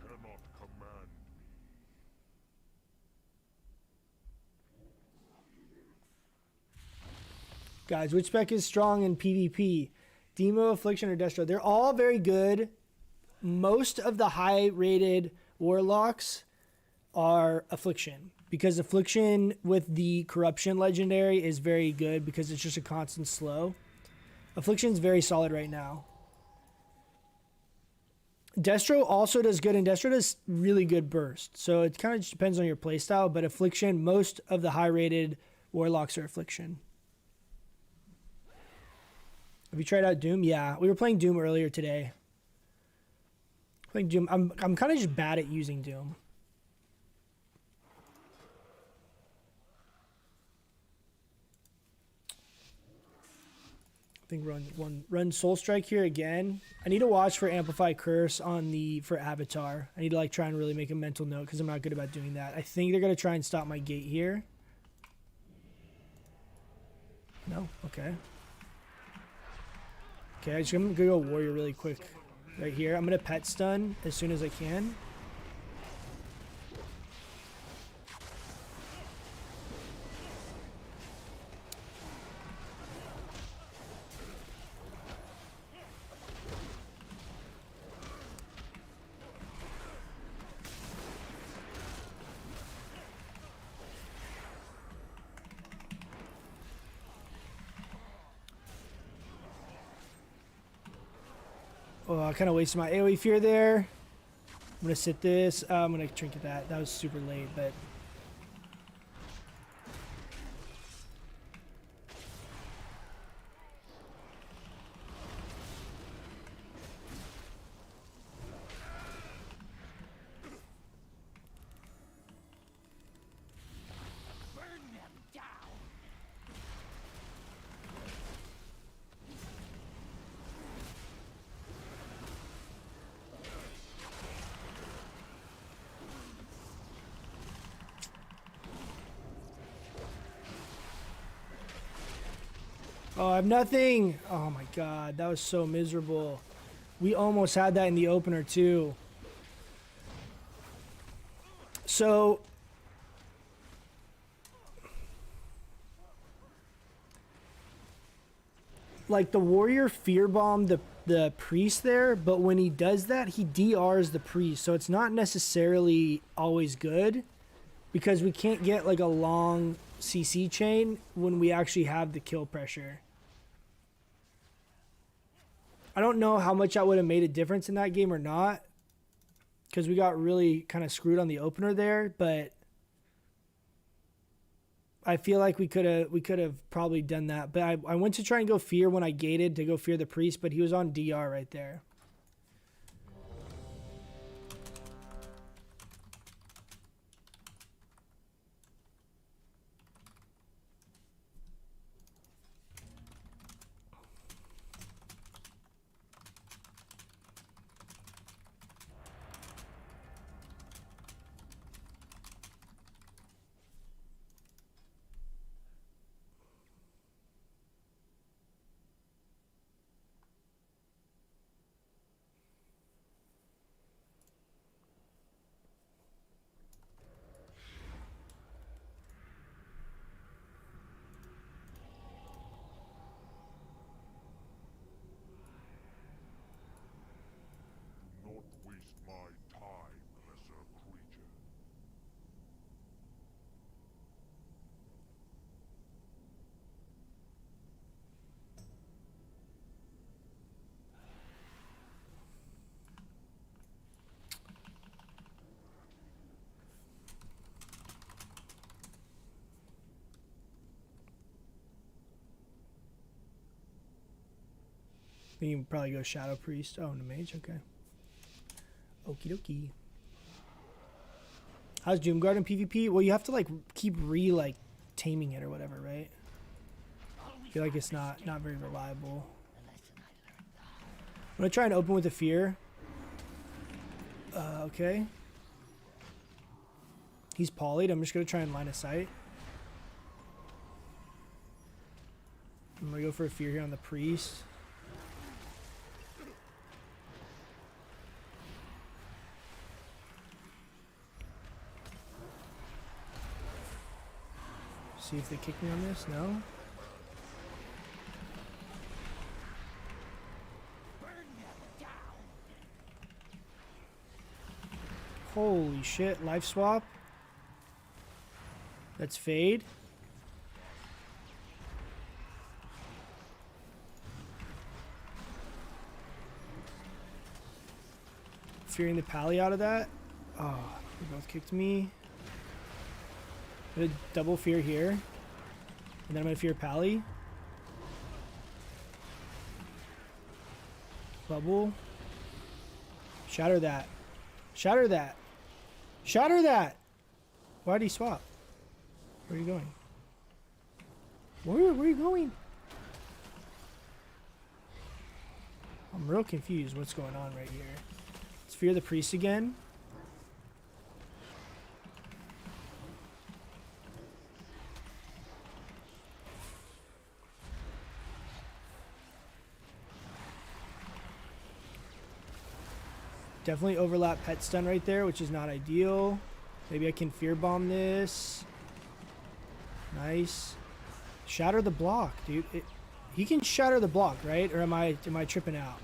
Cannot command me. Guys, which spec is strong in PvP? Demo, Affliction, or Destro? They're all very good. Most of the high-rated Warlocks are Affliction. Because Affliction with the Corruption Legendary is very good because it's just a constant slow. Affliction's very solid right now. Destro also does good, and Destro does really good burst. So it kind of just depends on your playstyle, but Affliction, most of the high-rated Warlocks are Affliction. Have you tried out Doom? Yeah, we were playing Doom earlier today. Playing Doom. I'm kind of just bad at using Doom. I think run Soul Strike here again. I need to watch for Amplify Curse on for Avatar. I need to like try and really make a mental note because I'm not good about doing that. I think they're gonna try and stop my gate here. No, okay. Okay, I'm gonna go Warrior really quick right here. I'm gonna pet stun as soon as I can. Oh, I kind of wasted my AoE fear there. I'm going to sit this. I'm going to trinket that. That was super late, but... Oh, I have nothing. Oh my god, that was so miserable. We almost had that in the opener too. So like the warrior fear bombed the priest there, but when he does that, he DRs the priest. So it's not necessarily always good because we can't get like a long CC chain when we actually have the kill pressure. I don't know how much that would have made a difference in that game or not, because we got really kind of screwed on the opener there, but I feel like we could have probably done that. But I went to try and go fear when I gated to go fear the priest, but he was on DR right there. Do not waste my time, lesser creature. You can probably go shadow priest. Oh, no mage. Okay. Okie dokie. How's Doomguard in PvP? Well, you have to like keep taming it or whatever, right? I feel like it's not very reliable. I'm gonna try and open with a fear. Okay. He's polyed. I'm just gonna try and line of sight. I'm gonna go for a fear here on the priest. See if they kick me on this. No. Holy shit, life swap. That's fade. Fearing the pally out of that. Oh, they both kicked me. I'm gonna double fear here. And then I'm gonna fear pally. Bubble. Shatter that. Shatter that. Shatter that! Why'd he swap? Where are you going? Where are you going? I'm real confused what's going on right here. Let's fear the priest again. Definitely overlap pet stun right there, which is not ideal. Maybe I can fear bomb this. Nice. Shatter the block, dude. He can shatter the block, right? Or am I tripping out?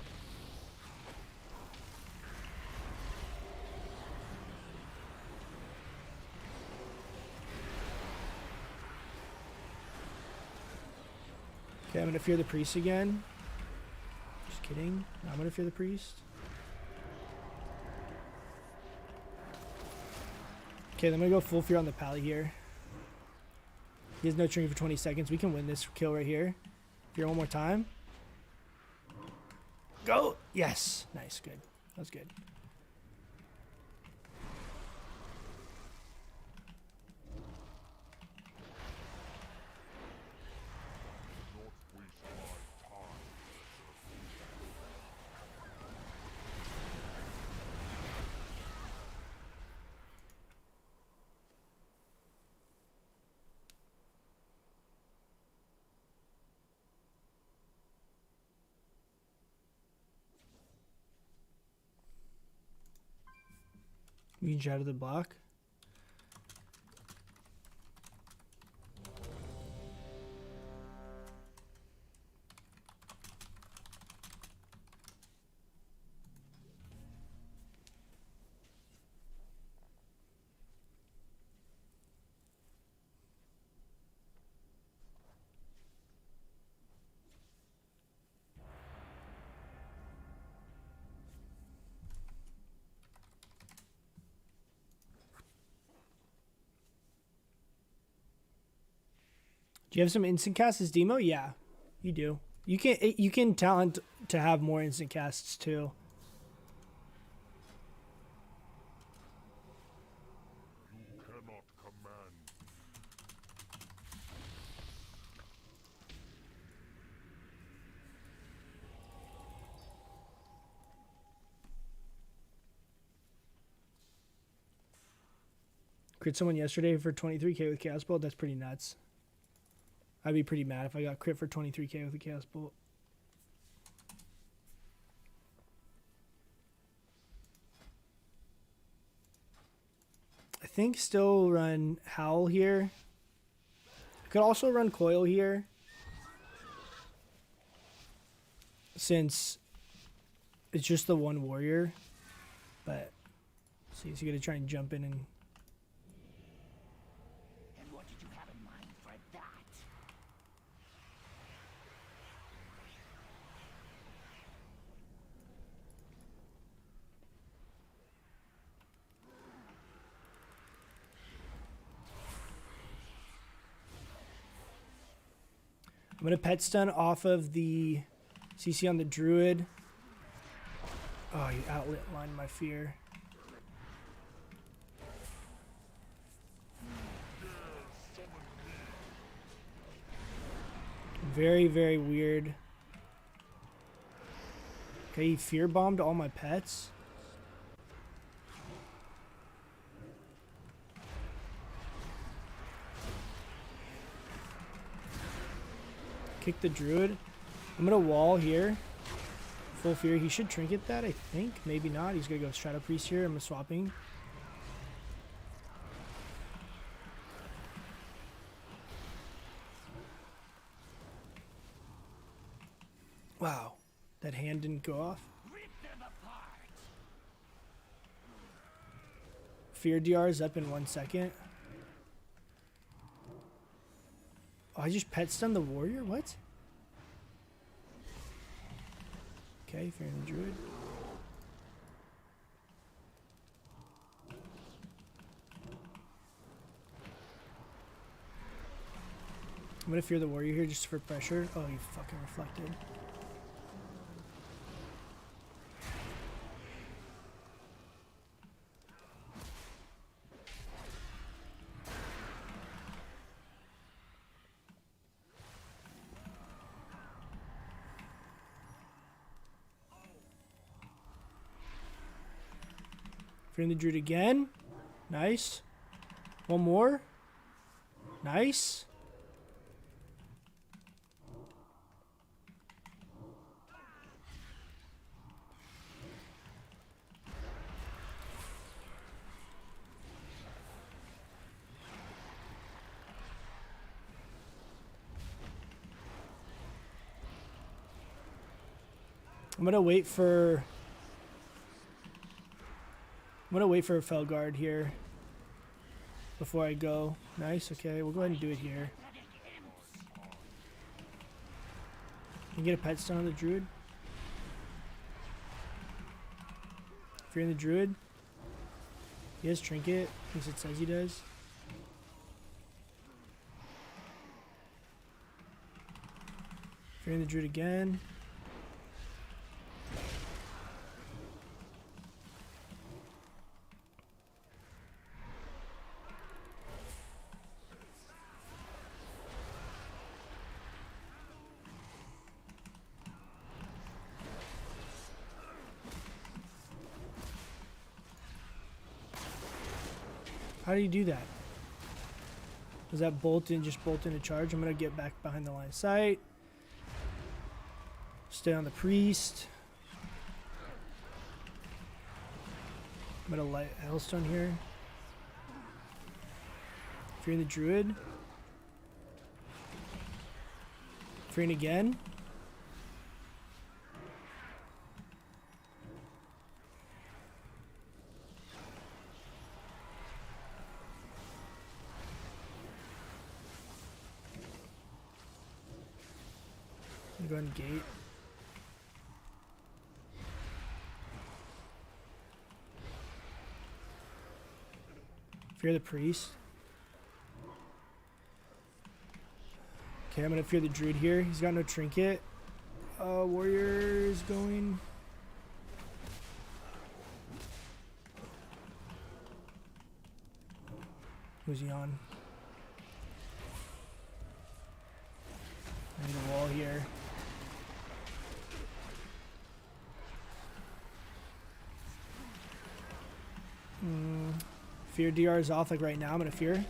Okay, I'm gonna fear the priest again. Just kidding. No, I'm gonna fear the priest. Okay, then I'm gonna go full fear on the pally here. He has no training for 20 seconds. We can win this kill right here. Fear one more time. Go! Yes! Nice, good. That was good. Do not waste my time, You can shadow the block. Do you have some instant casts as demo? Yeah, you do. You can talent to have more instant casts too. You cannot command. Crit someone yesterday for 23k with Chaos Bolt. That's pretty nuts. I'd be pretty mad if I got crit for 23k with a Chaos Bolt. I think still run Howl here. I could also run Coil here, since it's just the one warrior. But see, so you gotta try and jump in and. And what did you have in mind for that? I'm gonna pet stun off of the CC on the druid. Oh, you outlined my fear. Very, very weird. Okay, he fear bombed all my pets. Kick the druid. I'm gonna wall here. Full fear. He should trinket that, I think. Maybe not. He's gonna go Shadow Priest here. I'm swapping. Wow. That hand didn't go off. Rip them apart. Fear DR is up in 1 second. Oh, I just pet stunned the warrior? What? Okay, Fear and the druid. I'm gonna fear the warrior here just for pressure. Oh, you fucking reflected. Fearing the druid again. Nice. One more. Nice. I'm gonna wait for a Felguard here before I go. Nice, okay, we'll go ahead and do it here. Can you get a pet stun on the druid? Fearing the druid. He has trinket, at least it says he does. Fearing the druid again. How do you do that? Was that bolt in, just bolt in a charge? I'm going to get back behind the line of sight. Stay on the priest. I'm gonna light Hailstone here. Fearing the Druid. Fearing again. I'm gonna go ahead and gate. Fear the Priest. Okay, I'm gonna fear the Druid here. He's got no trinket. Warrior is going. Who's he on? I need a wall here. Fear DR is off like right now. I'm gonna fear.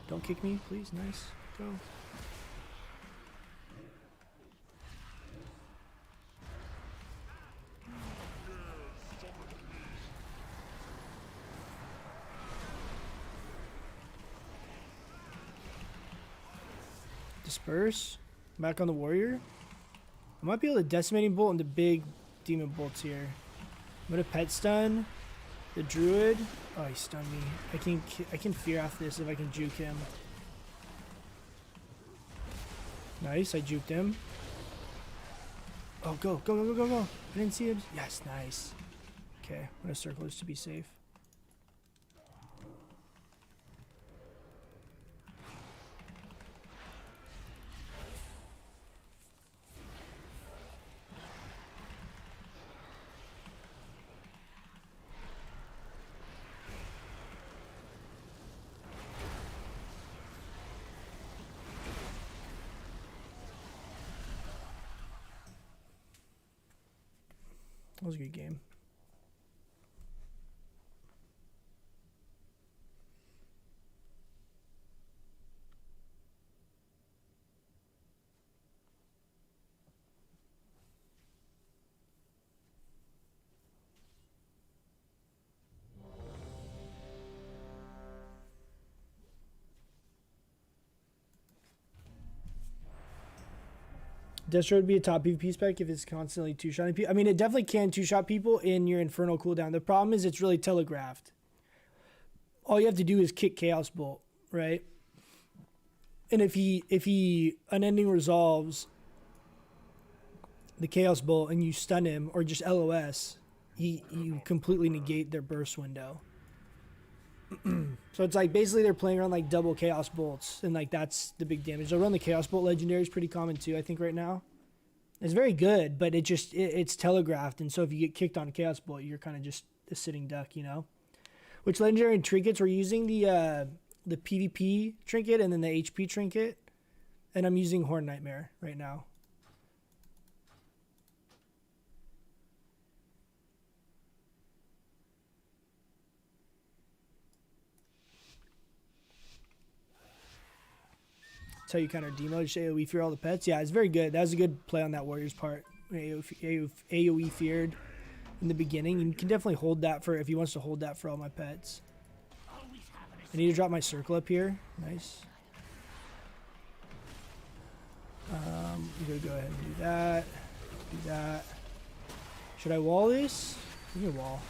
Don't kick me, please. Nice. Go. Disperse. Back on the warrior. I might be able to decimating bolt into big demon bolts here. I'm gonna pet stun the druid. Oh, he stunned me. I can fear after this if I can juke him. Nice, I juked him. Oh, go, go, go, go, go, go. I didn't see him. Yes, nice. Okay, I'm gonna circle just to be safe. That was a good game. Destro would be a top PvP spec if it's constantly two-shotting people. I mean, it definitely can two-shot people in your Infernal cooldown. The problem is it's really telegraphed. All you have to do is kick Chaos Bolt, right? And if he unending resolves the Chaos Bolt and you stun him or just LOS, you completely negate their burst window. So it's like basically they're playing around like double Chaos Bolts, and like that's the big damage. They'll run the Chaos Bolt Legendaries pretty common too, I think right now. It's very good, but it's telegraphed, and so if you get kicked on Chaos Bolt, you're kind of just a sitting duck, you know. Which legendary and trinkets we're using the PvP trinket and then the HP trinket, and I'm using Horn Nightmare right now. How you counter demo, just AoE fear all the pets. Yeah, it's very good. That was a good play on that warrior's part. AoE feared in the beginning. You can definitely hold that for if he wants to hold that for all my pets. I need to drop my circle up here. Nice. I'm gonna go ahead and do that. Do that. Should I wall this? Give me a wall.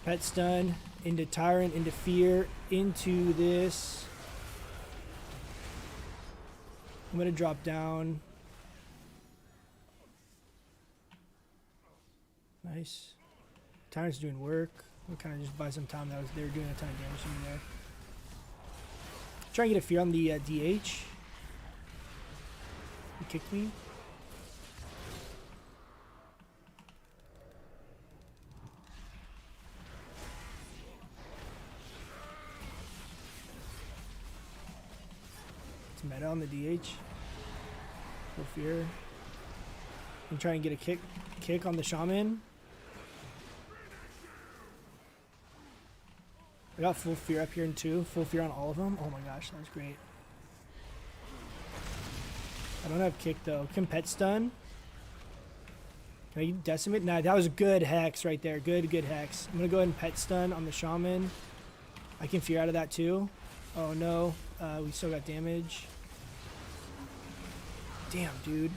Pet stun. Into Tyrant, into Fear, into this. I'm going to drop down. Nice. Tyrant's doing work. We'll kind of just buy some time. They were doing a ton of damage to me there. Try and get a Fear on the DH. He kicked me. Meta on the DH. Full fear. I'm trying to get a kick on the shaman. I got full fear up here in two. Full fear on all of them. Oh my gosh, that was great. I don't have kick though. Can pet stun. Can I decimate? Nah, that was a good hex right there. Good hex. I'm gonna go ahead and pet stun on the shaman. I can fear out of that too. Oh no, we still got damage. Damn, dude.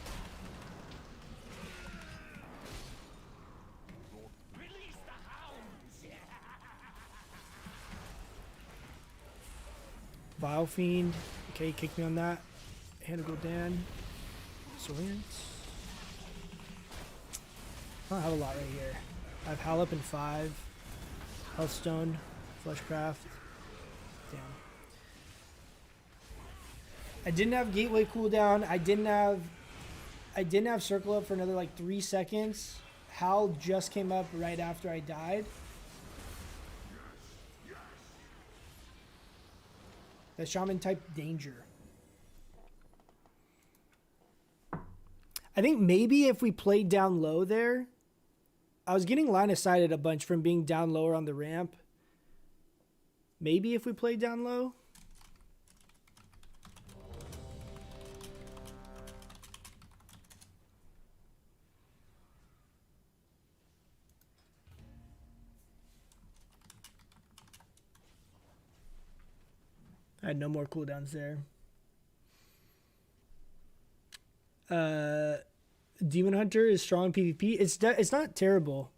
Release the hounds! Vile Fiend. Okay, kick me on that. Handle Dan. Swords. I don't have a lot right here. I have Howl Up in 5. Healthstone. Fleshcraft. Damn. I didn't have Gateway cooldown. I didn't have Circle Up for another like 3 seconds. Howl just came up right after I died. That Shaman type danger. I think maybe if we played down low there, I was getting line of sighted a bunch from being down lower on the ramp. Maybe if we played down low. I had no more cooldowns there. Demon Hunter is strong PvP. It's not terrible.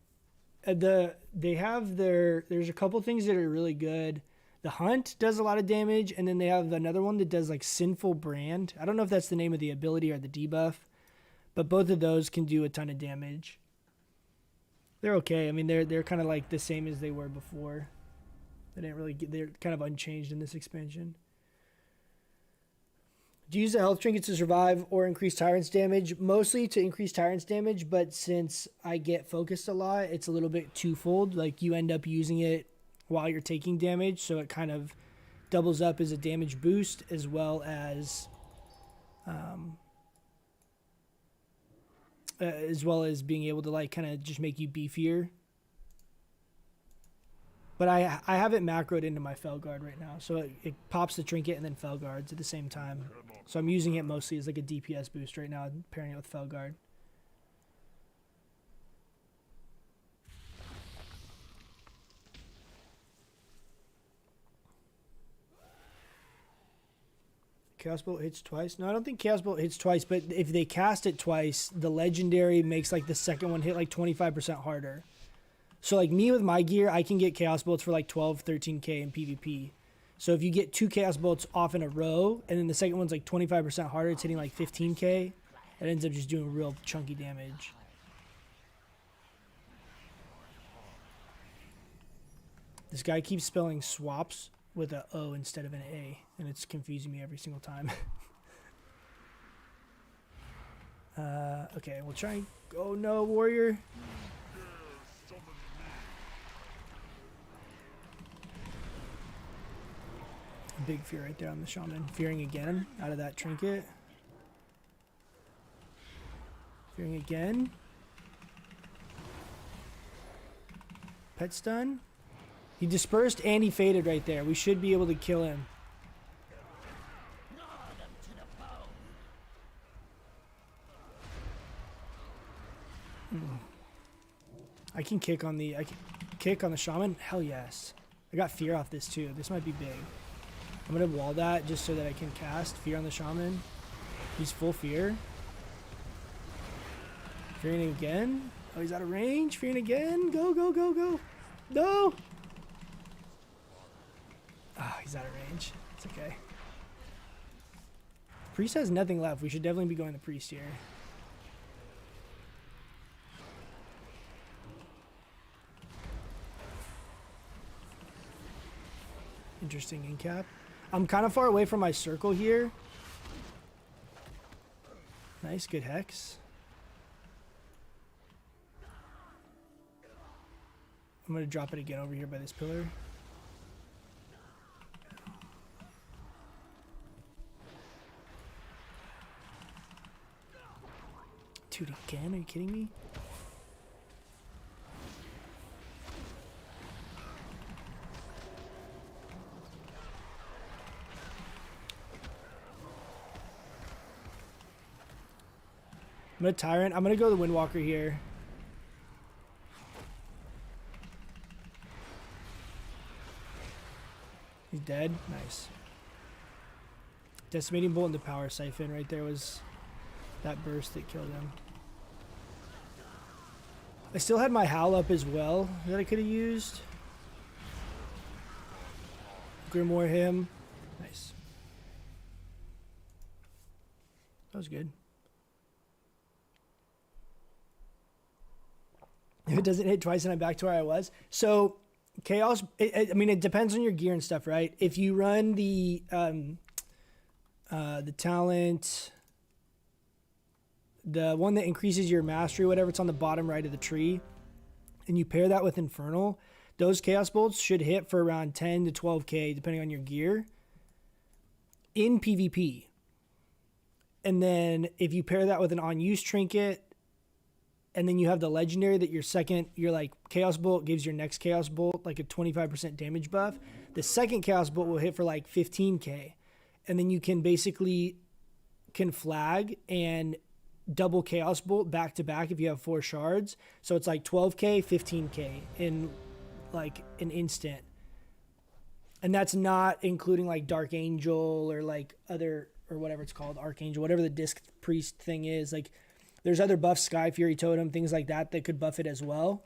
There's a couple things that are really good. The Hunt does a lot of damage, and then they have another one that does like Sinful Brand. I don't know if that's the name of the ability or the debuff, but both of those can do a ton of damage. They're okay. I mean, they're kind of like the same as they were before. They're kind of unchanged in this expansion. Do you use the health trinket to survive or increase tyrant's damage? Mostly to increase tyrant's damage, but since I get focused a lot, it's a little bit twofold. Like you end up using it while you're taking damage, so it kind of doubles up as a damage boost as well as being able to like kind of just make you beefier. But I have it macroed into my Felguard right now, so it pops the trinket and then Felguards at the same time. So I'm using it mostly as like a DPS boost right now, pairing it with Felguard. Chaos Bolt hits twice? No, I don't think Chaos Bolt hits twice, but if they cast it twice, the Legendary makes like the second one hit like 25% harder. So like me with my gear, I can get Chaos Bolts for like 12, 13k in PvP. So if you get 2 Chaos Bolts off in a row, and then the second one's like 25% harder, it's hitting like 15k, it ends up just doing real chunky damage. This guy keeps spelling swaps with a O instead of an A, and it's confusing me every single time. Okay, we'll try. Oh no, warrior. Big fear right there on the shaman. Fearing again out of that trinket. Fearing again. Pet stun. He dispersed and he faded right there. We should be able to kill him. I can kick on the shaman. Hell yes. I got fear off this too. This might be big. I'm gonna wall that just so that I can cast fear on the shaman. He's full fear. Fearing again. Oh, he's out of range. Fearing again. Go, go, go, go. No. Ah, he's out of range. It's okay. Priest has nothing left. We should definitely be going the priest here. Interesting in cap. I'm kind of far away from my circle here. Nice, good hex. I'm going to drop it again over here by this pillar. Dude, again? Are you kidding me? I'm going to Tyrant. I'm going to go the Windwalker here. He's dead. Nice. Decimating bolt into power siphon right there was that burst that killed him. I still had my howl up as well that I could have used. Grimoire him. Nice. That was good. If it doesn't hit twice and I'm back to where I was. So chaos, I mean, it depends on your gear and stuff, right? If you run the talent, the one that increases your mastery, whatever, it's on the bottom right of the tree, and you pair that with Infernal, those chaos bolts should hit for around 10 to 12k depending on your gear in PvP. And then if you pair that with an on-use trinket, and then you have the legendary that your like chaos bolt gives your next chaos bolt like a 25% damage buff, the second chaos bolt will hit for like 15k. And then you can basically flag and double chaos bolt back to back if you have 4 shards. So it's like 12k, 15k in like an instant. And that's not including like Dark Angel or like other, or whatever it's called, Archangel, whatever the disc priest thing is. Like there's other buffs, Sky Fury Totem, things like that could buff it as well.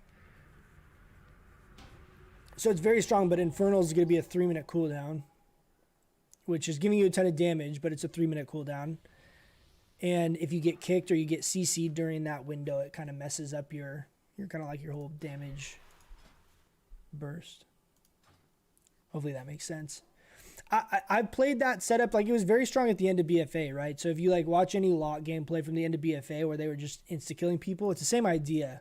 So it's very strong, but Infernal is going to be a 3-minute cooldown, which is giving you a ton of damage, but it's a 3-minute cooldown. And if you get kicked or you get CC'd during that window, it kind of messes up your kind of like your whole damage burst. Hopefully that makes sense. I played that setup, like it was very strong at the end of BFA, right? So if you like watch any lock gameplay from the end of BFA where they were just insta-killing people, it's the same idea.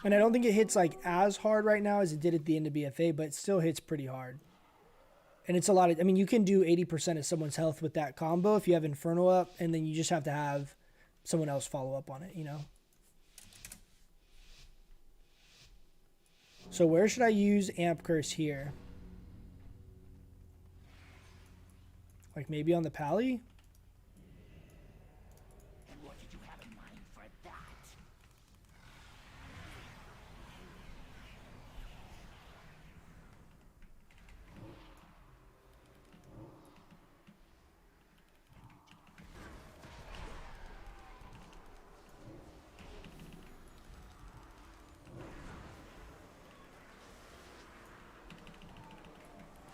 And I don't think it hits like as hard right now as it did at the end of BFA, but it still hits pretty hard. And it's a lot of, I mean, you can do 80% of someone's health with that combo if you have Infernal up, and then you just have to have someone else follow up on it, you know? So where should I use Amp Curse here? Like maybe on the Pally? And what did you have in mind for that?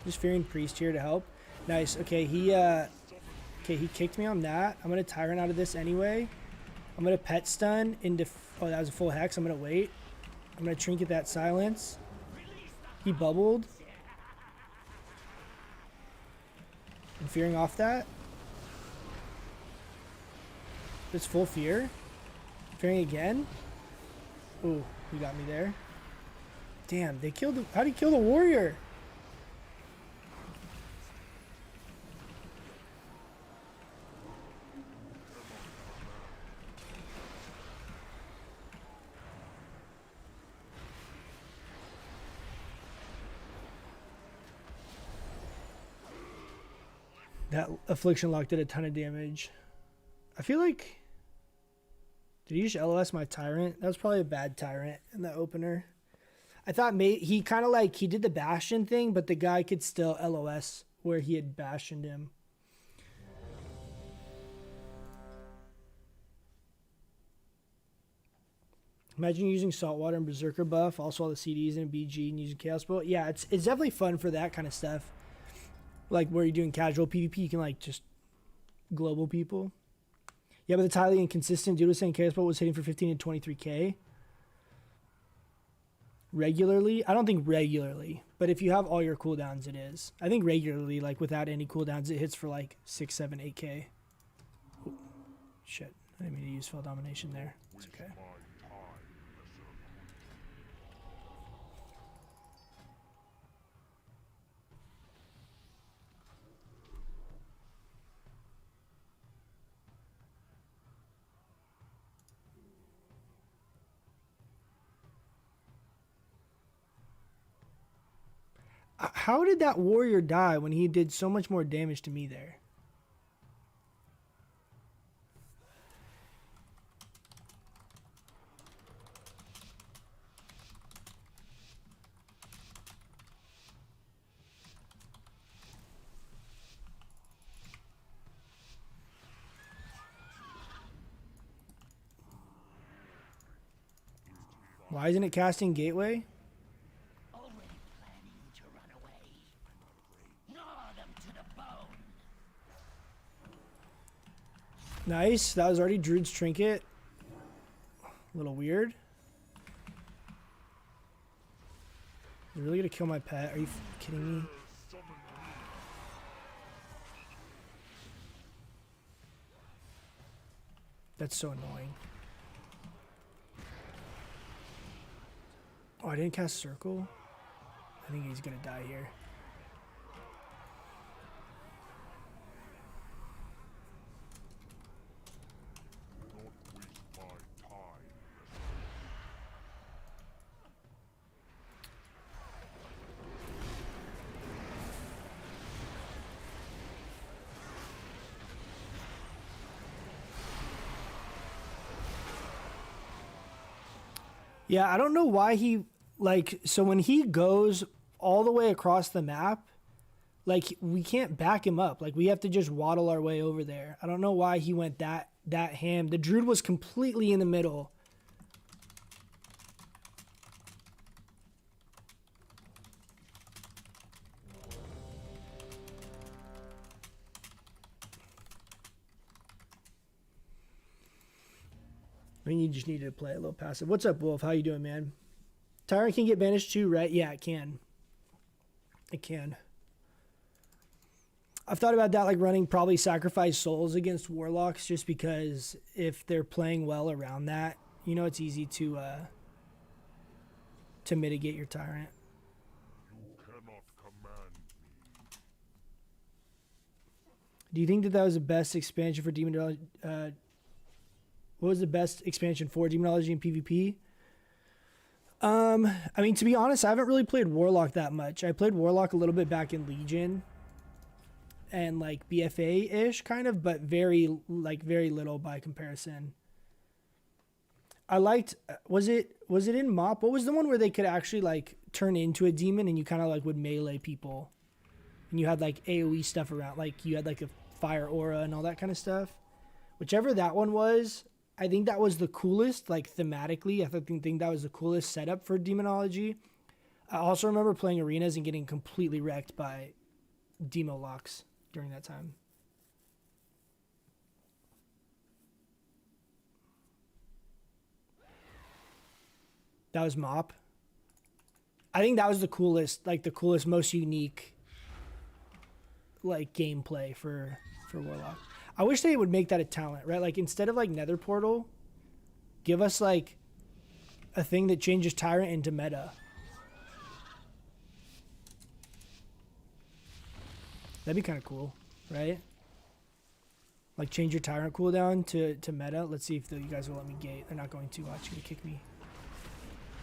Just Fearing Priest here to help. Nice. Okay, he kicked me on that. I'm gonna Tyrant out of this anyway. I'm gonna Pet Stun into. Oh, that was a full hex. I'm gonna wait. I'm gonna Trinket that silence. He bubbled. I'm fearing off that. It's full fear. Fearing again. Ooh, he got me there. Damn, they killed. How'd he kill the warrior? That Affliction Lock did a ton of damage. I feel like... Did he just LOS my Tyrant? That was probably a bad Tyrant in the opener. I thought he kind of like... He did the Bastion thing, but the guy could still LOS where he had Bastioned him. Imagine using Saltwater and Berserker buff, also all the CDs and BG, and using Chaos Bolt. Yeah, it's definitely fun for that kind of stuff. Like where you're doing casual PvP, you can like just global people. Yeah, but it's highly inconsistent. Dude was saying Chaos Bolt was hitting for 15 to 23k. Regularly? I don't think regularly, but if you have all your cooldowns, it is. I think regularly, like without any cooldowns, it hits for like 6, 7, 8k. Ooh, shit. I didn't mean to use Fell Domination there. It's okay. How did that warrior die when he did so much more damage to me there? Why isn't it casting Gateway? Already planning to run away. Gnaw them to the bone. Nice. That was already Druid's Trinket. A little weird. You're really gonna kill my pet? Are you kidding me? That's so annoying. Oh, I didn't cast Circle? I think he's gonna die here. Do not waste my time. Yeah, I don't know why he, like, so when he goes all the way across the map, like, we can't back him up. Like, we have to just waddle our way over there. I don't know why he went that ham. The Druid was completely in the middle. I think you just needed to play a little passive. What's up, Wolf? How you doing, man? Tyrant can get banished too, right? Yeah, it can. It can. I've thought about that, like running probably sacrifice souls against warlocks, just because if they're playing well around that, you know, it's easy to mitigate your tyrant. You cannot command me. Do you think that was the best expansion for demonology? What was the best expansion for demonology and PvP? I mean, to be honest, I haven't really played Warlock that much. I played Warlock a little bit back in Legion and like BFA-ish kind of, but very little by comparison. I liked, was it in MOP? What was the one where they could actually like turn into a demon and you kind of like would melee people? And you had like AoE stuff around, like you had like a fire aura and all that kind of stuff. Whichever that one was, I think that was the coolest, like thematically. I think that was the coolest setup for demonology. I also remember playing arenas and getting completely wrecked by demo locks during that time. That was MOP. I think that was the coolest, like the coolest, most unique, like gameplay for Warlock. I wish they would make that a talent, right? Like instead of like Nether Portal, give us like a thing that changes Tyrant into meta. That'd be kind of cool, right? Like change your Tyrant cooldown to meta. Let's see if you guys will let me gate. They're not going to. Watch, gonna kick me.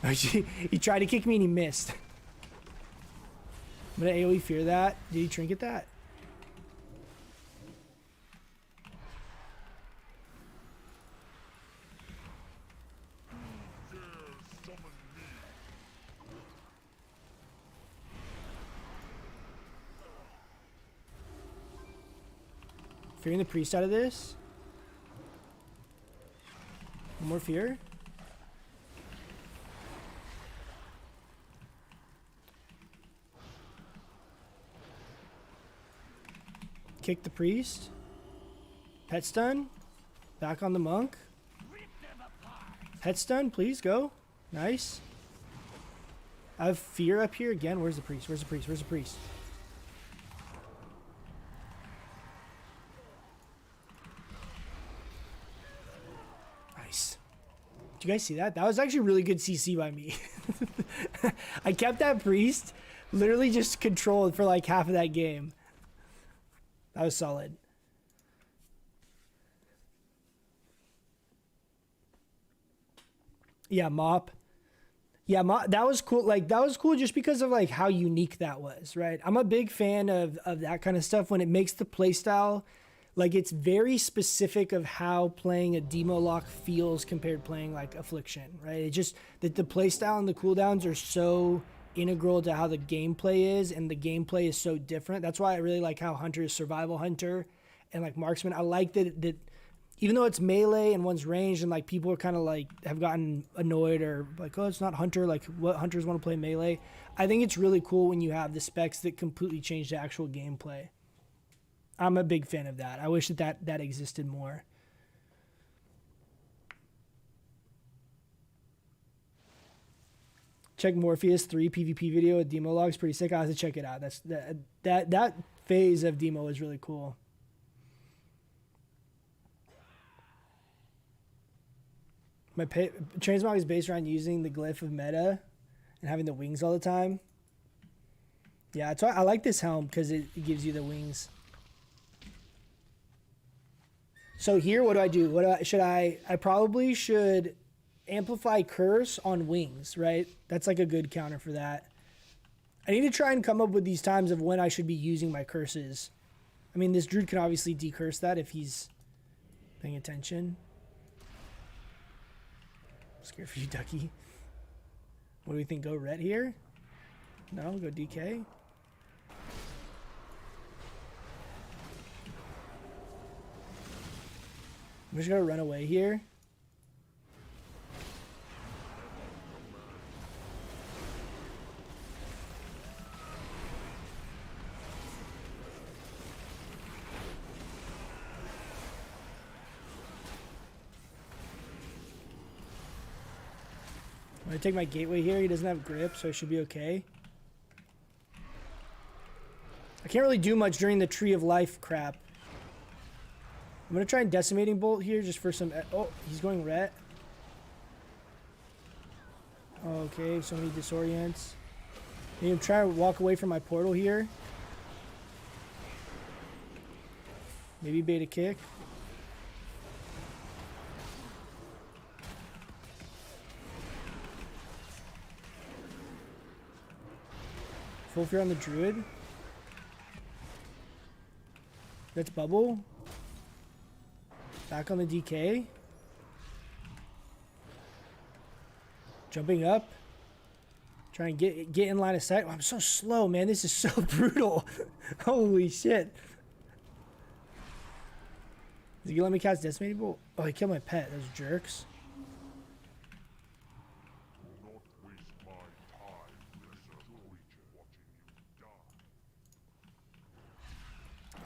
He tried to kick me and he missed. I'm gonna AoE fear that. Did he trinket that? Fearing the priest out of this. One more fear. Kick the priest. Pet stun. Back on the monk. Pet stun, please go. Nice. I have fear up here again. Where's the priest? Where's the priest? Where's the priest? Nice. Did you guys see that? That was actually really good CC by me. I kept that priest literally just controlled for like half of that game. That was solid. Yeah, MOP. Yeah, that was cool. Like that was cool just because of like how unique that was, right? I'm a big fan of that kind of stuff when it makes the playstyle like it's very specific of how playing a demo lock feels compared to playing like Affliction, right? It just that the playstyle and the cooldowns are so integral to how the gameplay is, and the gameplay is so different. That's why I really like how Hunter is survival hunter and like marksman. I like that even though it's melee and one's ranged, and like people are kind of like have gotten annoyed or like, oh, it's not hunter. Like, what hunters want to play melee? I think it's really cool when you have the specs that completely change the actual gameplay. I'm a big fan of that. I wish that existed more. Check Morpheus 3 PvP video with demo logs. Pretty sick. I have to check it out. That phase of demo is really cool. My transmog is based around using the glyph of meta and having the wings all the time. Yeah, that's why I like this helm, because it gives you the wings. So here, what do? I probably should amplify curse on wings, right? That's like a good counter for that. I need to try and come up with these times of when I should be using my curses. I mean, this druid can obviously decurse that if he's paying attention. I'm scared for you, Ducky. What do we think? Go ret here? No, go DK. I'm just gonna run away here. I'm gonna take my gateway here. He doesn't have grip, so I should be okay. I can't really do much during the Tree of Life crap. I'm gonna try and Decimating Bolt here just for some... Oh, he's going ret. Okay, so many disorients. Maybe I'm trying to walk away from my portal here. Maybe bait a kick. Full fear on the druid. That's bubble. Back on the DK. Jumping up. Trying to get in line of sight. Oh, I'm so slow, man. This is so brutal. Holy shit. Is he gonna let me cast Decimating Bolt? Oh, he killed my pet. Those jerks. Do not waste my time, lesser creature, watching you die.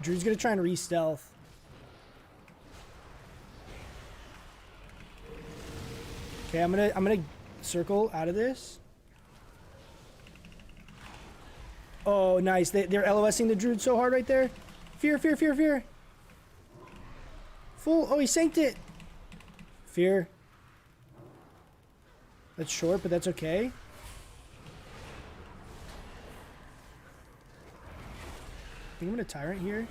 Drew's gonna try and re-stealth. Okay, I'm gonna circle out of this. Oh, nice. They're LOSing the druid so hard right there. Fear, fear, fear, fear. Full. Oh, he sanked it. Fear. That's short, but that's okay. I think I'm gonna Tyrant here.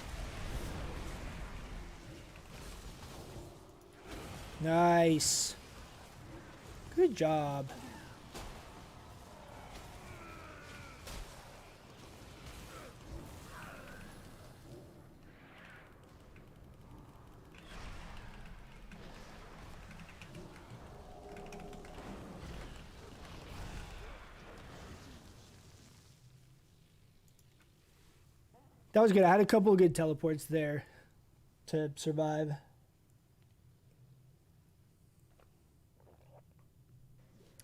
Nice. Good job. That was good. I had a couple of good teleports there to survive.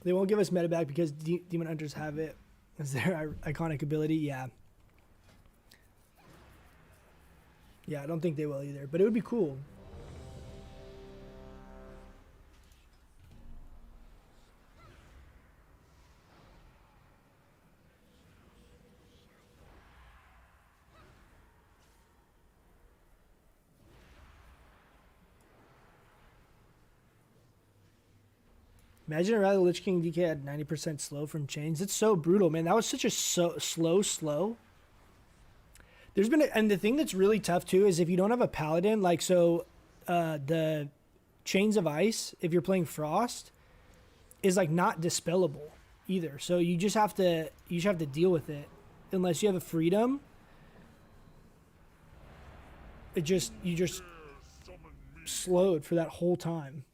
They won't give us meta back because Demon Hunters have it as their iconic ability. Yeah. Yeah, I don't think they will either, but it would be cool. Imagine a rather Lich King DK at 90% slow from chains. It's so brutal, man. That was such a slow. There's been and the thing that's really tough too is if you don't have a paladin, like the Chains of Ice, if you're playing Frost, is like not dispellable either. So you just have to deal with it unless you have a freedom. You just slowed for that whole time.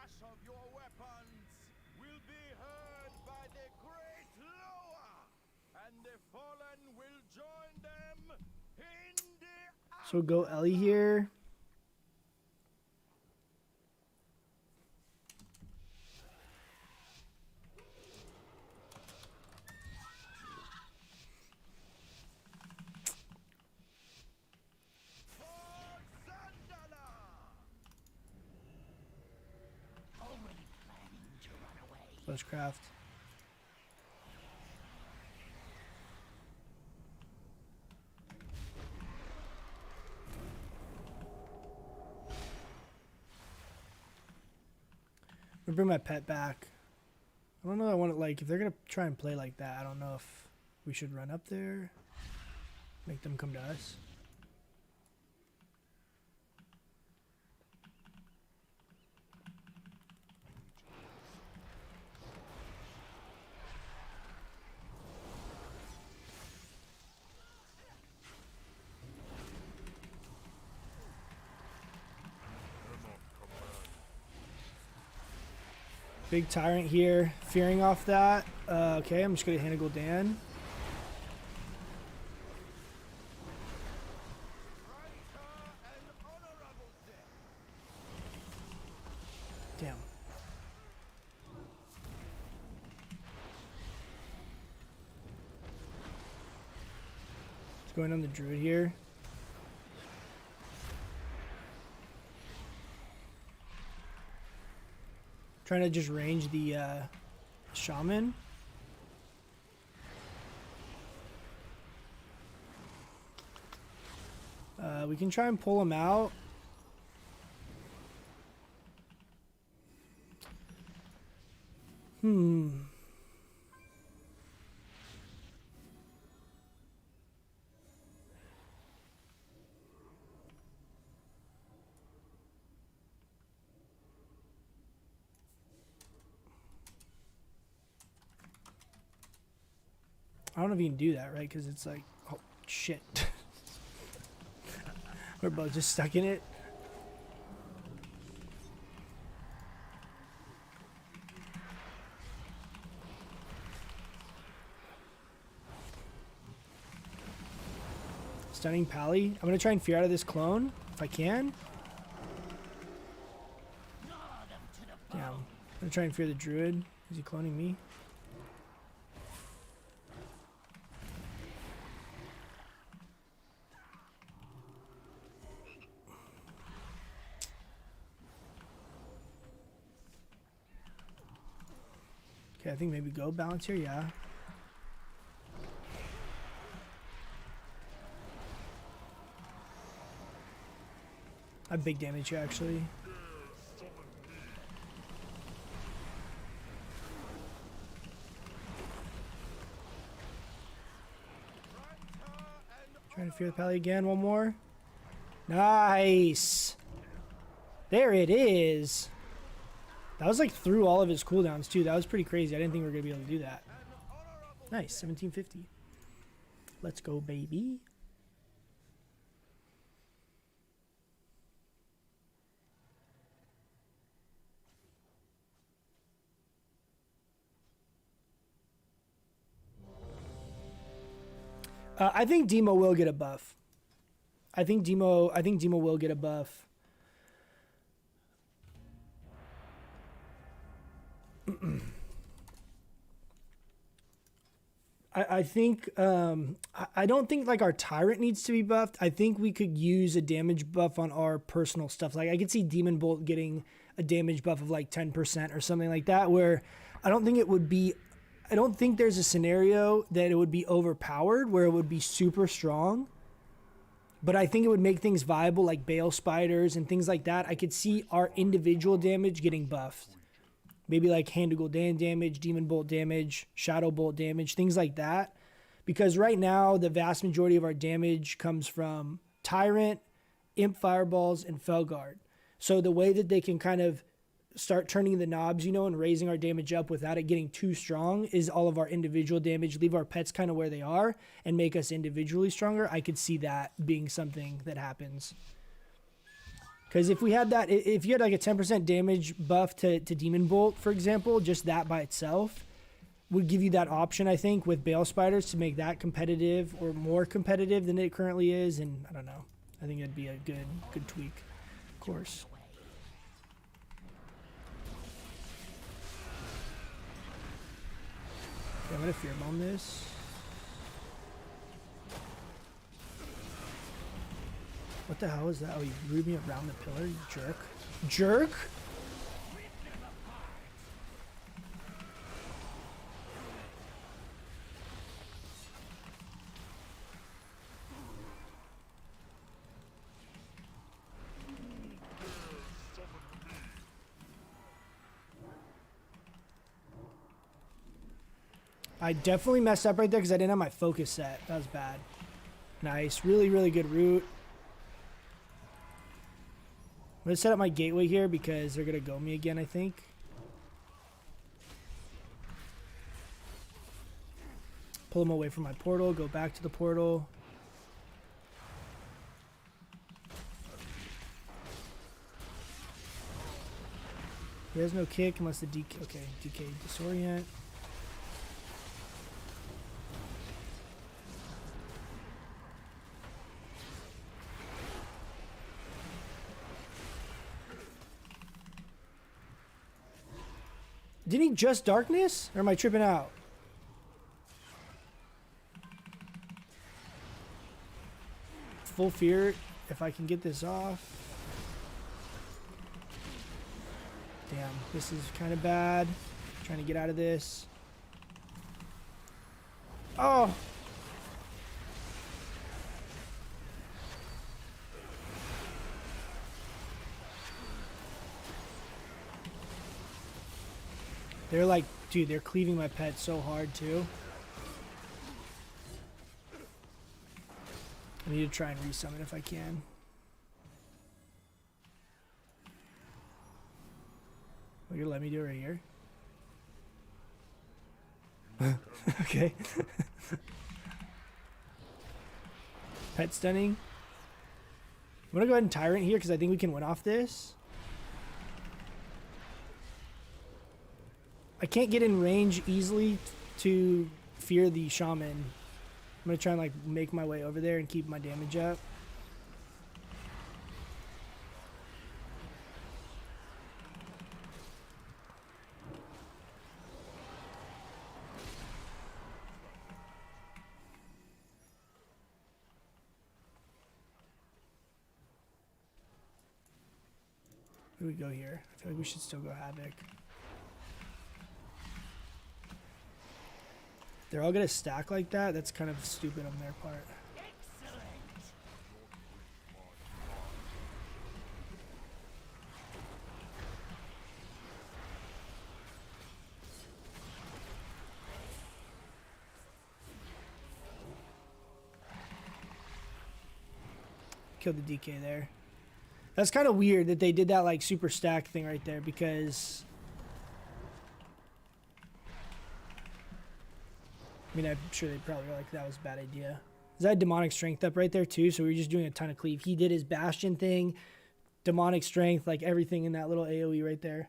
crash of your weapons will be heard by the great Loa, and the fallen will join them in the So go Ellie here. Already planning to run away. Let's craft. I'm gonna bring my pet back. I don't know. I want to like if they're gonna try and play like that. I don't know if we should run up there, make them come to us. Big tyrant here, fearing off that. Okay, I'm just gonna Hannah Dan. Damn. Just going on the druid here. Trying to just range the shaman. We can try and pull him out. I don't know if you can do that, right? Because it's like, oh, shit. We're both just stuck in it. Stunning Pally. I'm going to try and fear out of this clone, if I can. Damn. I'm going to try and fear the druid. Is he cloning me? Okay, I think maybe go balance here, yeah. I have big damage here, actually. Trying to fear the Pally again, one more. Nice! There it is! That was like through all of his cooldowns too. That was pretty crazy. I didn't think we were going to be able to do that. Nice, 1750. Let's go, baby. I think Demo will get a buff. I think Demo will get a buff. I think I don't think like our tyrant needs to be buffed. I think we could use a damage buff on our personal stuff. Like I could see Demon Bolt getting a damage buff of like 10% or something like that, where I don't think it would be, I don't think there's a scenario that it would be overpowered where it would be super strong. But I think it would make things viable, like Bale Spiders and things like that. I could see our individual damage getting buffed. Maybe like Hand to Gul'dan damage, Demon Bolt damage, Shadow Bolt damage, things like that. Because right now, the vast majority of our damage comes from Tyrant, Imp Fireballs, and Felguard. So the way that they can kind of start turning the knobs, you know, and raising our damage up without it getting too strong is all of our individual damage, leave our pets kind of where they are, and make us individually stronger. I could see that being something that happens. Because if we had that, if you had like a 10% damage buff to Demon Bolt, for example, just that by itself would give you that option, I think, with Bale Spiders to make that competitive or more competitive than it currently is. And I don't know. I think it'd be a good tweak, of course. Okay, I'm going to Fear Bomb this. What the hell is that? Oh, you threw me around the pillar, you jerk. Jerk? I definitely messed up right there because I didn't have my focus set. That was bad. Nice. Really, really good route. I'm going to set up my gateway here because they're going to go me again, I think. Pull them away from my portal. Go back to the portal. He has no kick unless the DK... Okay, DK disorient. Didn't he just darkness? Or am I tripping out? Full fear if I can get this off. Damn, this is kind of bad. Trying to get out of this. Oh! They're like, dude, they're cleaving my pet so hard too. I need to try and resummon if I can. Will you let me do it right here? Okay. Pet stunning. I'm gonna go ahead and Tyrant here because I think we can win off this. I can't get in range easily to fear the Shaman. I'm gonna try and like make my way over there and keep my damage up. Where do we go here? I feel like we should still go Havoc. They're all gonna stack like that? That's kind of stupid on their part. Killed the DK there. That's kind of weird that they did that like super stack thing right there because I mean, I'm sure they probably were like, that was a bad idea. Is that demonic strength up right there too? So we were just doing a ton of cleave. He did his bastion thing, demonic strength, like everything in that little AoE right there.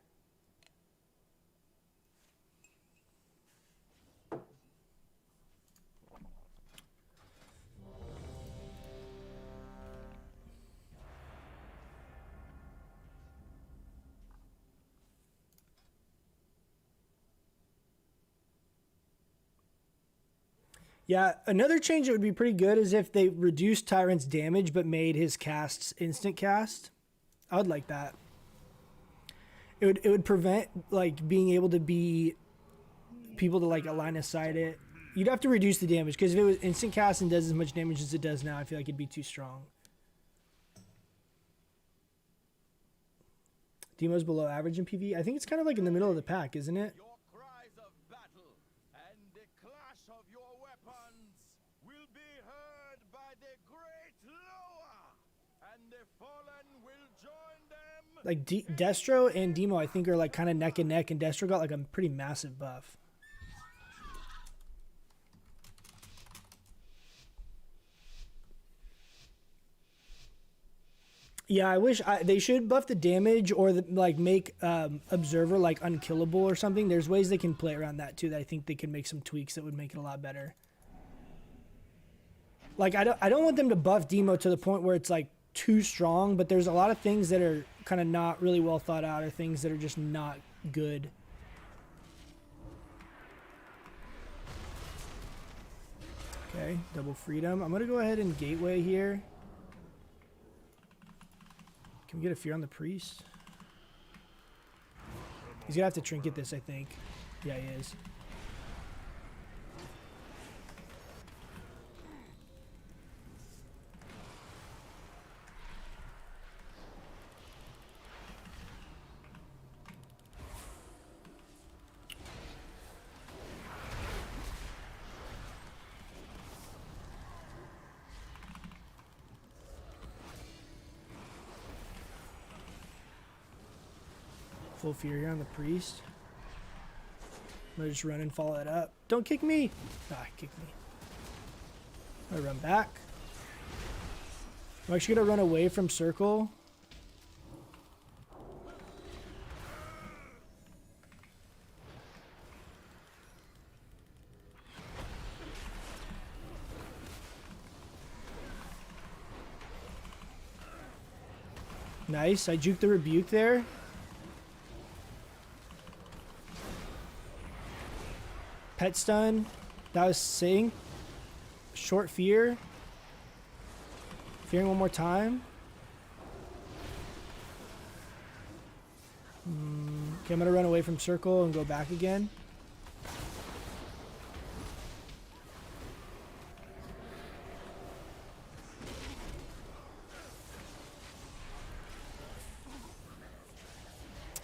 Yeah, another change that would be pretty good is if they reduced Tyrant's damage but made his casts instant cast. I would like that. It would prevent like being able to be people to like line aside it. You'd have to reduce the damage because if it was instant cast and does as much damage as it does now, I feel like it'd be too strong. Demo's below average in PvE. I think it's kind of like in the middle of the pack, isn't it? Your cries of battle and the clash of your weapons will be heard by the great Loa, and the fallen will join them. Like Destro and Demo, I think, are like kind of neck and neck, and Destro got like a pretty massive buff. Yeah, I wish they should buff the damage or like make observer like unkillable or something. There's ways they can play around that too. That I think they can make some tweaks that would make it a lot better. Like I don't want them to buff Demo to the point where it's like too strong, but there's a lot of things that are kind of not really well thought out or things that are just not good. Okay, double freedom. I'm gonna go ahead and gateway here. Can we get a fear on the priest? He's gonna have to trinket this, I think. Yeah, he is. Full fear here on the priest. I'm gonna just run and follow that up. Don't kick me! Ah, kick me. I'm gonna run back. I'm actually gonna run away from circle. Nice, I juked the rebuke there. Pet stun. That was sync. Short fear. Fearing one more time. Okay, I'm gonna run away from circle and go back again.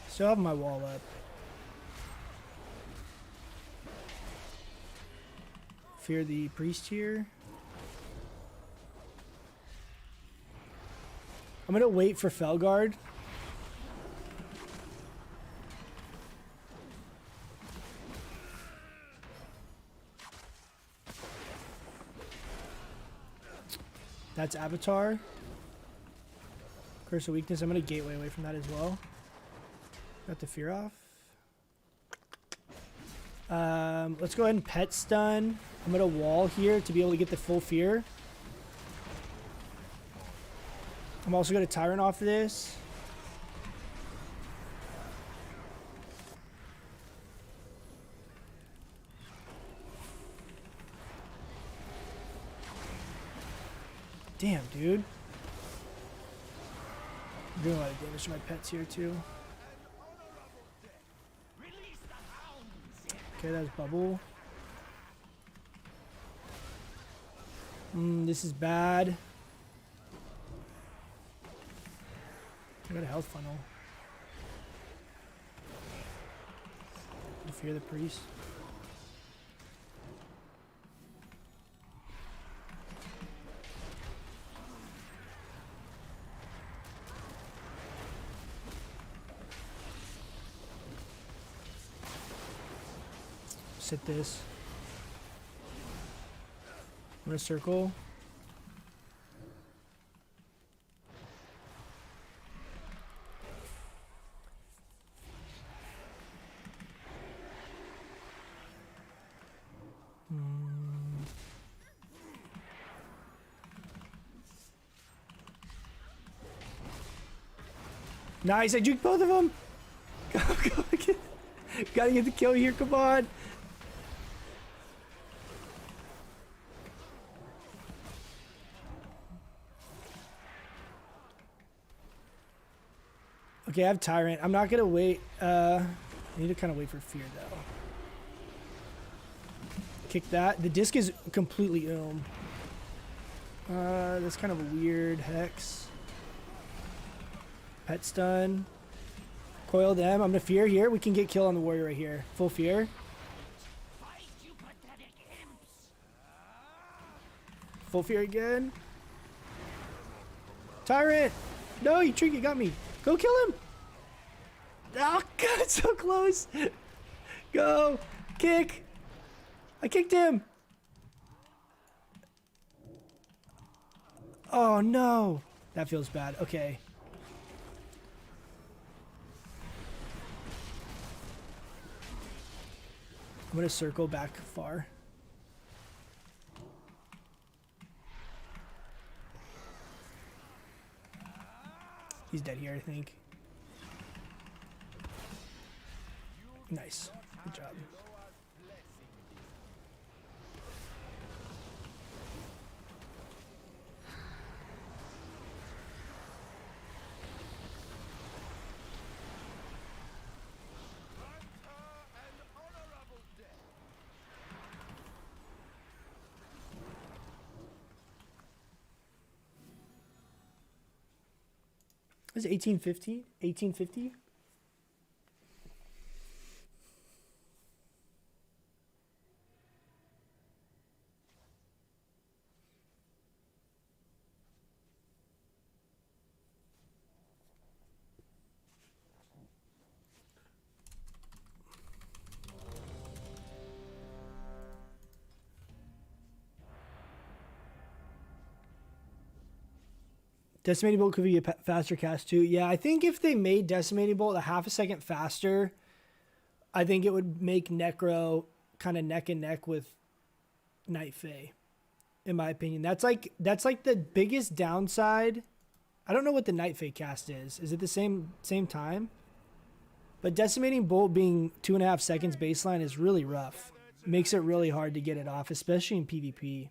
Still have my wall up. Fear the priest here. I'm gonna wait for Felguard. That's Avatar. Curse of Weakness. I'm gonna gateway away from that as well. Got the fear off. Let's go ahead and pet stun. I'm gonna wall here to be able to get the full fear. I'm also gonna Tyrant off this. Damn, dude. I'm doing a lot of damage to my pets here too. Okay, that's bubble. This is bad. I got a health funnel. Fear the priest. Sit this. I'm gonna circle. Nice, I juked both of them. Go. Gotta get the kill here, come on. Okay, I have Tyrant. I'm not gonna wait. I need to kind of wait for fear though. Kick that. The disc is completely that's kind of a weird hex. Pet stun. Coil them. I'm gonna fear here. We can get kill on the warrior right here. Full fear. Full fear again. Tyrant! No, you trinket got me. Go kill him! Oh god, so close! Go! Kick! I kicked him! Oh no! That feels bad. Okay. I'm gonna circle back far. He's dead here, I think. Nice. Good job. Is it 1850? 1850? Decimating Bolt could be a faster cast too. Yeah, I think if they made Decimating Bolt a half a second faster, I think it would make Necro kind of neck and neck with Night Fae, in my opinion. That's like the biggest downside. I don't know what the Night Fae cast is. Is it the same time? But Decimating Bolt being 2.5 seconds baseline is really rough. Makes it really hard to get it off, especially in PvP.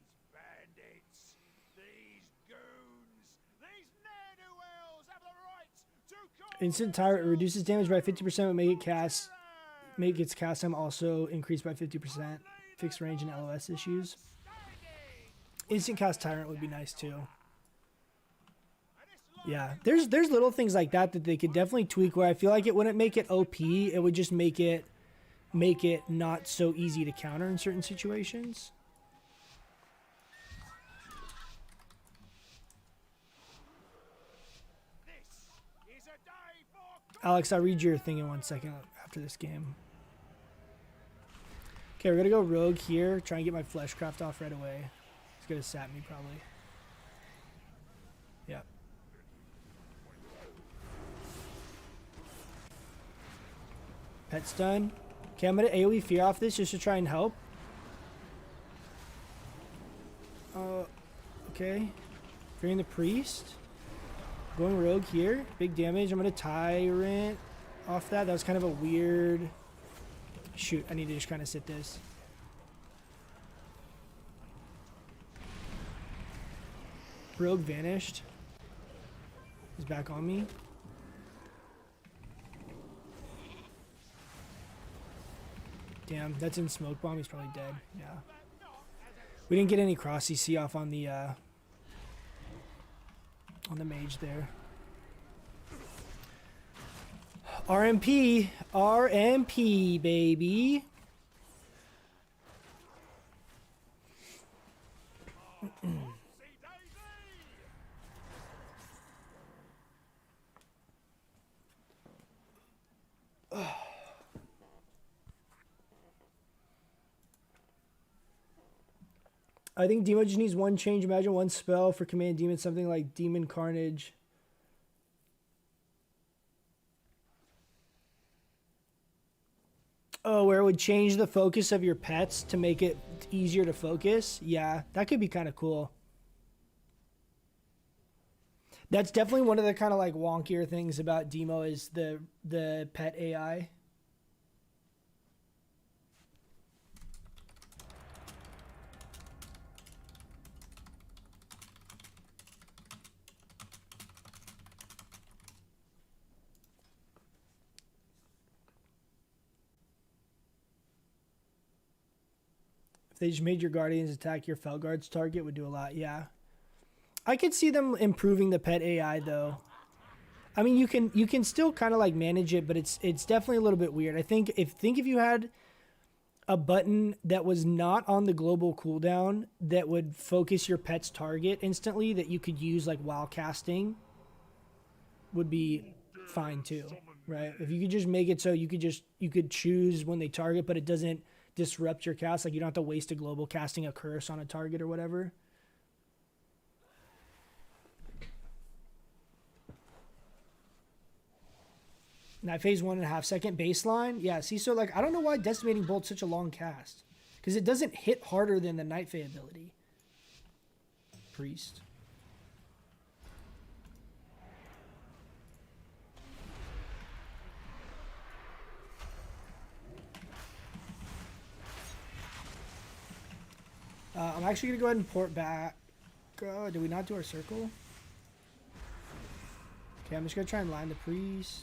Instant Tyrant reduces damage by 50%, but make its cast time also increase by 50%. Fixed range and LOS issues. Instant cast Tyrant would be nice too. Yeah, there's little things like that they could definitely tweak where I feel like it wouldn't make it OP, it would just make it not so easy to counter in certain situations. Alex, I'll read your thing in 1 second after this game. Okay, we're gonna go rogue here. Try and get my fleshcraft off right away. He's gonna sap me probably. Yeah. Pet stun. Okay, I'm gonna AoE fear off this just to try and help. Okay. Fearing the priest. Going rogue here. Big damage. I'm going to Tyrant off that. That was kind of a weird... Shoot, I need to just kind of sit this. Rogue vanished. He's back on me. Damn, that's in Smoke Bomb. He's probably dead. Yeah. We didn't get any cross CC off on the mage there. RMP, baby. I think Demo just needs one change. Imagine one spell for Command Demon, something like Demon Carnage. Oh, where it would change the focus of your pets to make it easier to focus? Yeah, that could be kind of cool. That's definitely one of the kind of like wonkier things about Demo is the pet AI. If they just made your guardians attack your Felguard's target, would do a lot. Yeah, I could see them improving the pet AI though. I mean, you can still kind of like manage it, but it's definitely a little bit weird. I think if you had a button that was not on the global cooldown that would focus your pet's target instantly that you could use like while casting, would be fine too, right? If you could just make it so you could choose when they target, but it doesn't disrupt your cast, like you don't have to waste a global casting a curse on a target or whatever. Night phase 1.5 second baseline. Yeah, see, so like I don't know why Decimating Bolt's such a long cast. Because it doesn't hit harder than the Night Fae ability. Priest. I'm actually going to go ahead and port back. Did we not do our circle? Okay, I'm just going to try and line the priest.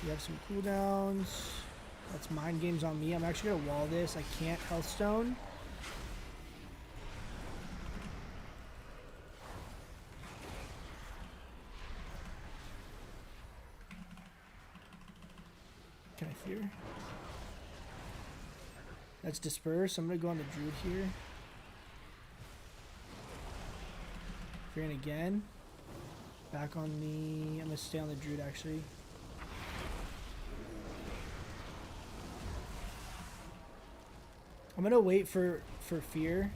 We have some cooldowns. That's mind games on me. I'm actually going to wall this. I can't Healthstone. Can I fear? That's disperse. I'm going to go on the druid here. Fearing again. Back on the... I'm going to stay on the druid actually. I'm going to wait for fear.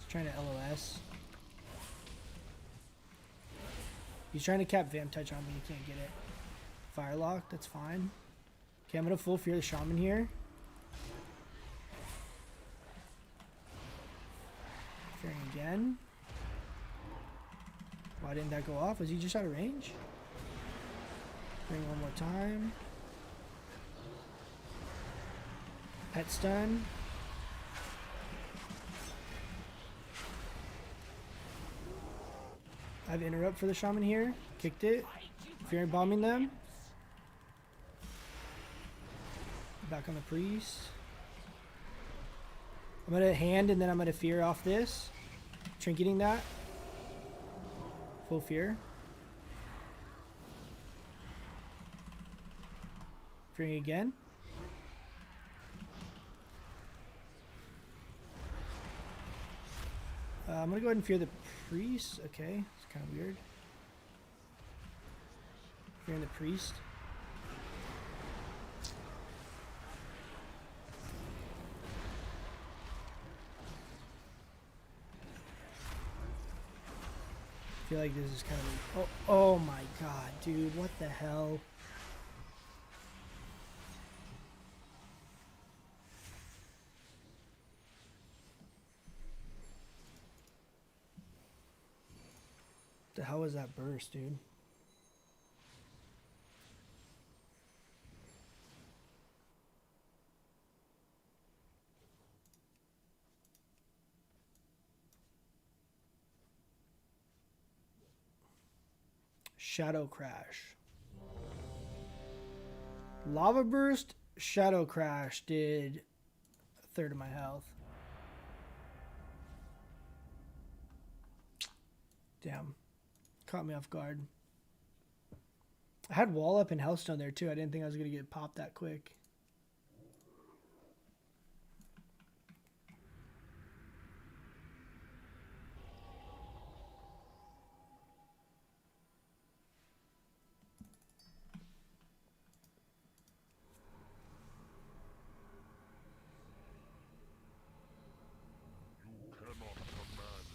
Trying to LOS. He's trying to cap Vamp Touch on me. He can't get it. Firelock, that's fine. Okay, I'm gonna full fear the Shaman here. Fearing again. Why didn't that go off? Was he just out of range? Fearing one more time. Pet stun. I have interrupt for the Shaman here. Kicked it. Fearing bombing them. Back on the priest. I'm going to hand and then I'm going to fear off this. Trinketing that. Full fear. Fearing again. I'm going to go ahead and fear the priest. Okay, it's kind of weird. Fearing the priest. I feel like this is kind of... Oh my god, dude. What the hell? The hell was that burst, dude? Shadow Crash. Lava Burst, Shadow Crash did a third of my health. Damn. Caught me off guard. I had wall up and Hellstone there too. I didn't think I was going to get popped that quick. You cannot command.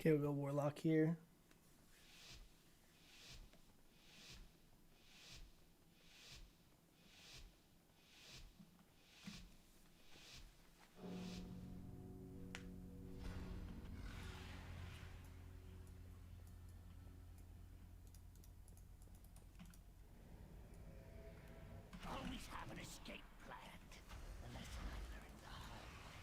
Okay, we'll go Warlock here. Always have an escape planned. The lesson I learned the hard way.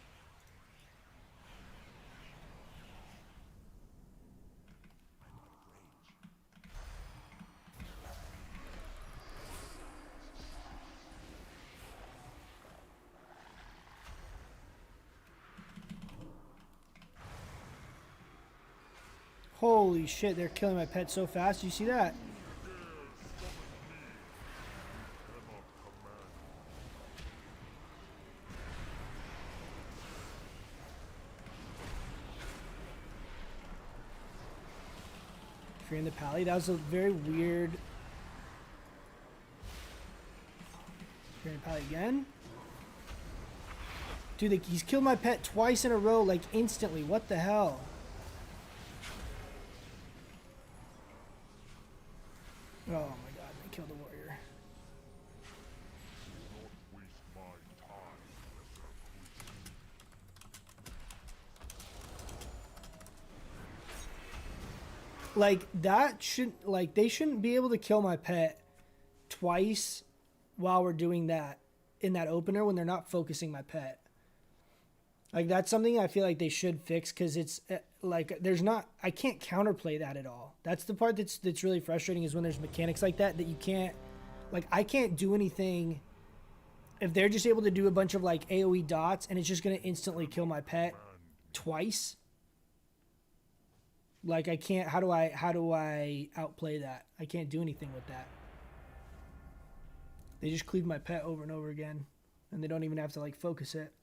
Holy shit, they're killing my pet so fast. You see that? Drain the pally. That was a very weird. Drain the pally again. Dude, he's killed my pet twice in a row, like instantly. What the hell? Oh my god, they killed the warrior. Do not waste my time, lesser creature. Like, that shouldn't, like, they shouldn't be able to kill my pet twice while we're doing that in that opener when they're not focusing my pet. Like, that's something I feel like they should fix, because it's like, there's not, I can't counterplay that at all. That's the part that's really frustrating, is when there's mechanics like that you can't, like, I can't do anything if they're just able to do a bunch of like AoE dots and it's just going to instantly kill my pet twice. Like, I can't, how do I outplay that? I can't do anything with that. They just cleave my pet over and over again, and they don't even have to like focus it.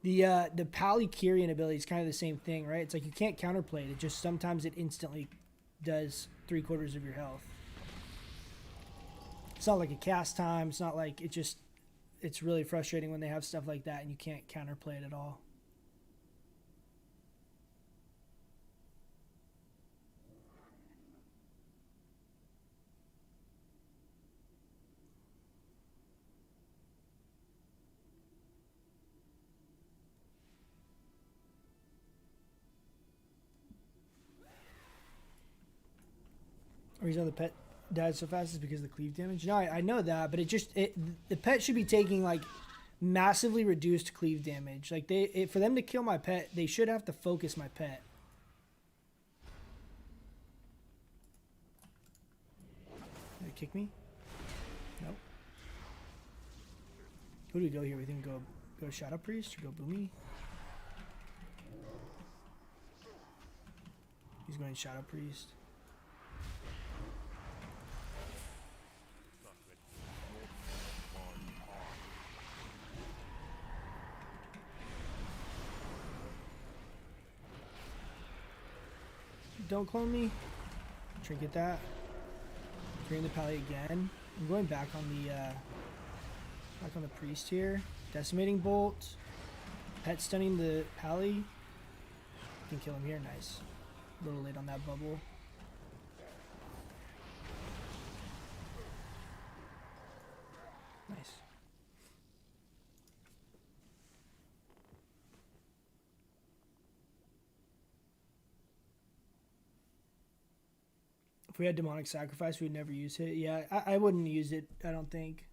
The Pally Kyrian ability is kind of the same thing, right? It's like you can't counterplay it. It just, sometimes it instantly does 3/4 of your health. It's not like a cast time. It's not like, it's really frustrating when they have stuff like that and you can't counterplay it at all. The reason the pet dies so fast is because of the cleave damage. No, I know that, but the pet should be taking like massively reduced cleave damage. Like, for them to kill my pet, they should have to focus my pet. Did it kick me? Nope. Who do we go here? We think go Shadow Priest or go Boomy? He's going Shadow Priest. Don't clone me. Trinket that. Drain the Pally again. I'm going back on the priest here. Decimating bolt. Pet stunning the Pally. Can kill him here. Nice. A little late on that bubble. Nice. If we had demonic sacrifice, we'd never use it. Yeah, I wouldn't use it, I don't think.